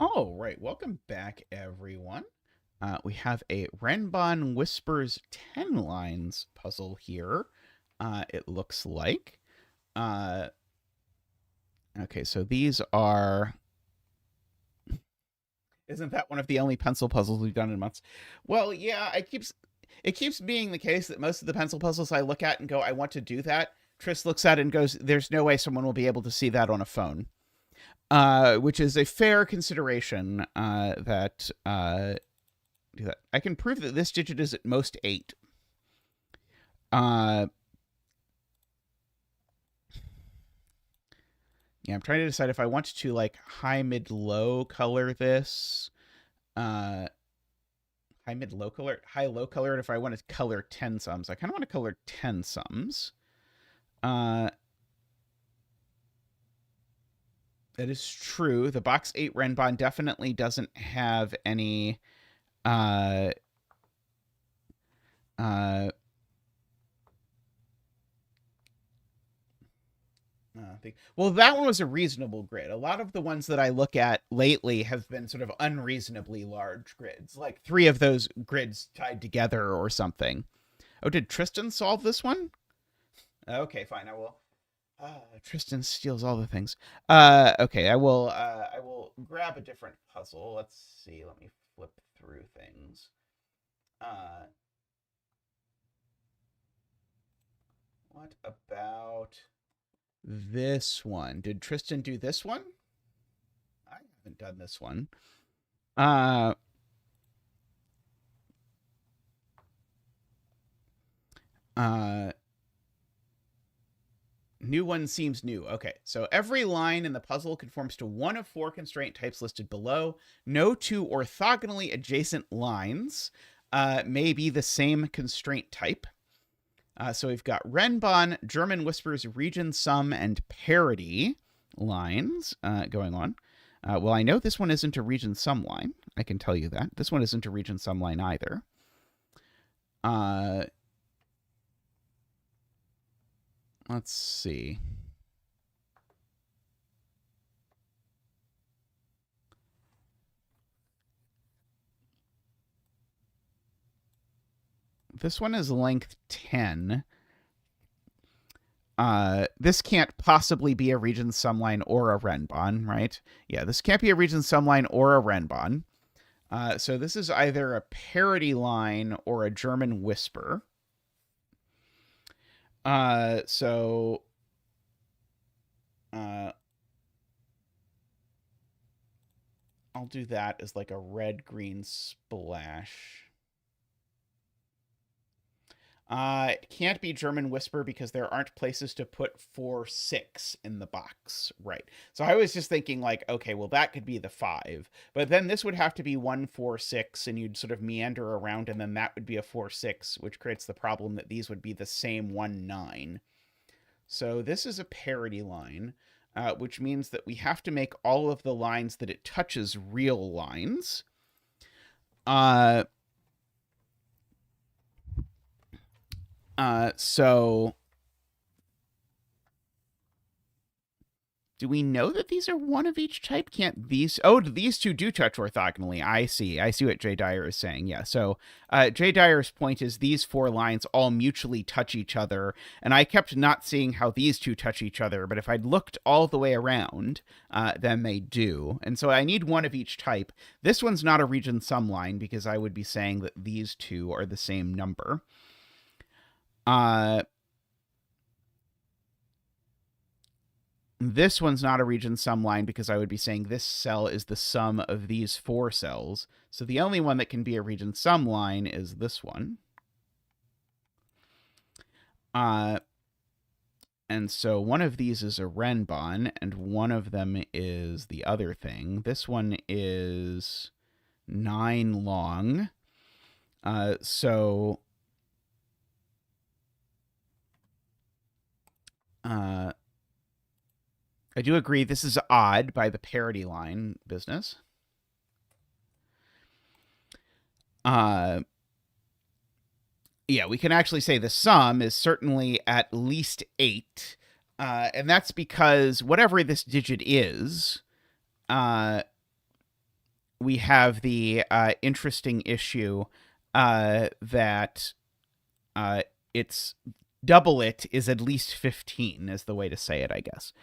All right, welcome back, everyone. We have a Renbon Whispers 10 lines puzzle here, it looks like. Okay, so these are... Isn't that one of the only pencil puzzles we've done in months? Well, yeah, it keeps being the case that most of the pencil puzzles I look at and go, I want to do that. Tris looks at it and goes, there's no way someone will be able to see that on a phone. Which is a fair consideration that I can prove that this digit is at most 8. Yeah, I'm trying to decide if I want to like high, mid, low color this. High, mid, low color, high, low color. And if I want to color 10 sums, I kind of want to color 10 sums. That is true. The box 8 Renbon definitely doesn't have any uh uh well, that one was a reasonable grid. A lot of the ones that I look at lately have been sort of unreasonably large grids, like 3 of those grids tied together or something. Oh, did Tristan solve this one? Okay, fine. I will. Tristan steals all the things. Okay, I will grab a different puzzle. Let's see. Let me flip through things. What about this one? Did Tristan do this one? I haven't done this one. New one seems new. Okay, so every line in the puzzle conforms to one of 4 constraint types listed below. No 2 orthogonally adjacent lines may be the same constraint type. So we've got Renbon, German Whispers, Region Sum, and Parity lines going on. Well, I know this one isn't a Region Sum line. I can tell you that. This one isn't a Region Sum line either. Let's see. This one is length 10. This can't possibly be a Region Sum line or a Renbon, right? Yeah, this can't be a Region Sum line or a Renbon. So this is either a parity line or a German Whisper. So I'll do that as like a red-green splash. It can't be German Whisper because there aren't places to put 4, 6 in the box, right? So I was just thinking like, okay, well that could be the 5, but then this would have to be 1, 4, 6, and you'd sort of meander around, and then that would be a 4, 6, which creates the problem that these would be the same 1, 9. So this is a parity line, which means that we have to make all of the lines that it touches real lines. So do we know that these are one of each type? Can't these? Oh, these 2 do touch orthogonally. I see what Jay Dyer is saying. Yeah. So Jay Dyer's point is these 4 lines all mutually touch each other, and I kept not seeing how these 2 touch each other. But if I'd looked all the way around, then they do. And so I need one of each type. This one's not a Region Sum line because I would be saying that these 2 are the same number. This one's not a Region Sum line because I would be saying this cell is the sum of these 4 cells. So the only one that can be a Region Sum line is this one. And so one of these is a Renbon, and one of them is the other thing. This one is 9 long. So I do agree this is odd by the parity line business. Yeah, we can actually say the sum is certainly at least 8. And that's because whatever this digit is, we have the interesting issue that it's double it is at least 15 is the way to say it, I guess.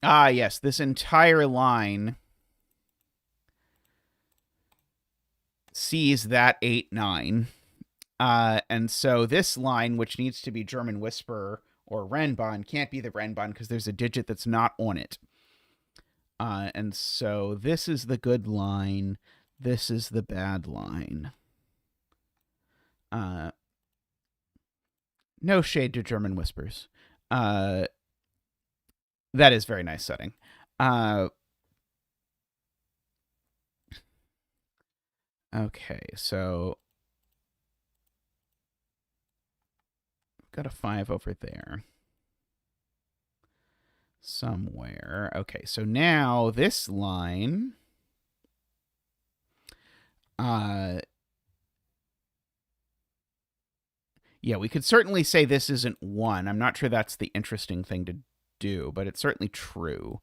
Yes, this entire line sees that 8, 9. And so this line, which needs to be German Whisper or Renbon, can't be the Renbon because there's a digit that's not on it. And so this is the good line. This is the bad line. No shade to German Whispers. That is very nice setting. Uh, okay, so got a 5 over there somewhere. Okay, so now this line, yeah, we could certainly say this isn't 1. I'm not sure that's the interesting thing to do, but it's certainly true.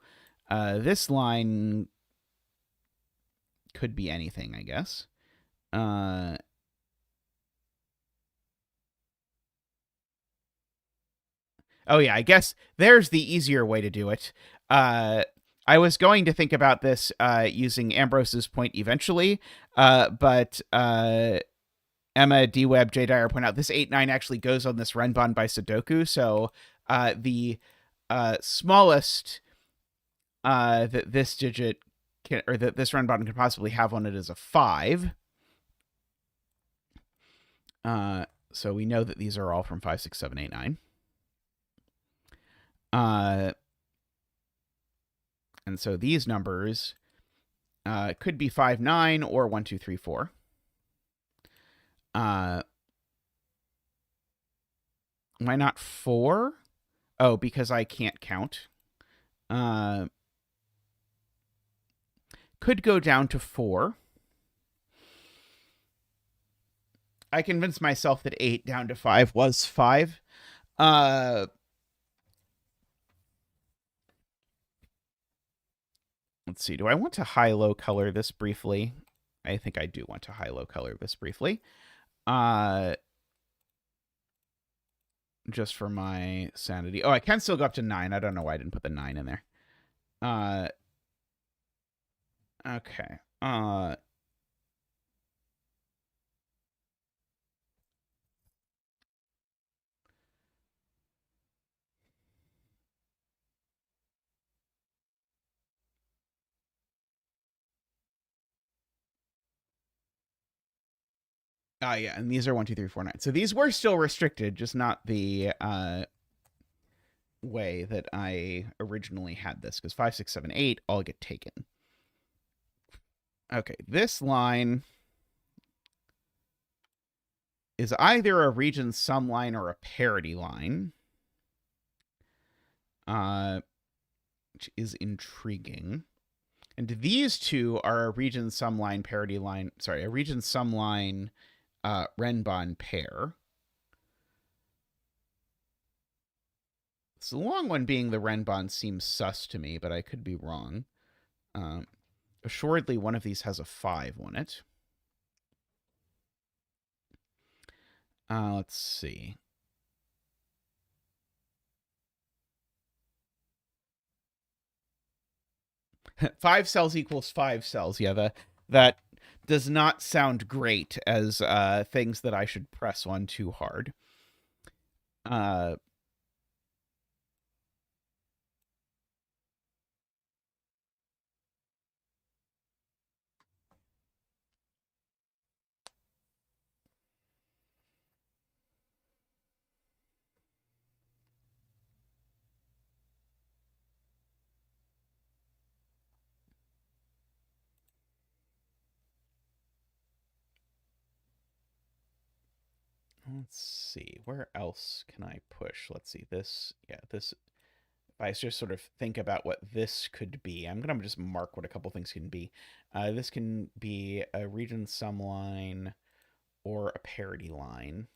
This line could be anything, I guess. Oh yeah, I guess there's the easier way to do it. I was going to think about this using Ambrose's point eventually, but Emma, D-Web, Jay Dyer point out this 8-9 actually goes on this Renban by Sudoku, so the smallest that this digit can, or that this Renban can possibly have on it is a 5. So we know that these are all from 5, 6, 7, 8, 9. And so these numbers could be 5, 9 or 1, 2, 3, 4. Why not 4? Oh, because I can't count. Could go down to 4. I convinced myself that 8 down to 5 was 5. Let's see. Do I want to high-low color this briefly? I think I do want to high-low color this briefly. Just for my sanity. Oh, I can still go up to 9. I don't know why I didn't put the 9 in there. Okay. Yeah, and these are 1, 2, 3, 4, 9. So these were still restricted, just not the way that I originally had this, because 5, 6, 7, 8 all get taken. Okay, this line is either a region sum line or a parity line, which is intriguing. And these two are a region sum line parity line. Sorry, a region sum line Renban pair. So the long one being the Renban seems sus to me, but I could be wrong. Assuredly, one of these has a 5 on it. Let's see. 5 cells equals 5 cells. Yeah, that does not sound great as things that I should press on too hard. Let's see. Where else can I push? Let's see. This, yeah, this. If I just sort of think about what this could be, I'm going to just mark what a couple things can be. This can be a region sum line or a parity line.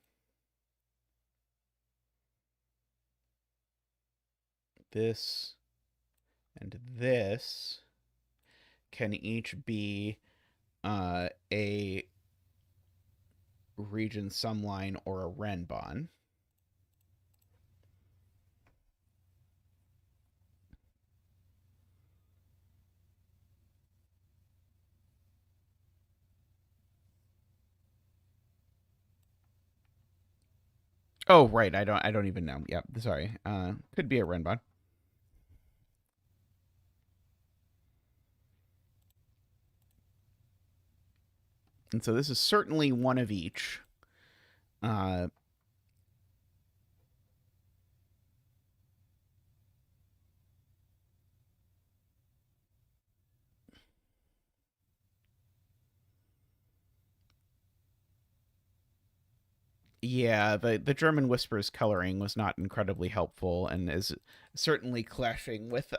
This and this can each be a region sum line or a Renban. Oh, right. I don't even know. Yep. Sorry. Could be a Renban. And so this is certainly one of each. Yeah, the German Whispers coloring was not incredibly helpful and is certainly clashing with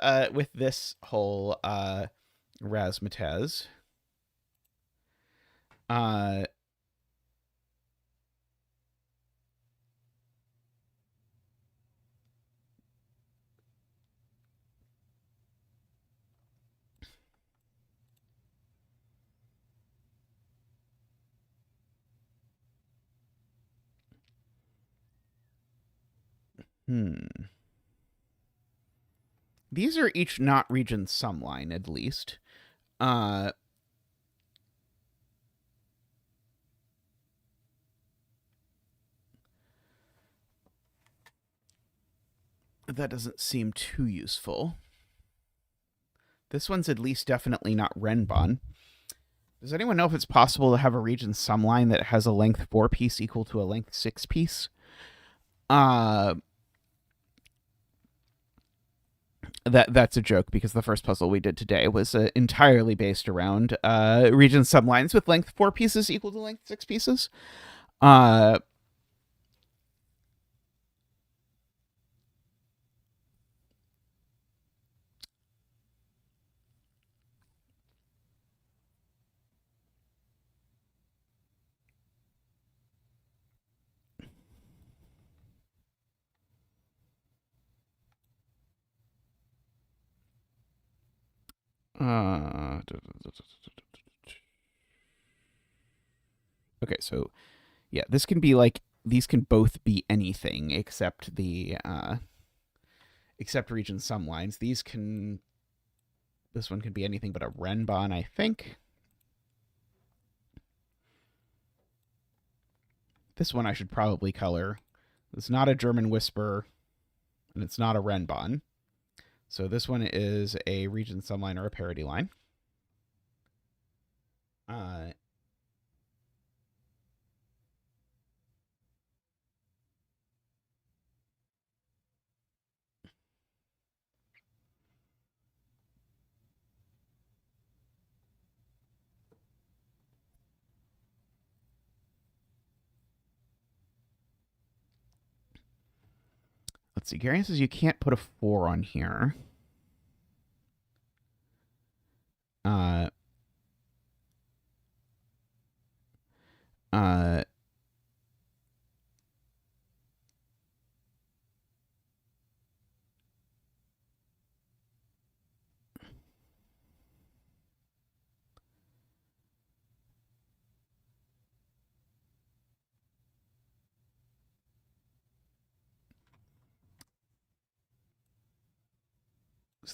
this whole razzmatazz. Uh hmm. These are each not region sum line at least. Uh that doesn't seem too useful. This one's at least definitely not Renbon. Does anyone know if it's possible to have a region sum line that has a length 4 piece equal to a length 6 piece? Uh that's a joke because the first puzzle we did today was entirely based around region sum lines with length 4 pieces equal to length 6 pieces. Uh Uh, okay, so yeah, this can be like these can both be anything except the except region sum lines. This one can be anything but a Renbon, I think. This one I should probably color. It's not a German Whisper, and it's not a Renbon. So this one is a region sum line or a parity line. Uh, let's see. Gary says you can't put a 4 on here. Uh, uh,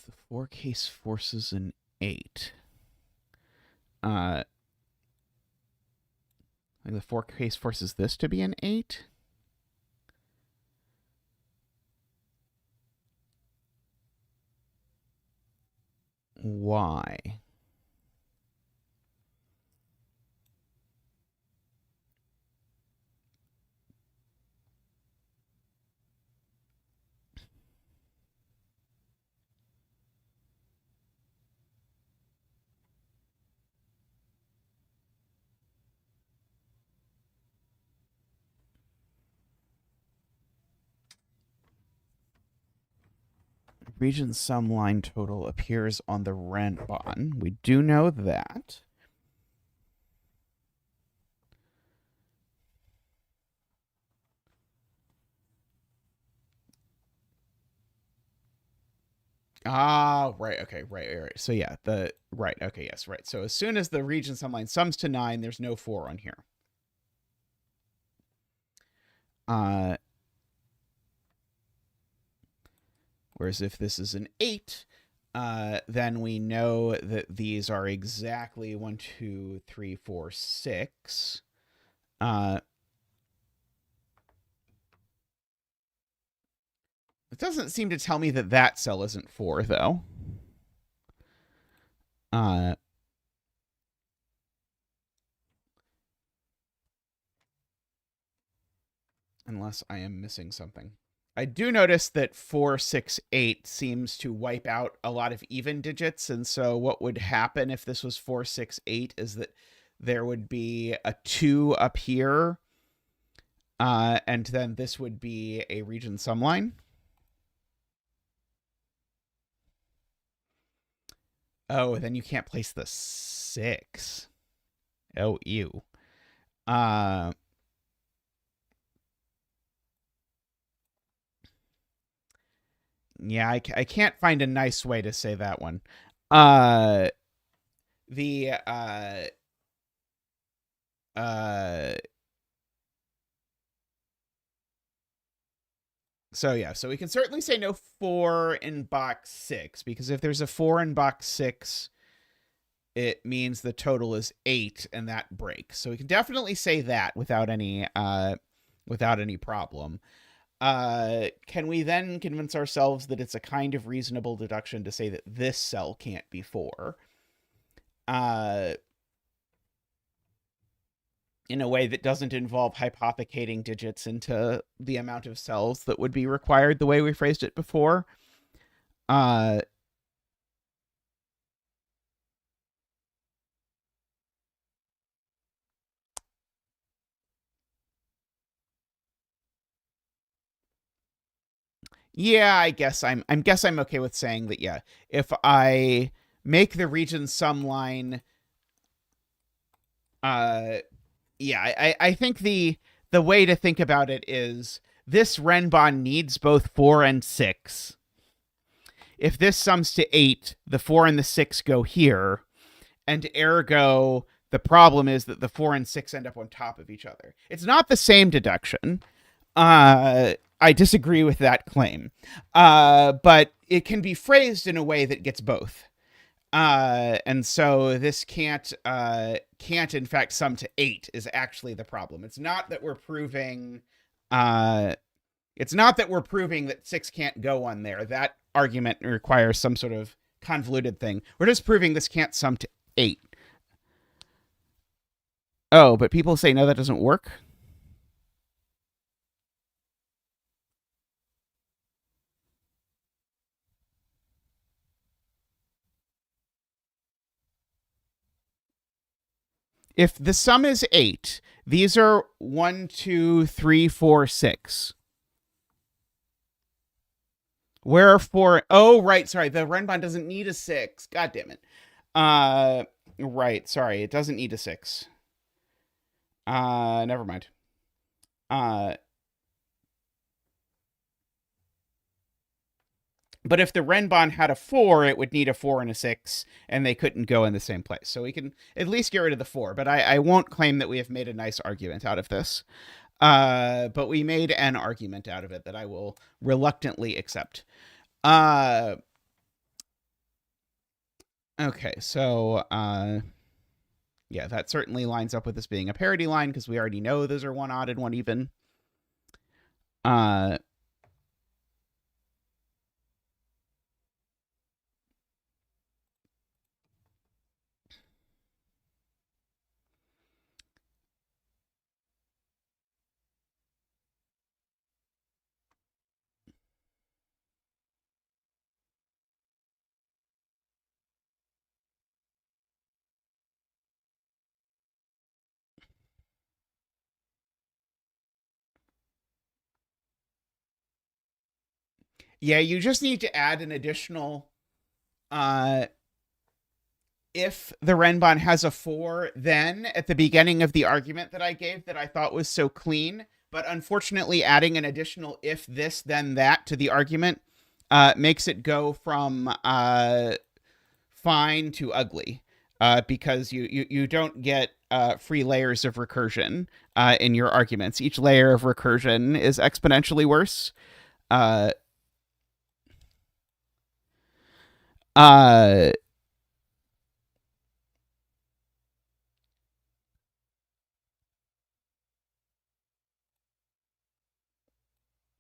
the 4 case forces an 8. Uh, the 4 case forces this to be an 8. Why? Region sum line total appears on the Renbon. We do know that. Ah, right. Okay, right. So yeah, right. Okay, yes, right. So as soon as the region sum line sums to 9, there's no 4 on here. Uh, whereas if this is an 8, then we know that these are exactly 1, 2, 3, 4, 6. It doesn't seem to tell me that that cell isn't 4, though. Uh, unless I am missing something. I do notice that 468 seems to wipe out a lot of even digits, and so what would happen if this was 468 is that there would be a 2 up here, And then this would be a region sum line. Oh, then you can't place the 6. Oh, ew. Yeah, I can't find a nice way to say that one. The so we can certainly say no 4 in box 6, because if there's a 4 in box 6, it means the total is 8, and that breaks. So we can definitely say that without any problem. Can we then convince ourselves that it's a kind of reasonable deduction to say that this cell can't be 4? In a way that doesn't involve hypothecating digits into the amount of cells that would be required the way we phrased it before. Yeah, I guess I'm okay with saying that. Yeah, if I make the region sum line, yeah, I think the way to think about it is this Renbon needs both 4 and 6. If this sums to 8, the 4 and the 6 go here, and ergo the problem is that the 4 and 6 end up on top of each other. It's not the same deduction. I disagree with that claim. But it can be phrased in a way that gets both. And so this can't in fact sum to 8 is actually the problem. It's not that we're proving that 6 can't go on there. That argument requires some sort of convoluted thing. We're just proving this can't sum to 8. Oh, but people say no, that doesn't work. If the sum is 8, these are 1, 2, 3, 4, 6. Where are 4? Oh, right. Sorry. The Renbon doesn't need a 6. God damn it. Right. Sorry. It doesn't need a 6. Never mind. But if the Renbon had a 4, it would need a 4 and a 6, and they couldn't go in the same place. So we can at least get rid of the 4, but I won't claim that we have made a nice argument out of this. But we made an argument out of it that I will reluctantly accept. Okay, so yeah, that certainly lines up with this being a parity line, because we already know those are one odd and one even. Yeah, you just need to add an additional if the Renbon has a 4, then at the beginning of the argument that I gave that I thought was so clean, but unfortunately adding an additional if this then that to the argument makes it go from fine to ugly, because you don't get free layers of recursion in your arguments. Each layer of recursion is exponentially worse.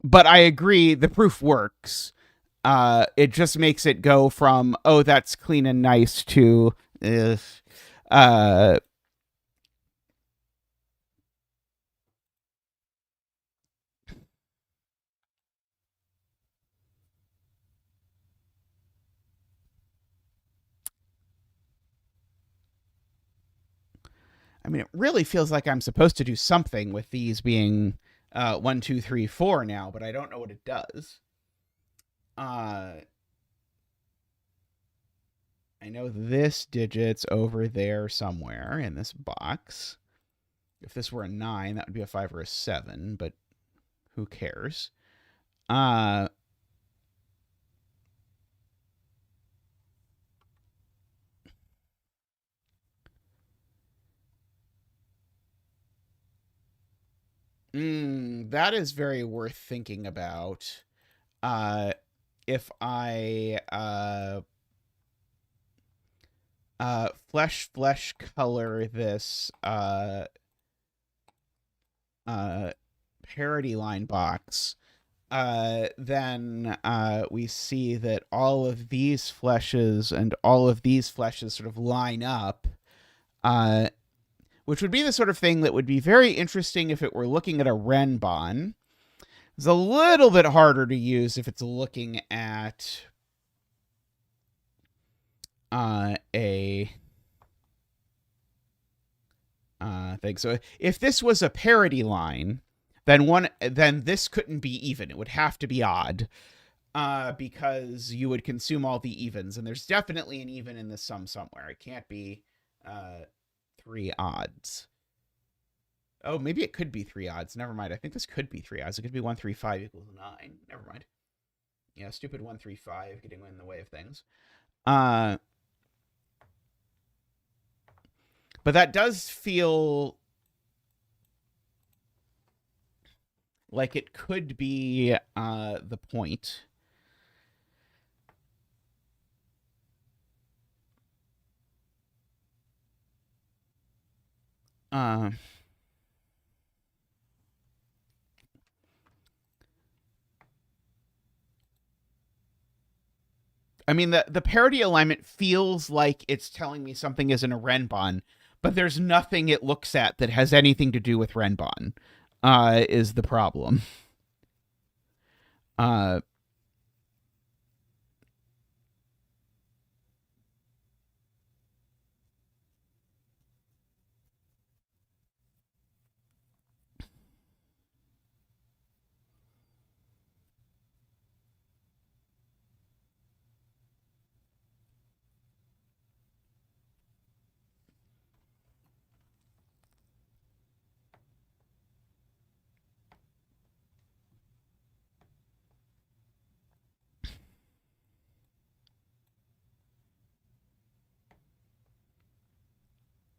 But I agree, the proof works. It just makes it go from, oh, that's clean and nice, to uh I mean, it really feels like I'm supposed to do something with these being 1, 2, 3, 4 now, but I don't know what it does. I know this digit's over there somewhere in this box. If this were a 9, that would be a 5 or a 7, but who cares? That is very worth thinking about. If I flesh color this parity line box, then we see that all of these fleshes and all of these fleshes sort of line up, which would be the sort of thing that would be very interesting if it were looking at a renbon. It's a little bit harder to use if it's looking at a thing. So if this was a parity line, then this couldn't be even. It would have to be odd, because you would consume all the evens, and there's definitely an even in the sum somewhere. It can't be 3 odds. Oh, maybe it could be 3 odds. Never mind. I think this could be 3 odds. It could be 1, 3, 5 equals 9. Never mind. Yeah, stupid 1, 3, 5 getting in the way of things. But that does feel like it could be the point. I mean, the parity alignment feels like it's telling me something isn't a renbon, but there's nothing it looks at that has anything to do with renbon, is the problem. Uh,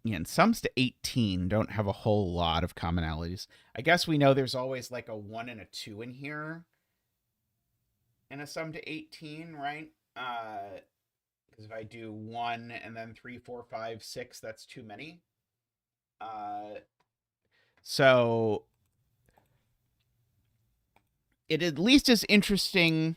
and sums to 18 don't have a whole lot of commonalities. I guess we know there's always like a 1 and a 2 in here in a sum to 18, right? Because if I do 1 and then 3, 4, 5, 6, that's too many. So it at least is interesting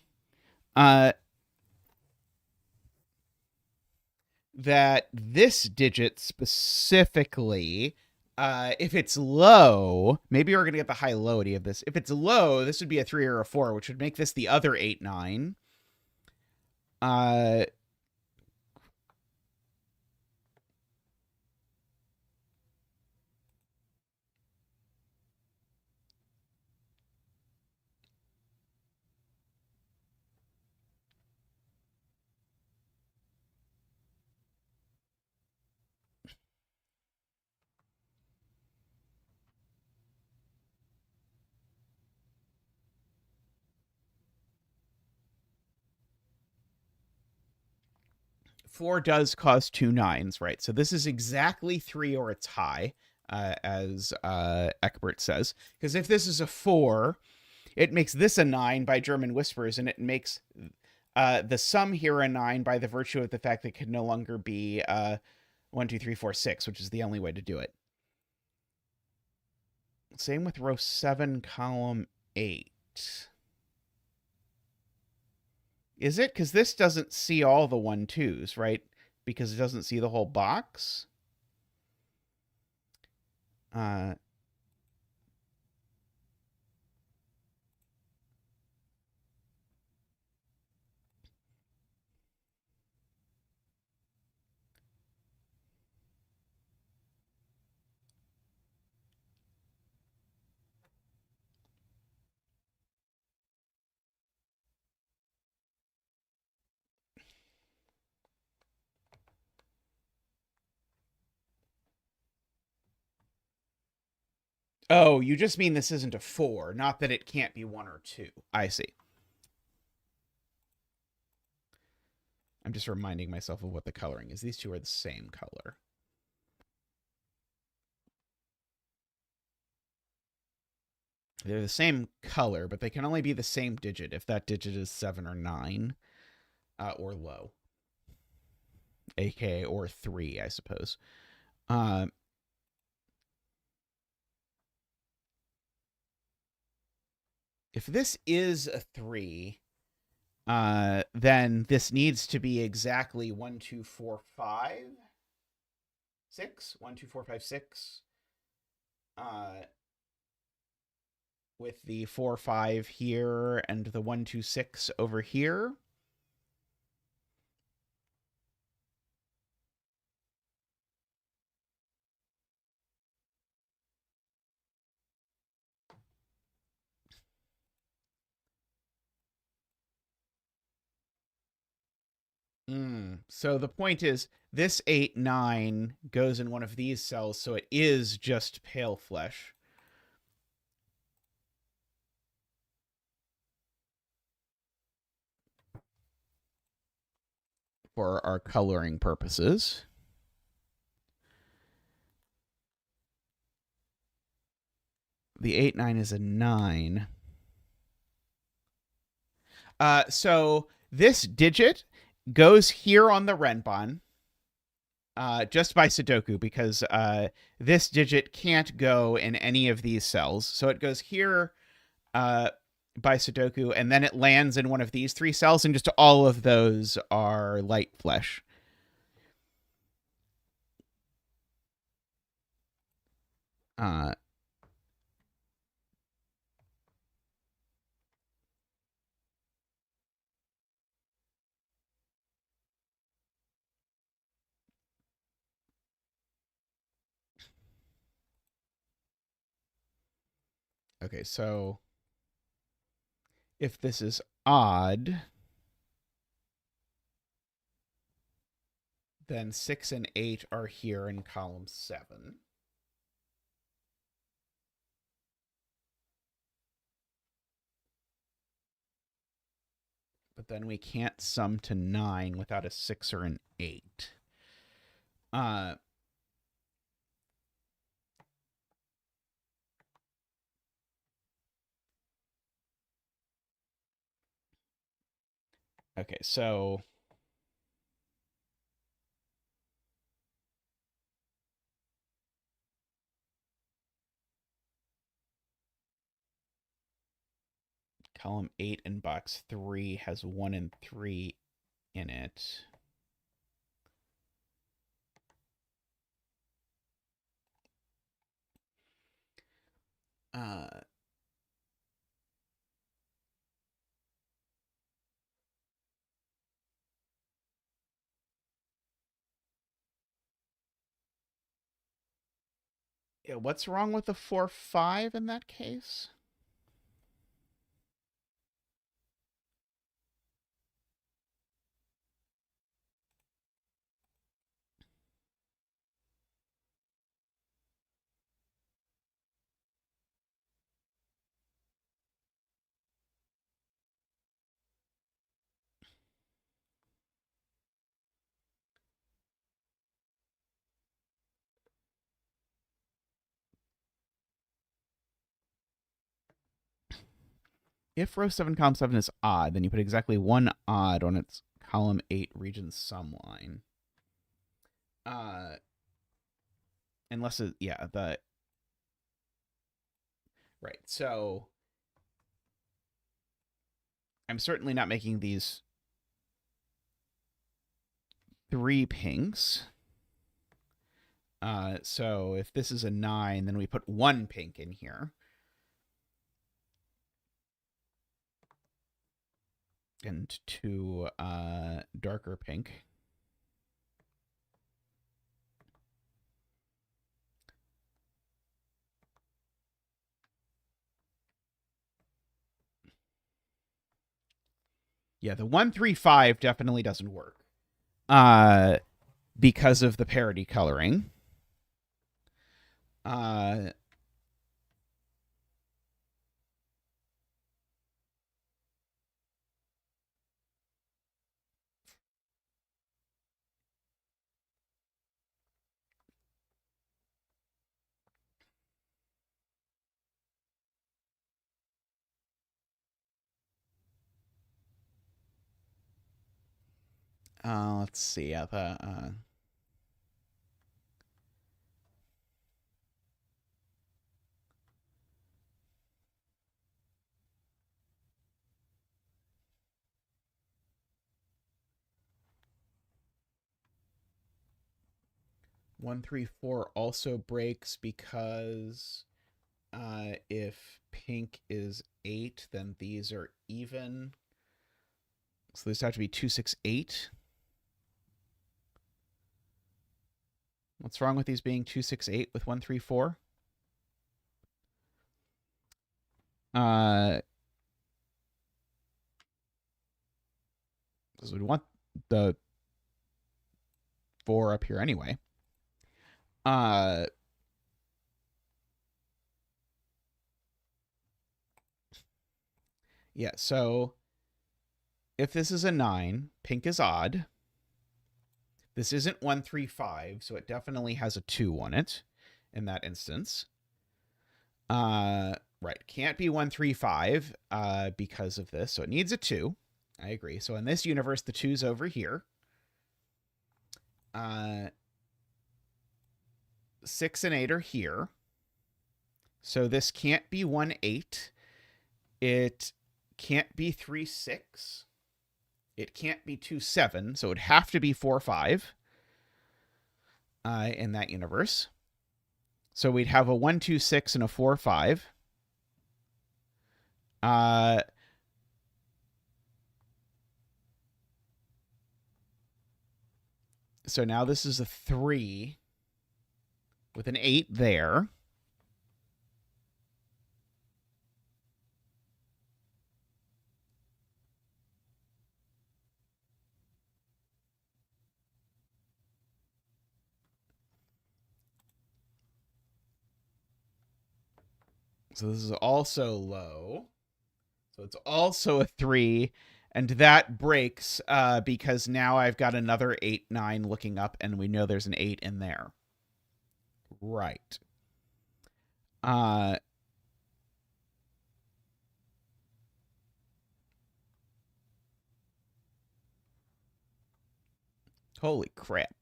that this digit specifically, if it's low, maybe we're going to get the high-lowity of this. If it's low, this would be a 3 or a 4, which would make this the other 8, 9. 4 does cause 2 9s, right? So this is exactly 3 or it's high, as Eckbert says. Because if this is a 4, it makes this a 9 by German whispers, and it makes the sum here a 9 by the virtue of the fact that it can no longer be 1, 2, 3, 4, 6, which is the only way to do it. Same with row 7, column 8. Is it? Because this doesn't see all the 1, 2s, right? Because it doesn't see the whole box. Oh, you just mean this isn't a 4, not that it can't be 1 or 2. I see. I'm just reminding myself of what the coloring is. These two are the same color. They're the same color, but they can only be the same digit if that digit is 7 or 9 or low. AKA or 3, I suppose. If this is a 3, then this needs to be exactly 1, 2, 4, 5, 6. 1, 2, 4, 5, 6. With the 4, 5 here and the 1, 2, 6 over here. So the point is, this 8, 9 goes in one of these cells, so it is just pale flesh. For our coloring purposes. The 8, 9 is a 9. So this digit goes here on the Renban just by Sudoku, because this digit can't go in any of these cells. So it goes here by Sudoku, and then it lands in one of these 3 cells, and just all of those are light flesh. Okay, so if this is odd, then 6 and 8 are here in column 7. But then we can't sum to 9 without a 6 or an 8. Okay, so column 8 in box 3 has 1 and 3 in it. Yeah, what's wrong with the 4, 5 in that case? If row 7, column 7 is odd, then you put exactly 1 odd on its column 8 region sum line. Unless it, yeah, the right. So I'm certainly not making these 3 pinks. So if this is a 9, then we put 1 pink in here. And 2 darker pink. Yeah, the 1, 3, 5 definitely doesn't work. Because of the parity coloring. Let's see. The 134 also breaks because if pink is 8, then these are even. So this have to be 268. What's wrong with these being 268 with 134? Because we'd want the 4 up here anyway. Yeah, so if this is a 9, pink is odd. This isn't 135, so it definitely has a 2 on it in that instance. Right, can't be 135 because of this, so it needs a 2. I agree. So in this universe, the 2's over here. 6 and 8 are here. So this can't be 1, 8. It can't be 3, 6. It can't be 2, 7. So it'd have to be 4, 5 in that universe. So we'd have a 1, 2, 6 and a 4, 5. So now this is a 3 with an 8 there. So this is also low. So it's also a 3. And that breaks because now I've got another 8, 9 looking up, and we know there's an 8 in there. Right. Holy crap.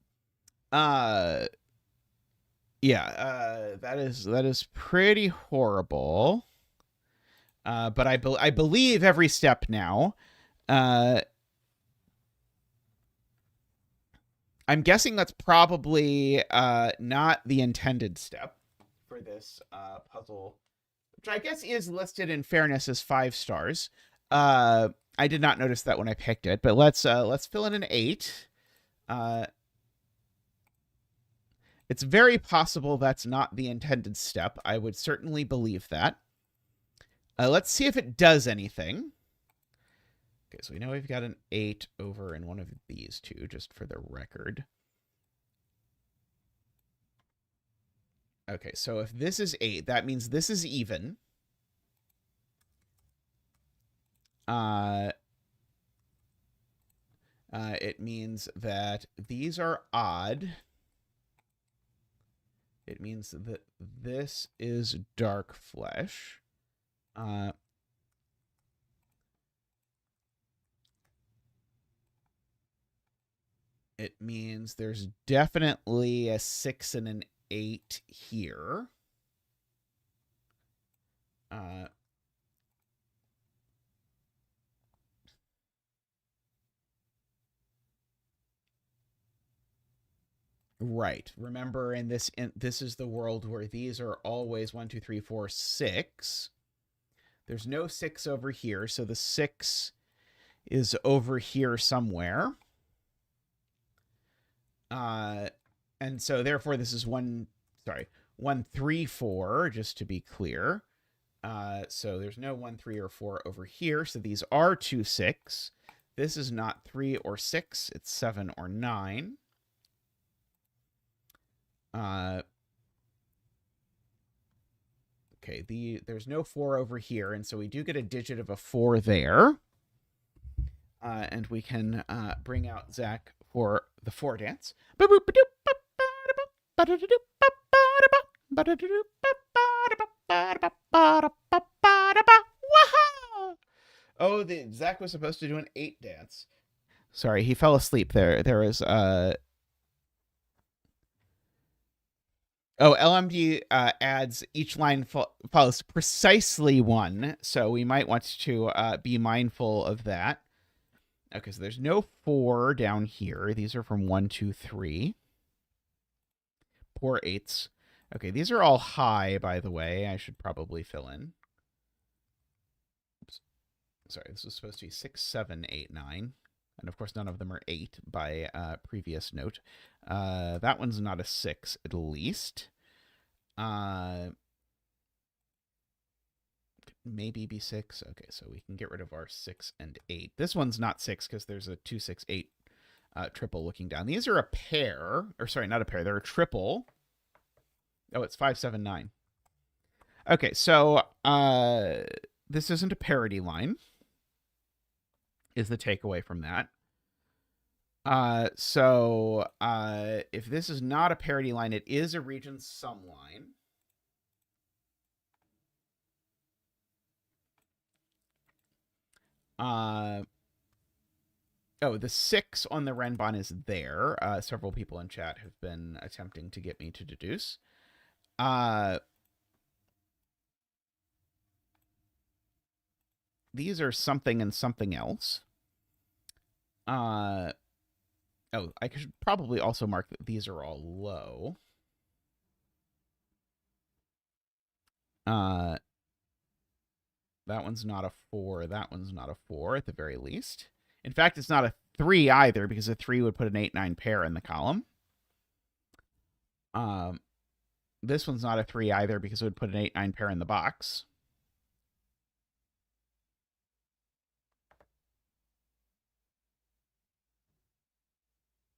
Yeah, that is pretty horrible. But I believe every step now. I'm guessing that's probably not the intended step for this puzzle, which I guess is listed in fairness as 5 stars. I did not notice that when I picked it, but let's fill in an 8. It's very possible that's not the intended step. I would certainly believe that. Let's see if it does anything. Okay, so we know we've got an 8 over in one of these two, just for the record. Okay, so if this is 8, that means this is even. It means that these are odd. It means that this is dark flesh. It means there's definitely a 6 and an 8 here. Right. Remember, this is the world where these are always 1, 2, 3, 4, 6. There's no 6 over here, so the 6 is over here somewhere. And so therefore this is 1, 3, 4, just to be clear. So there's no 1, 3, or 4 over here. So these are 2, 6. This is not 3 or 6. It's 7 or 9. Okay, there's no 4 over here, and so we do get a digit of a 4 there. And we can bring out Zach for the 4 dance. Oh, Zach was supposed to do an 8 dance. Sorry, he fell asleep there. There was Oh, LMD adds each line follows precisely one, so we might want to be mindful of that. Okay, so there's no 4 down here. These are from 1, 2, 3. Poor 8s. Okay, these are all high, by the way. I should probably fill in. Oops. Sorry, this was supposed to be 6, 7, 8, 9. And of course, none of them are 8 by previous note. That one's not a 6, at least. Maybe be 6. Okay, so we can get rid of our 6 and 8. This one's not 6 because there's a 2, 6, 8 triple looking down. These are a pair, or sorry, not a pair. They're a triple. Oh, it's 5, 7, 9. Okay, so this isn't a parity line, is the takeaway from that. So if this is not a parity line, it is a region sum line. Oh, the 6 on the Renban is there. Several people in chat have been attempting to get me to deduce. These are something and something else. Oh, I should probably also mark that these are all low. That one's not a 4. That one's not a 4 at the very least. In fact, it's not a 3 either, because a 3 would put an 8, 9 pair in the column. This one's not a 3 either, because it would put an 8, 9 pair in the box.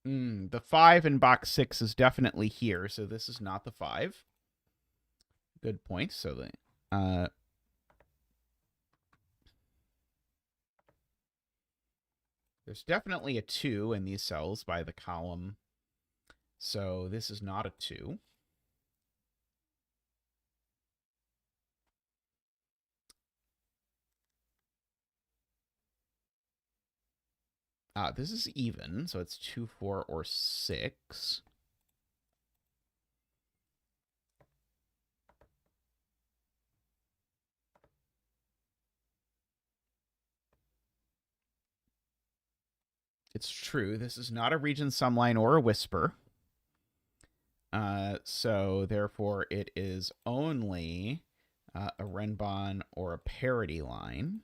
The 5 in box 6 is definitely here, so this is not the 5. Good point. So the there's definitely a 2 in these cells by the column, so this is not a 2. This is even, so it's 2, 4, or 6. It's true. This is not a region sum line or a whisper. So therefore, it is only a Renban or a parity line.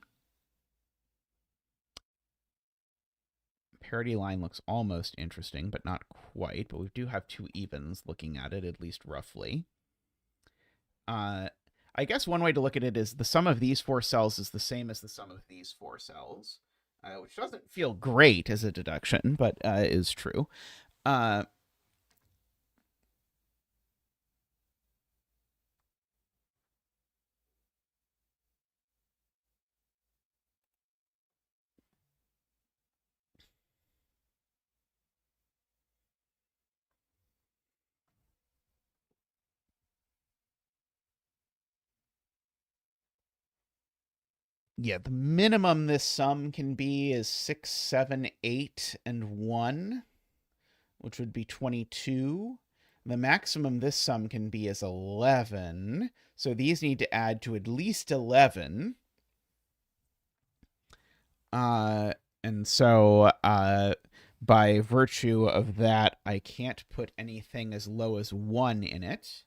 Parity line looks almost interesting, but not quite. But we do have 2 evens looking at it, at least roughly. I guess one way to look at it is the sum of these 4 cells is the same as the sum of these 4 cells, which doesn't feel great as a deduction, but is true. Yeah, the minimum this sum can be is 6, 7, 8, and 1, which would be 22. The maximum this sum can be is 11. So these need to add to at least 11. And so by virtue of that, I can't put anything as low as 1 in it.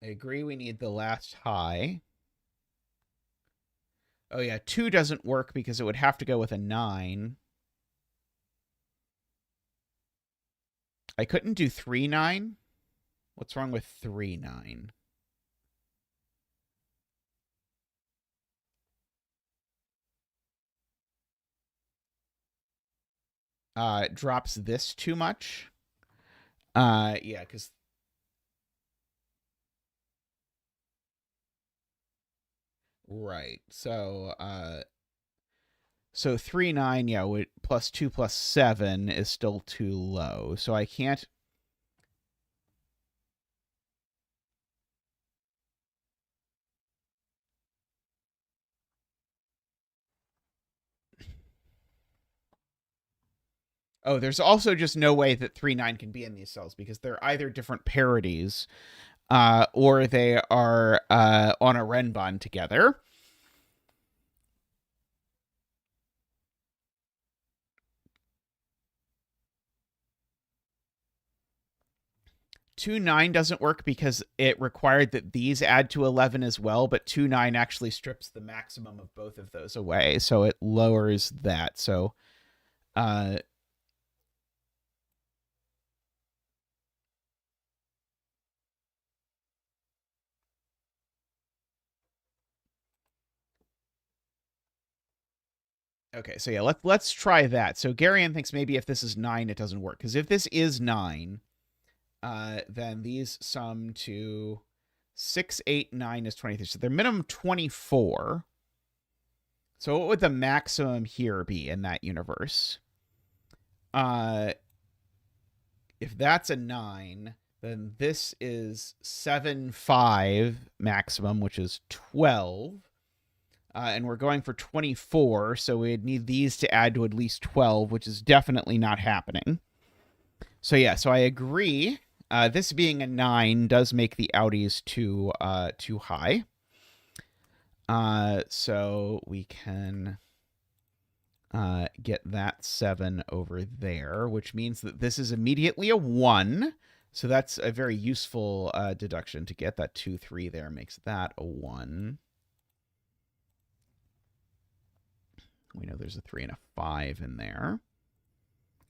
I agree we need the last high. Oh, yeah, 2 doesn't work because it would have to go with a 9. I couldn't do 3, 9. What's wrong with 3, 9? It drops this too much. Yeah, because... Right. So 3, 9, yeah, plus 2 plus 7 is still too low. So I can't... Oh, there's also just no way that 3, 9 can be in these cells because they're either different parodies or they are on a renbon together. Two 9 doesn't work because it required that these add to 11 as well, but 2, 9 actually strips the maximum of both of those away, so it lowers that. So, okay, so yeah, let's try that. So Garion thinks maybe if this is 9, it doesn't work, because if this is 9, then these sum to 6, 8, 9 is 23. So they're minimum 24. So what would the maximum here be in that universe? If that's a 9, then this is 7, 5 maximum, which is 12. And we're going for 24, so we'd need these to add to at least 12, which is definitely not happening. So yeah, so I agree. This being a 9 does make the outies too high. So we can get that 7 over there, which means that this is immediately a 1. So that's a very useful deduction to get. That 2, 3 there makes that a 1. We know there's a 3 and a 5 in there.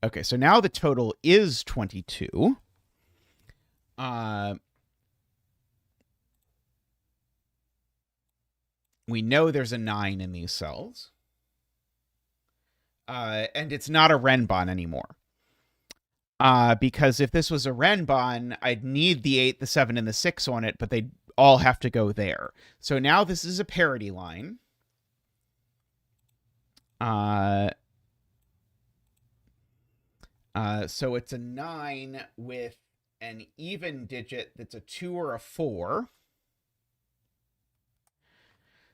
Okay, so now the total is 22. We know there's a 9 in these cells. And it's not a renbon anymore. Because if this was a renbon, I'd need the 8, the 7, and the 6 on it, but they'd all have to go there. So now this is a parity line. So it's a 9 with an even digit that's a 2 or a 4.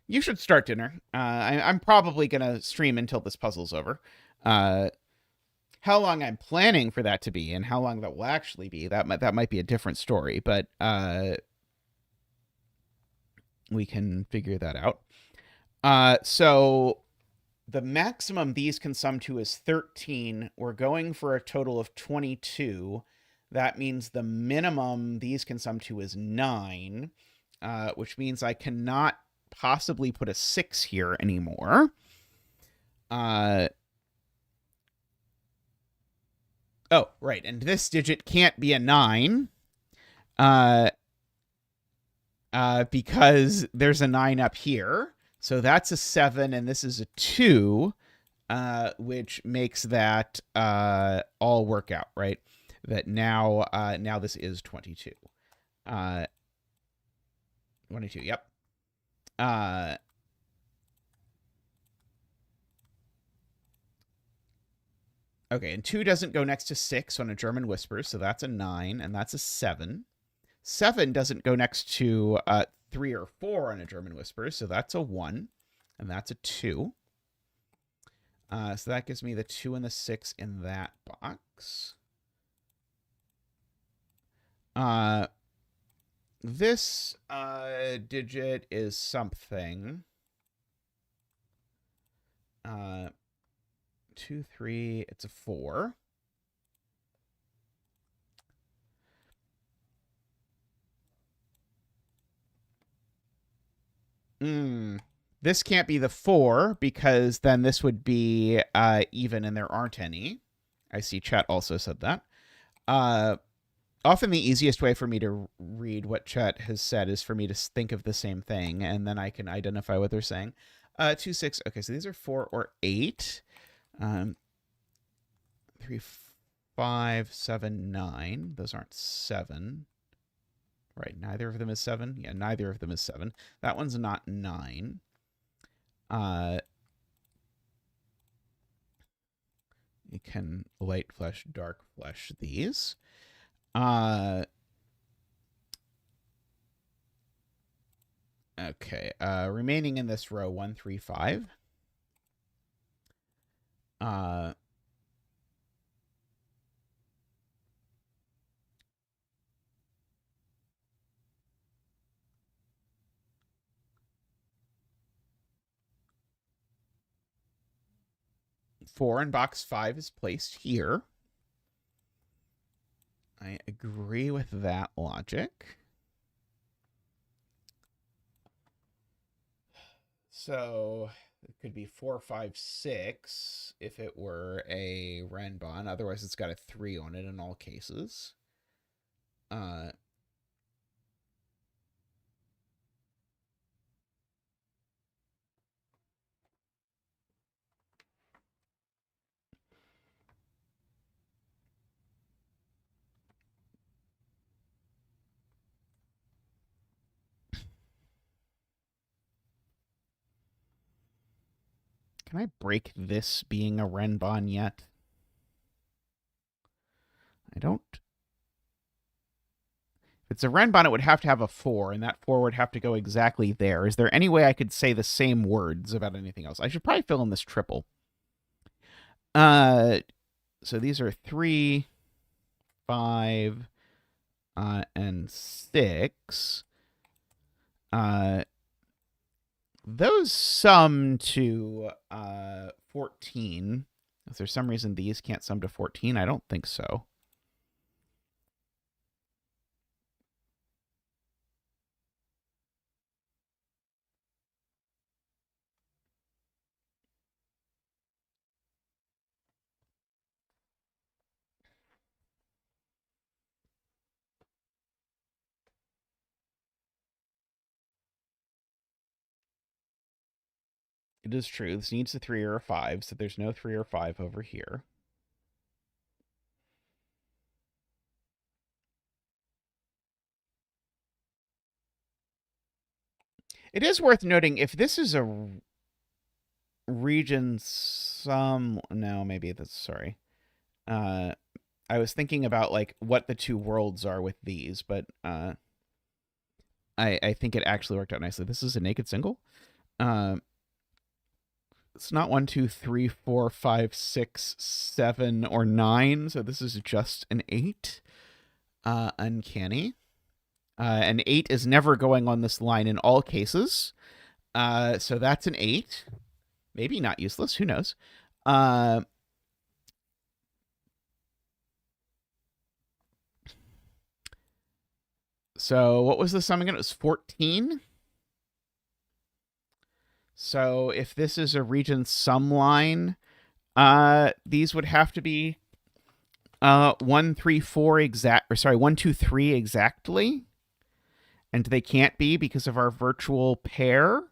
You should start dinner. I'm probably going to stream until this puzzle's over. How long I'm planning for that to be and how long that will actually be, that might be a different story, but we can figure that out. So the maximum these can sum to is 13. We're going for a total of 22. That means the minimum these can sum to is 9, which means I cannot possibly put a 6 here anymore. Oh, right, and this digit can't be a 9. Because there's a 9 up here. So that's a 7, and this is a 2, which makes that all work out, right? That now this is 22. 22, yep. Okay, and 2 doesn't go next to 6 on a German whisper, so that's a 9, and that's a 7. 7 doesn't go next to 3 or 4 on a German whisper, so that's a 1, and that's a 2. So that gives me the 2 and the 6 in that box. This digit is something. 2, 3, it's a 4. This can't be the 4 because then this would be even and there aren't any. I see chat also said that. Often the easiest way for me to read what chat has said is for me to think of the same thing, and then I can identify what they're saying. 2, 6. Okay, so these are 4 or 8. 3, 5, 7, 9. Those aren't 7. Right, neither of them is 7. Yeah, neither of them is 7. That one's not 9. You can light flesh, dark flesh these. Okay, remaining in this row, 1, 3, 5. 4 and box 5 is placed here. I agree with that logic. So it could be 4, 5, 6 if it were a Renbon. Otherwise, it's got a 3 on it in all cases. Can I break this being a Renbon yet? I don't. If it's a Renbon, it would have to have a 4, and that 4 would have to go exactly there. Is there any way I could say the same words about anything else? I should probably fill in this triple. So these are 3, 5, and 6. Those sum to 14. Is there some reason these can't sum to 14? I don't think so. It is true. This needs a 3 or a 5, so there's no 3 or 5 over here. It is worth noting, if this is a region no, maybe that's, sorry. I was thinking about, like, what the two worlds are with these, but I think it actually worked out nicely. This is a naked single. It's not 1, 2, 3, 4, 5, 6, 7, or 9, so this is just an 8. Uncanny. An 8 is never going on this line in all cases. So that's an 8. Maybe not useless. Who knows? So what was the sum again? It was 14. So if this is a region sum line, these would have to be 1, 3, 4 exact, or sorry, 1, 2, 3 exactly. And they can't be because of our virtual pair.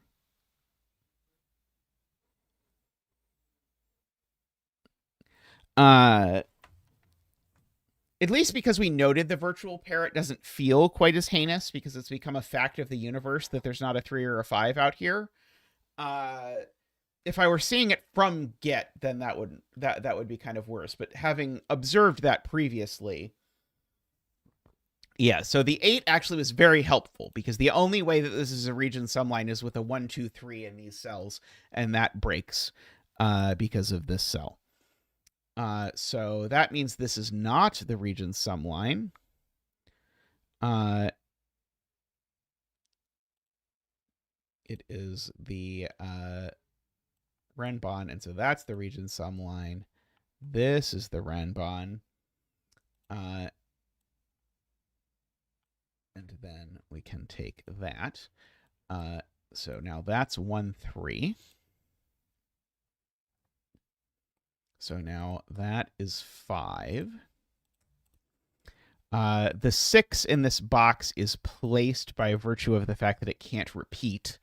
At least because we noted the virtual pair, it doesn't feel quite as heinous because it's become a fact of the universe that there's not a 3 or a 5 out here. If I were seeing it from get, then that would be kind of worse. But having observed that previously, yeah. So the 8 actually was very helpful because the only way that this is a region sum line is with a 1, 2, 3 in these cells, and that breaks because of this cell. So that means this is not the region sum line. It is the Renbon, and so that's the region sum line. This is the Renbon. And then we can take that. So now that's 1, 3. So now that is 5. The 6 in this box is placed by virtue of the fact that it can't repeat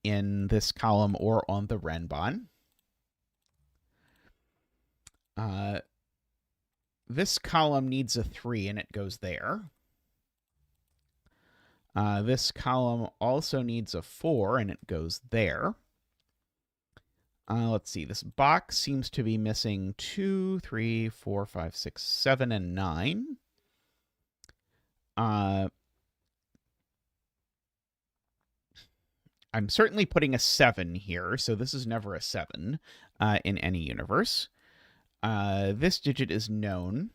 in this column or on the Renbon. This column needs a 3, and it goes there. This column also needs a 4, and it goes there. Let's see. This box seems to be missing 2, 3, 4, 5, 6, 7, and 9. I'm certainly putting a 7 here, so this is never a 7 in any universe. This digit is known.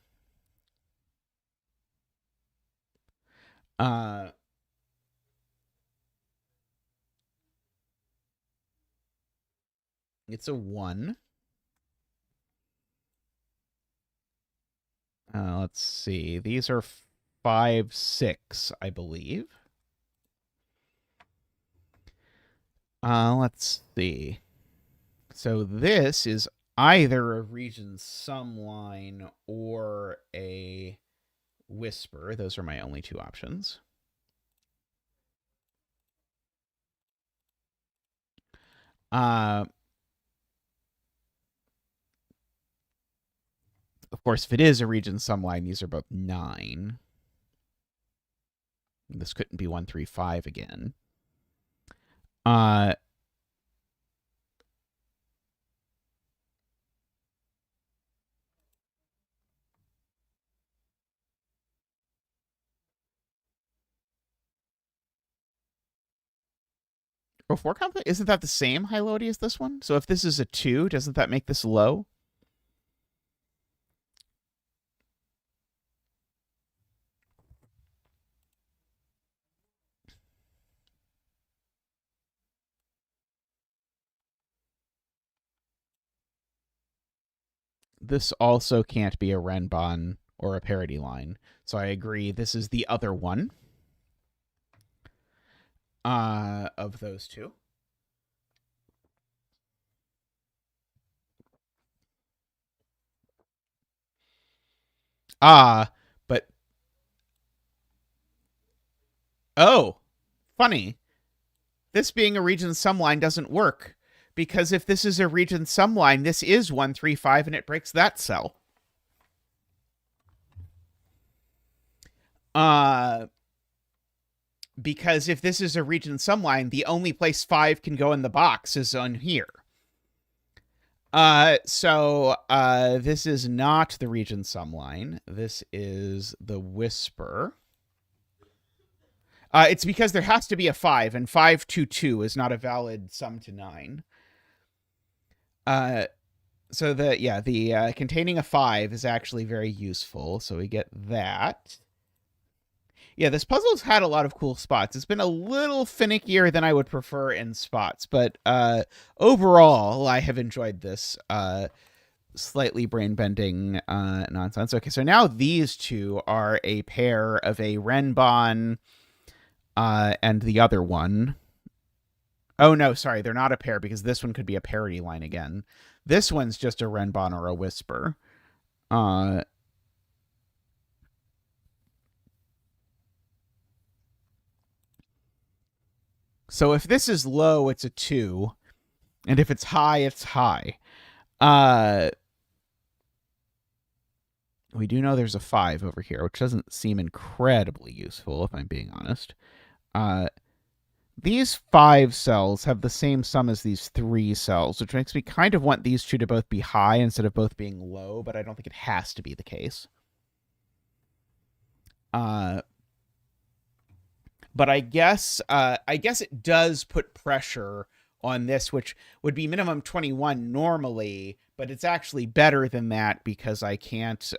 It's a 1. Let's see. These are 5, 6, I believe. Let's see. So this is either a region sum line or a whisper. Those are my only two options. Of course, if it is a region sum line, these are both 9. This couldn't be 1, 3, 5 again. Oh, 4 complex? Isn't that the same high lowity as this one? So if this is a 2, doesn't that make this low? This also can't be a Renban or a parity line. So I agree. This is the other one of those two. But oh, funny. This being a region sum line doesn't work because if this is a region sum line, this is 1, 3, 5 and it breaks that cell. Because if this is a region sum line, the only place 5 can go in the box is on here. So this is not the region sum line. This is the whisper. It's because there has to be a 5, and 5 to 2 is not a valid sum to 9. So the containing a 5 is actually very useful. So we get that. Yeah, this puzzle's had a lot of cool spots. It's been a little finickier than I would prefer in spots, but overall, I have enjoyed this slightly brain-bending nonsense. Okay, so now these two are a pair of a Renban and the other one. Oh, no, sorry, they're not a pair because this one could be a parity line again. This one's just a Renban or a whisper. So if this is low, it's a 2. And if it's high, it's high. We do know there's a 5 over here, which doesn't seem incredibly useful, if I'm being honest. These 5 cells have the same sum as these 3 cells, which makes me kind of want these two to both be high instead of both being low, but I don't think it has to be the case. But I guess it does put pressure on this, which would be minimum 21 normally, but it's actually better than that because I can't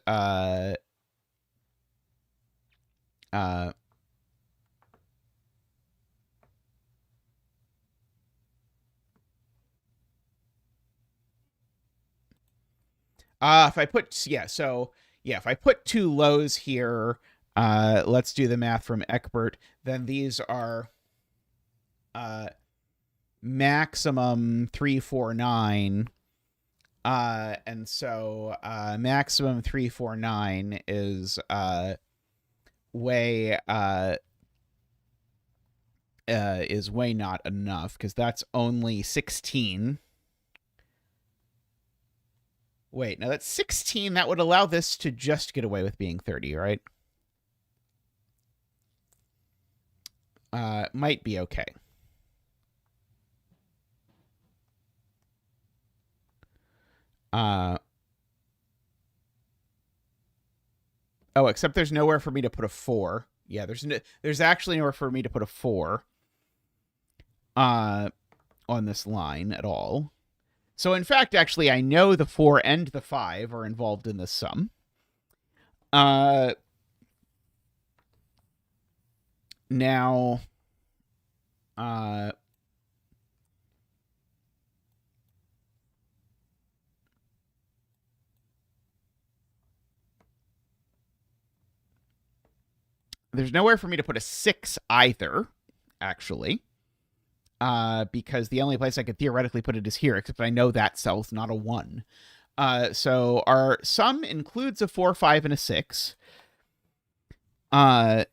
if I put if I put 2 lows here, let's do the math from Eckbert, then these are maximum 349. And so maximum 349 is way not enough because that's only 16. Wait, now that's 16. That would allow this to just get away with being 30, right? Might be okay. Oh, except there's nowhere for me to put a 4. Yeah, there's actually nowhere for me to put a 4 on this line at all. So in fact, actually, I know the 4 and the 5 are involved in this sum. Now, There's nowhere for me to put a 6 either, actually, because the only place I could theoretically put it is here, except I know that cell's not a 1. So our sum includes a 4, 5, and a 6. But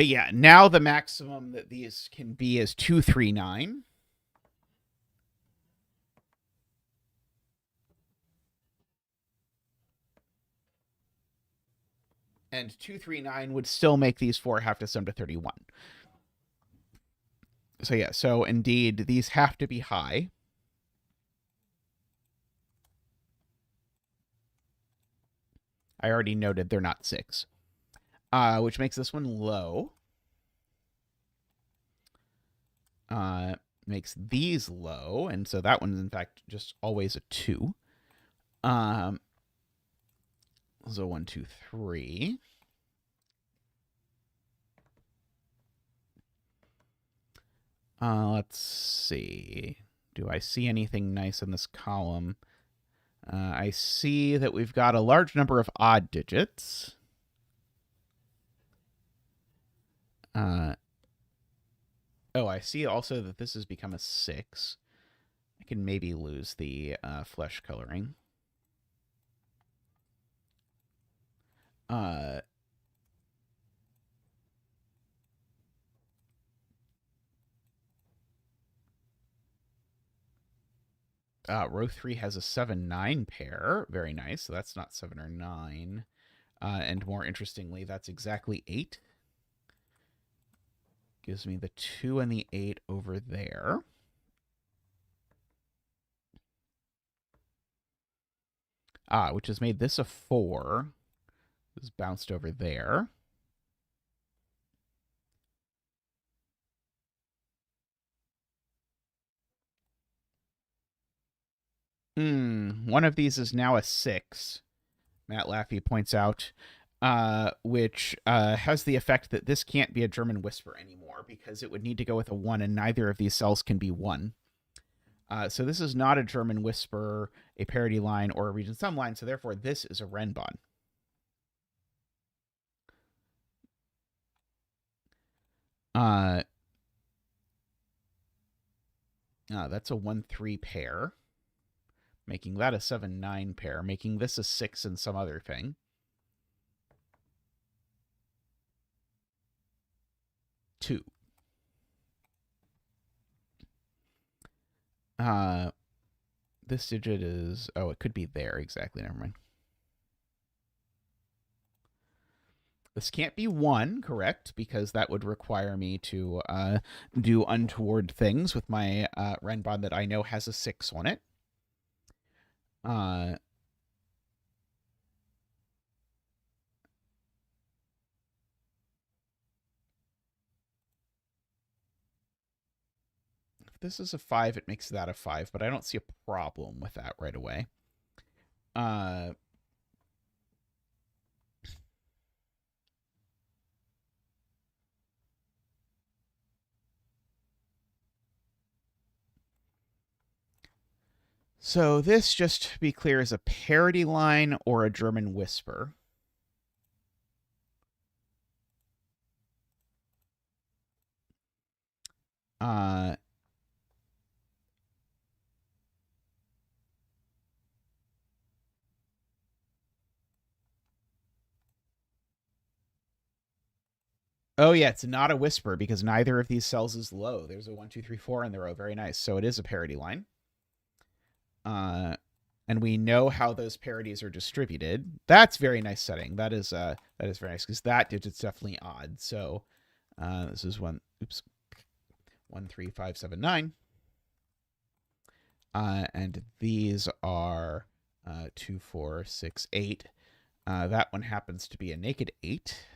yeah, now the maximum that these can be is 239. And 239 would still make these 4 have to sum to 31. So yeah, so indeed, these have to be high. I already noted they're not 6, which makes this one low. Makes these low, and so that one's in fact just always a 2. So 1, 2, 3. Let's see. Do I see anything nice in this column? I see that we've got a large number of odd digits. Oh, I see also that this has become a 6. I can maybe lose the flesh coloring. Row 3 has a 7, 9 pair. Very nice. So that's not 7 or 9. And more interestingly, that's exactly 8. Gives me the 2 and the 8 over there. Which has made this a 4. This bounced over there. One of these is now a 6, Matt Laffey points out, which has the effect that this can't be a German whisper anymore because it would need to go with a 1, and neither of these cells can be 1. So this is not a German whisper, a parity line, or a region sum line, so therefore this is a Renbon. That's a 1, 3 pair, making that a 7, 9 pair, making this a 6 and some other thing. Two. This digit is, oh, it could be there, exactly, never mind. This can't be 1, correct, because that would require me to do untoward things with my Renbon that I know has a 6 on it. If this is a 5, it makes that a 5, but I don't see a problem with that right away. So this, just to be clear, is a parity line or a German whisper. Oh, yeah, it's not a whisper because neither of these cells is low. There's a 1, 2, 3, 4 in the row. Very nice. So it is a parity line. And we know how those parities are distributed. That's very nice setting. That is very nice because that digit's definitely odd. So this is 1, 3, 5, 7, 9. And these are 2, 4, 6, 8. That one happens to be a naked 8.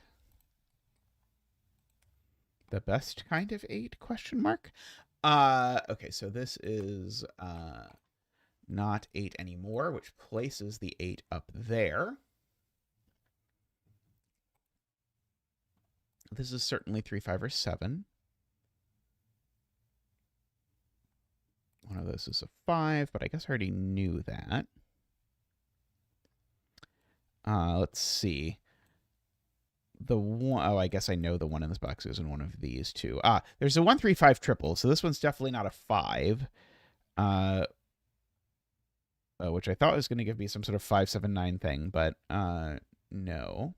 The best kind of 8, question mark. Okay, so this is not 8 anymore, which places the 8 up there. This is certainly 3, 5, or 7. One of those is a 5, but I guess I already knew that. Let's see. The one, oh, I guess I know the one in this box is in one of these two. There's a 1, 3, 5 triple, so this one's definitely not a 5. Which I thought was going to give me some sort of 5, 7, 9 thing, but no.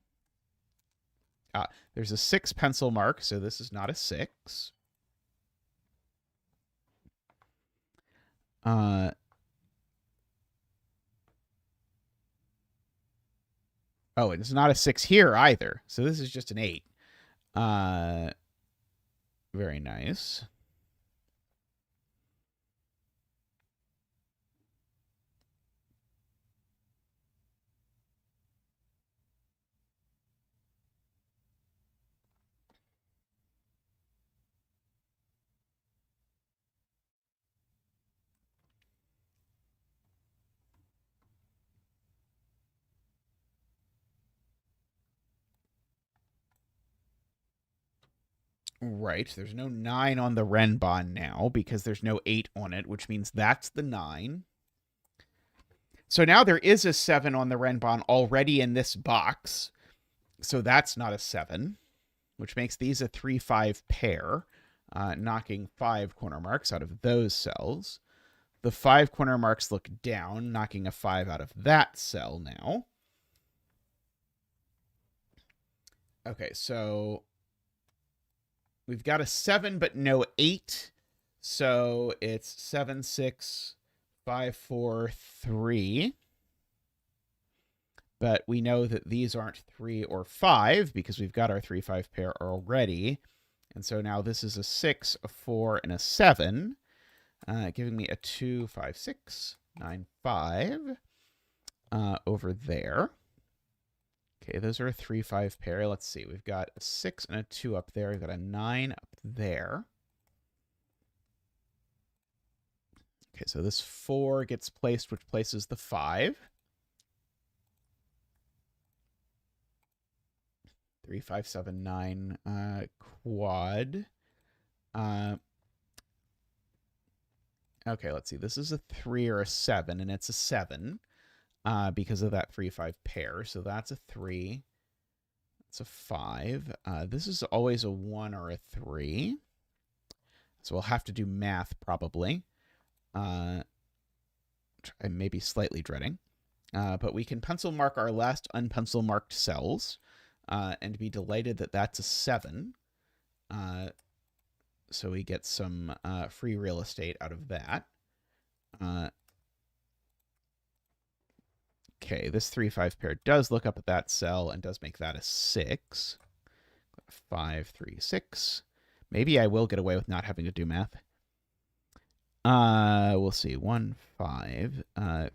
There's a 6 pencil mark, so this is not a 6. Oh, and it's not a 6 here either. So this is just an 8. Very nice. Right. There's no 9 on the Renbon now because there's no 8 on it, which means that's the 9. So now there is a 7 on the Renbon already in this box. So that's not a 7, which makes these a 3, 5 pair, knocking 5 corner marks out of those cells. The 5 corner marks look down, knocking a 5 out of that cell now. Okay, so we've got a 7, but no 8. So it's 7, 6, 5, 4, 3. But we know that these aren't 3 or 5 because we've got our 3, 5 pair already. And so now this is a 6, a 4, and a 7, giving me a 2, 5, 6, 9, 5 over there. Okay, those are a 3, 5 pair. Let's see. We've got a 6 and a 2 up there. We've got a 9 up there. Okay, so this 4 gets placed, which places the 5. 3, 5, 7, 9 quad. Okay, let's see. This is a 3 or a 7, and it's a 7 because of that 3, 5 pair. So that's a 3. That's a 5. This is always a 1 or a 3. So we'll have to do math probably. I may be slightly dreading. But we can pencil mark our last unpencil marked cells. And be delighted that that's a 7. So we get some free real estate out of that. Okay, this 3, 5 pair does look up at that cell and does make that a 6. 5, 3, 6. Maybe I will get away with not having to do math. We'll see. 1, 5,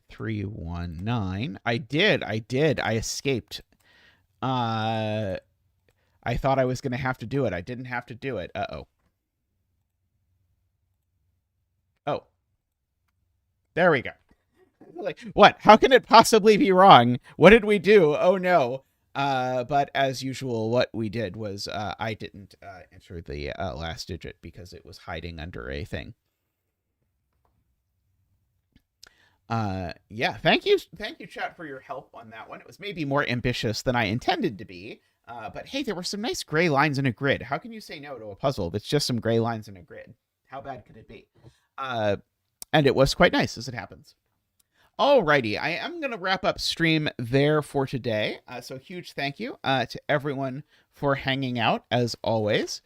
3, 1, 9. I did. I escaped. I thought I was going to have to do it. I didn't have to do it. Uh-oh. Oh. There we go. Like, what? How can it possibly be wrong? What did we do? Oh, no. But as usual, what we did was I didn't enter the last digit because it was hiding under a thing. Yeah, thank you, chat, for your help on that one. It was maybe more ambitious than I intended to be, but hey, there were some nice gray lines in a grid. How can you say no to a puzzle that's just some gray lines in a grid? How bad could it be? And it was quite nice, as it happens. Alrighty, I am going to wrap up stream there for today. So huge thank you to everyone for hanging out, as always.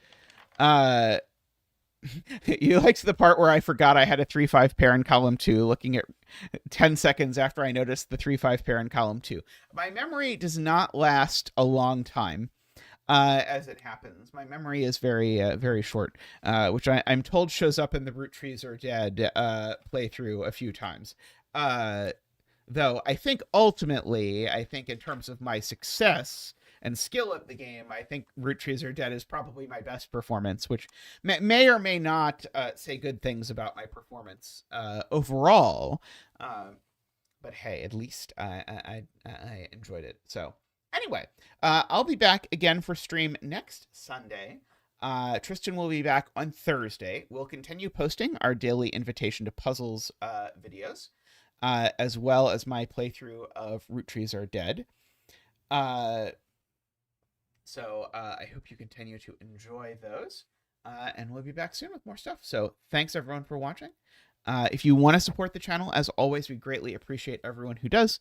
You liked the part where I forgot I had a 3, 5 pair in column 2, looking at 10 seconds after I noticed the 3, 5 pair in column 2. My memory does not last a long time, as it happens. My memory is very, very short, which I'm told shows up in the Root Trees Are Dead playthrough a few times. Though I think ultimately, in terms of my success and skill at the game, I think Root Trees Are Dead is probably my best performance, which may or may not say good things about my performance overall. But hey, at least I enjoyed it. So anyway, I'll be back again for stream next Sunday. Tristan will be back on Thursday. We'll continue posting our daily invitation to puzzles videos, as well as my playthrough of Root Trees Are Dead. So I hope you continue to enjoy those. And we'll be back soon with more stuff. So thanks everyone for watching. If you want to support the channel, as always, we greatly appreciate everyone who does.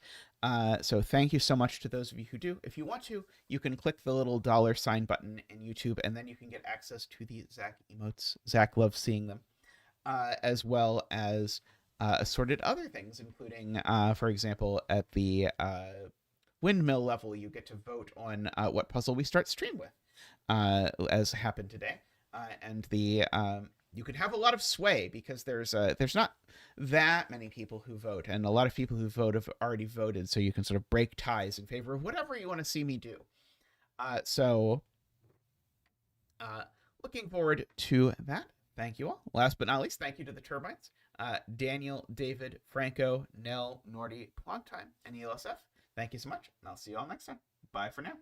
So thank you so much to those of you who do. If you want to, you can click the little $sign button in YouTube, and then you can get access to the Zach emotes. Zach loves seeing them, as well as assorted other things, including, for example, at the windmill level, you get to vote on what puzzle we start stream with, as happened today. And the you can have a lot of sway because there's not that many people who vote, and a lot of people who vote have already voted, so you can sort of break ties in favor of whatever you want to see me do. So looking forward to that. Thank you all. Last but not least, thank you to the Turbines, Daniel, David, Franco, Nell, Nordy, Longtime, and ELSF. Thank you so much, and I'll see you all next time. Bye for now.